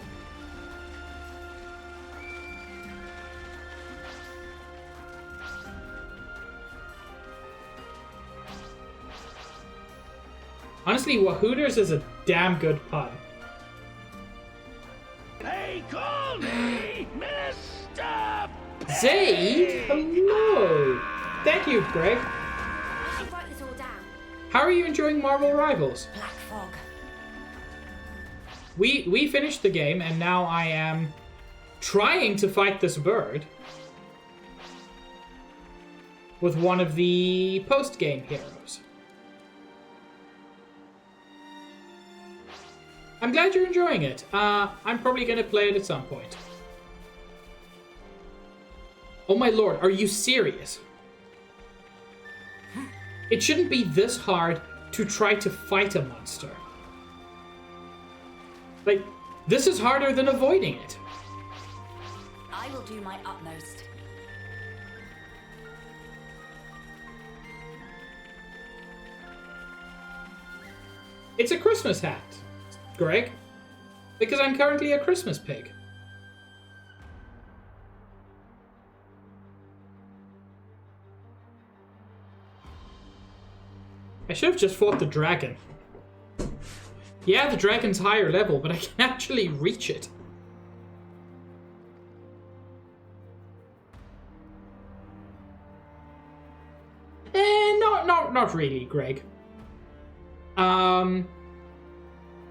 [SPEAKER 1] Honestly, Wahooters is a damn good pun.
[SPEAKER 6] They call me Mr.
[SPEAKER 1] Zaid? Hello! Thank you, Greg.
[SPEAKER 3] I should write this all down.
[SPEAKER 1] How are you enjoying Marvel Rivals?
[SPEAKER 11] Black fog.
[SPEAKER 1] We finished the game, and now I am trying to fight this bird with one of the post-game heroes. I'm glad you're enjoying it. I'm probably going to play it at some point. Oh my lord, are you serious? It shouldn't be this hard to try to fight a monster. Like, this is harder than avoiding it.
[SPEAKER 11] I will do my utmost.
[SPEAKER 1] It's a Christmas hat, Greg. Because I'm currently a Christmas pig. I should have just fought the dragon. Yeah, the dragon's higher level, but I can actually reach it. Not really, Greg.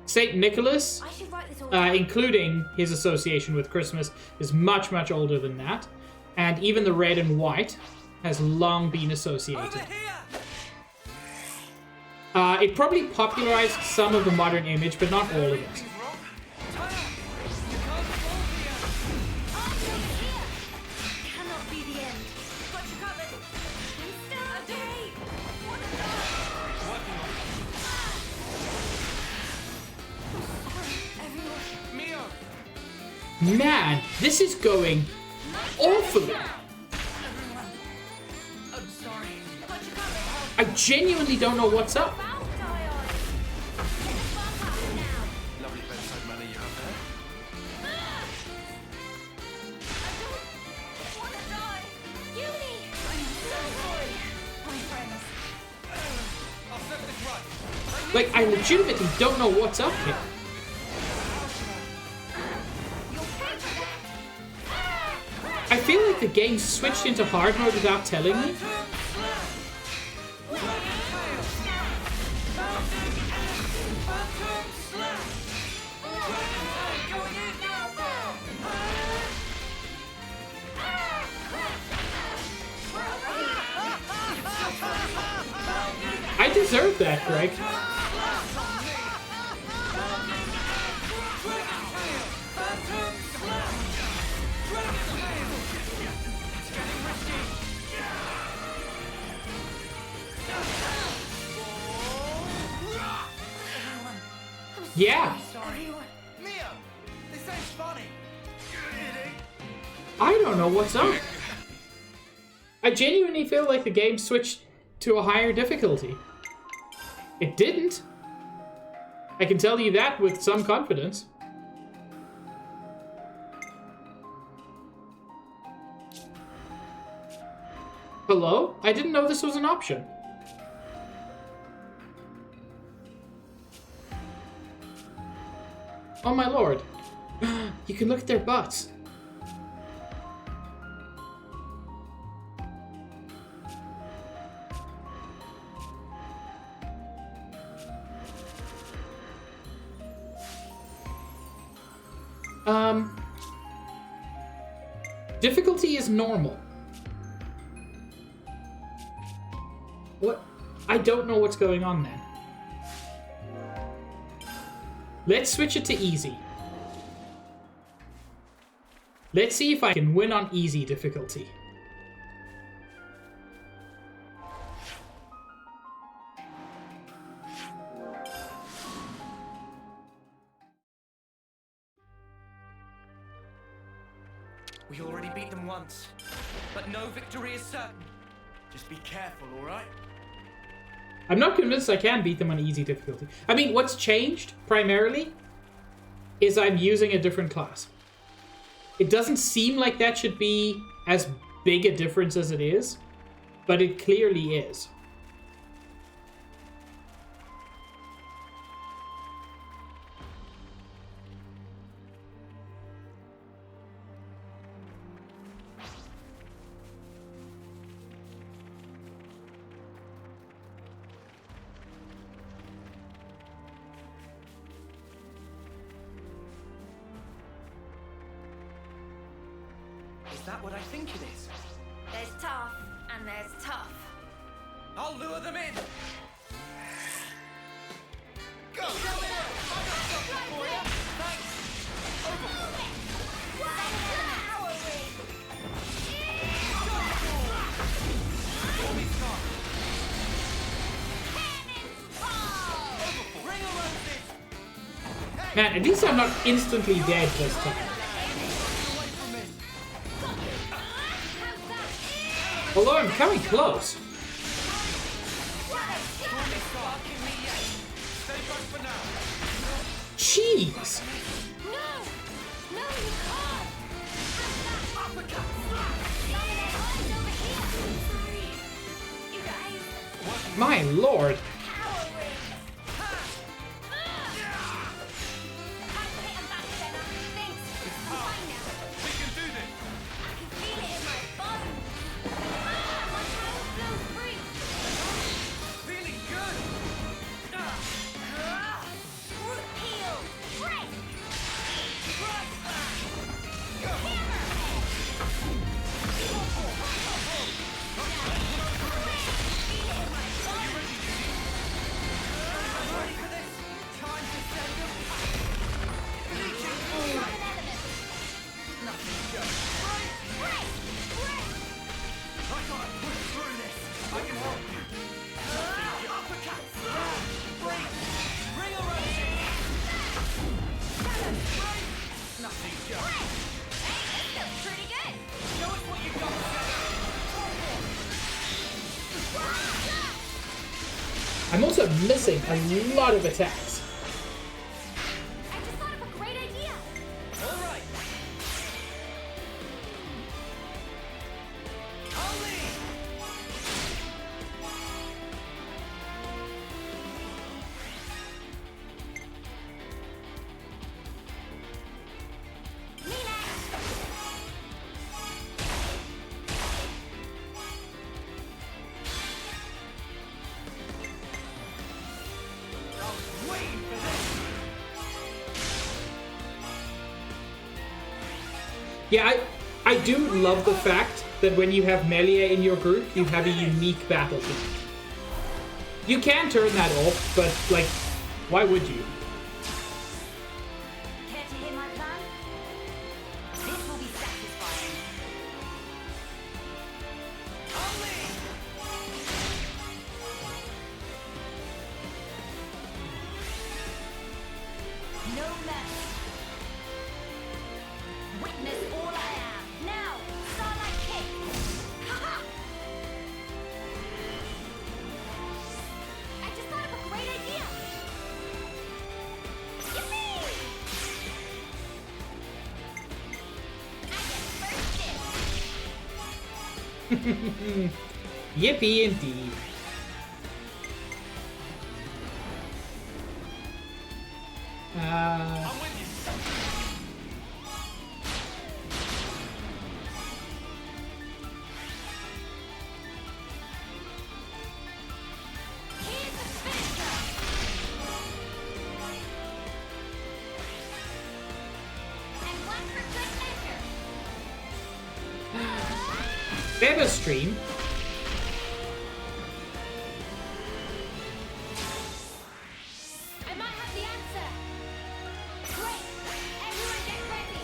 [SPEAKER 1] Saint Nicholas,
[SPEAKER 3] I should write this all down.
[SPEAKER 1] including his association with Christmas, is much, much older than that. And even the red and white has long been associated. It probably popularized some of the modern image, but not all of it.
[SPEAKER 10] Cannot be the end. Got you covered.
[SPEAKER 1] Man, this is going awfully.
[SPEAKER 8] I'm sorry.
[SPEAKER 1] I genuinely don't know what's up.
[SPEAKER 5] Lovely bedside manner you have there.
[SPEAKER 1] Like, I legitimately don't know what's up here. I feel like the game switched into hard mode without telling me. I deserve that, Greg. Yeah.
[SPEAKER 9] Mia, this ain't funny.
[SPEAKER 1] I don't know what's up. I genuinely feel like the game switched to a higher difficulty. It didn't. I can tell you that with some confidence. Hello? I didn't know this was an option. Oh my lord. You can look at their butts. Difficulty is normal. What? I don't know what's going on then. Let's switch it to easy. Let's see if I can win on easy difficulty.
[SPEAKER 8] We already beat them once, but no victory is certain.
[SPEAKER 9] Just be careful, alright?
[SPEAKER 1] I'm not convinced I can beat them on easy difficulty. I mean, what's changed, primarily, is I'm using a different class. It doesn't seem like that should be as big a difference as it is, but it clearly is.
[SPEAKER 8] that what I think it is?
[SPEAKER 10] There's tough and there's tough.
[SPEAKER 8] I'll lure them in. Go!
[SPEAKER 1] Man, at least I'm not instantly dead this time. Although I'm coming close. Jeez! My lord! I'm also missing a lot of attacks.
[SPEAKER 10] I just thought of a great idea.
[SPEAKER 8] All right.
[SPEAKER 1] Yeah, I do love the fact that when you have melee in your group, you have a unique battle team. You can turn that off, but, like, why would you?
[SPEAKER 11] Care to hear my plan? This will be satisfying. No less. Witness all I am. Now, Starlight Kick. Ha-ha!
[SPEAKER 10] I just thought of a great idea. Yippee! I get first dibs.
[SPEAKER 1] Yippee indeed. Better stream.
[SPEAKER 10] I might have the answer. Great! Everyone get ready.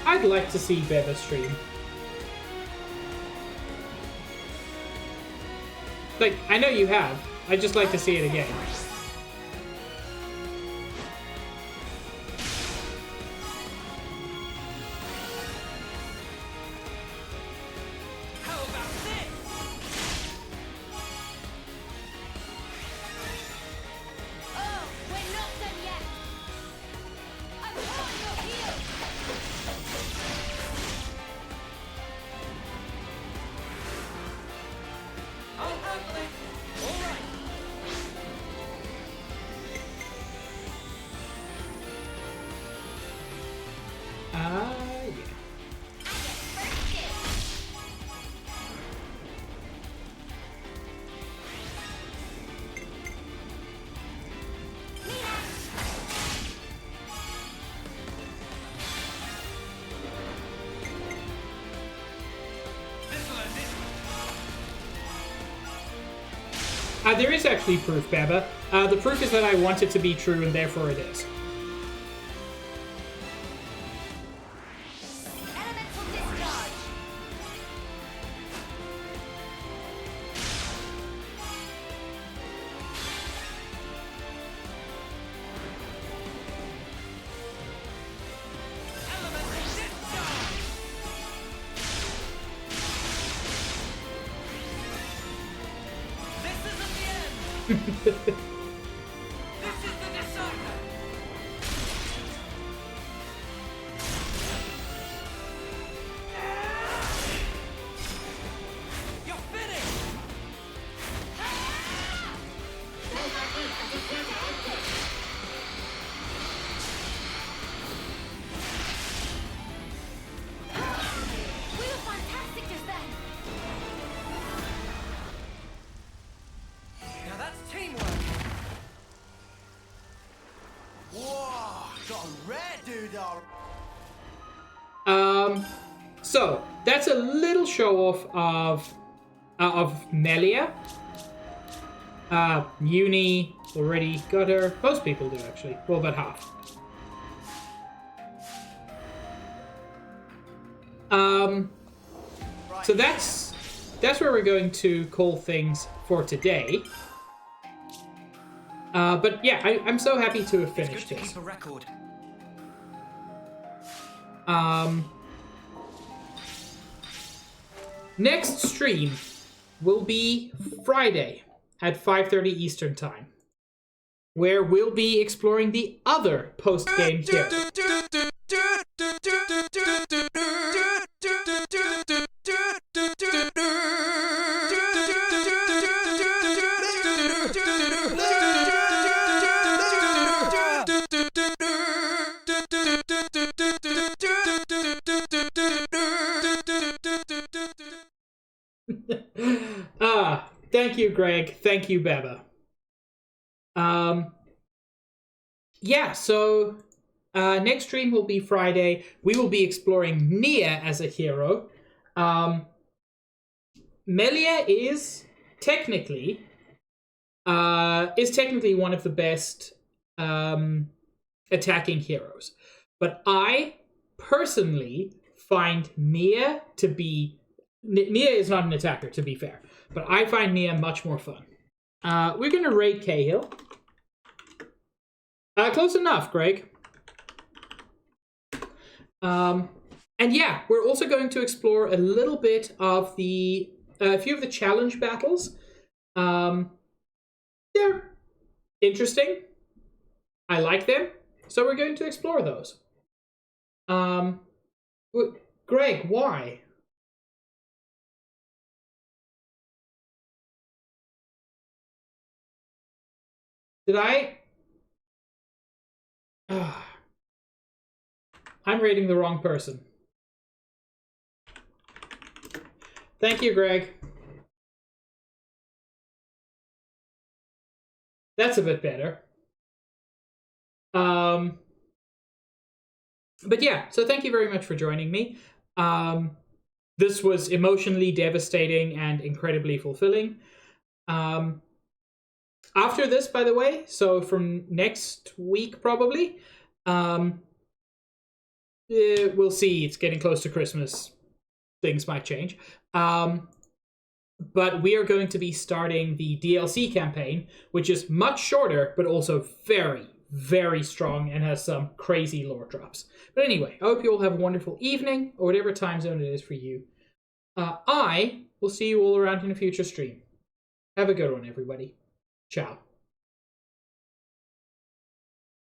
[SPEAKER 1] I'd like to see Better stream. Like, I know you have. I'd just like to see it again.
[SPEAKER 8] How about this?
[SPEAKER 10] Oh, we're not done yet. I'm on your heels.
[SPEAKER 8] I'll handle it. All right.
[SPEAKER 1] There is actually proof, Baba. The proof is that I want it to be true, and therefore it is. So that's a little show off of Melia. Uni already got her. Most people do, actually. Well, about half. So that's where we're going to call things for today. But yeah, I'm so happy to have finished this. Next stream will be Friday at 5:30 Eastern Time, where we'll be exploring the other post-game hero. Thank you, Greg. Thank you, Beba. Yeah, so next stream will be Friday. We will be exploring Nia as a hero. Melia is technically one of the best attacking heroes, but I personally find Nia to be Nia is not an attacker, to be fair, but I find Nia much more fun. We're gonna raid Cahill. Close enough, Greg. And yeah, we're also going to explore a little bit of a few of the challenge battles. They're interesting. I like them, so we're going to explore those. Greg, why? Did I? I'm rating the wrong person. Thank you, Greg. That's a bit better. But yeah, so thank you very much for joining me. This was emotionally devastating and incredibly fulfilling. After this, by the way, so from next week probably, we'll see. It's getting close to Christmas. Things might change. But we are going to be starting the DLC campaign, which is much shorter, but also very, very strong and has some crazy lore drops. But anyway, I hope you all have a wonderful evening, or whatever time zone it is for you. I will see you all around in a future stream. Have a good one, everybody. Ciao.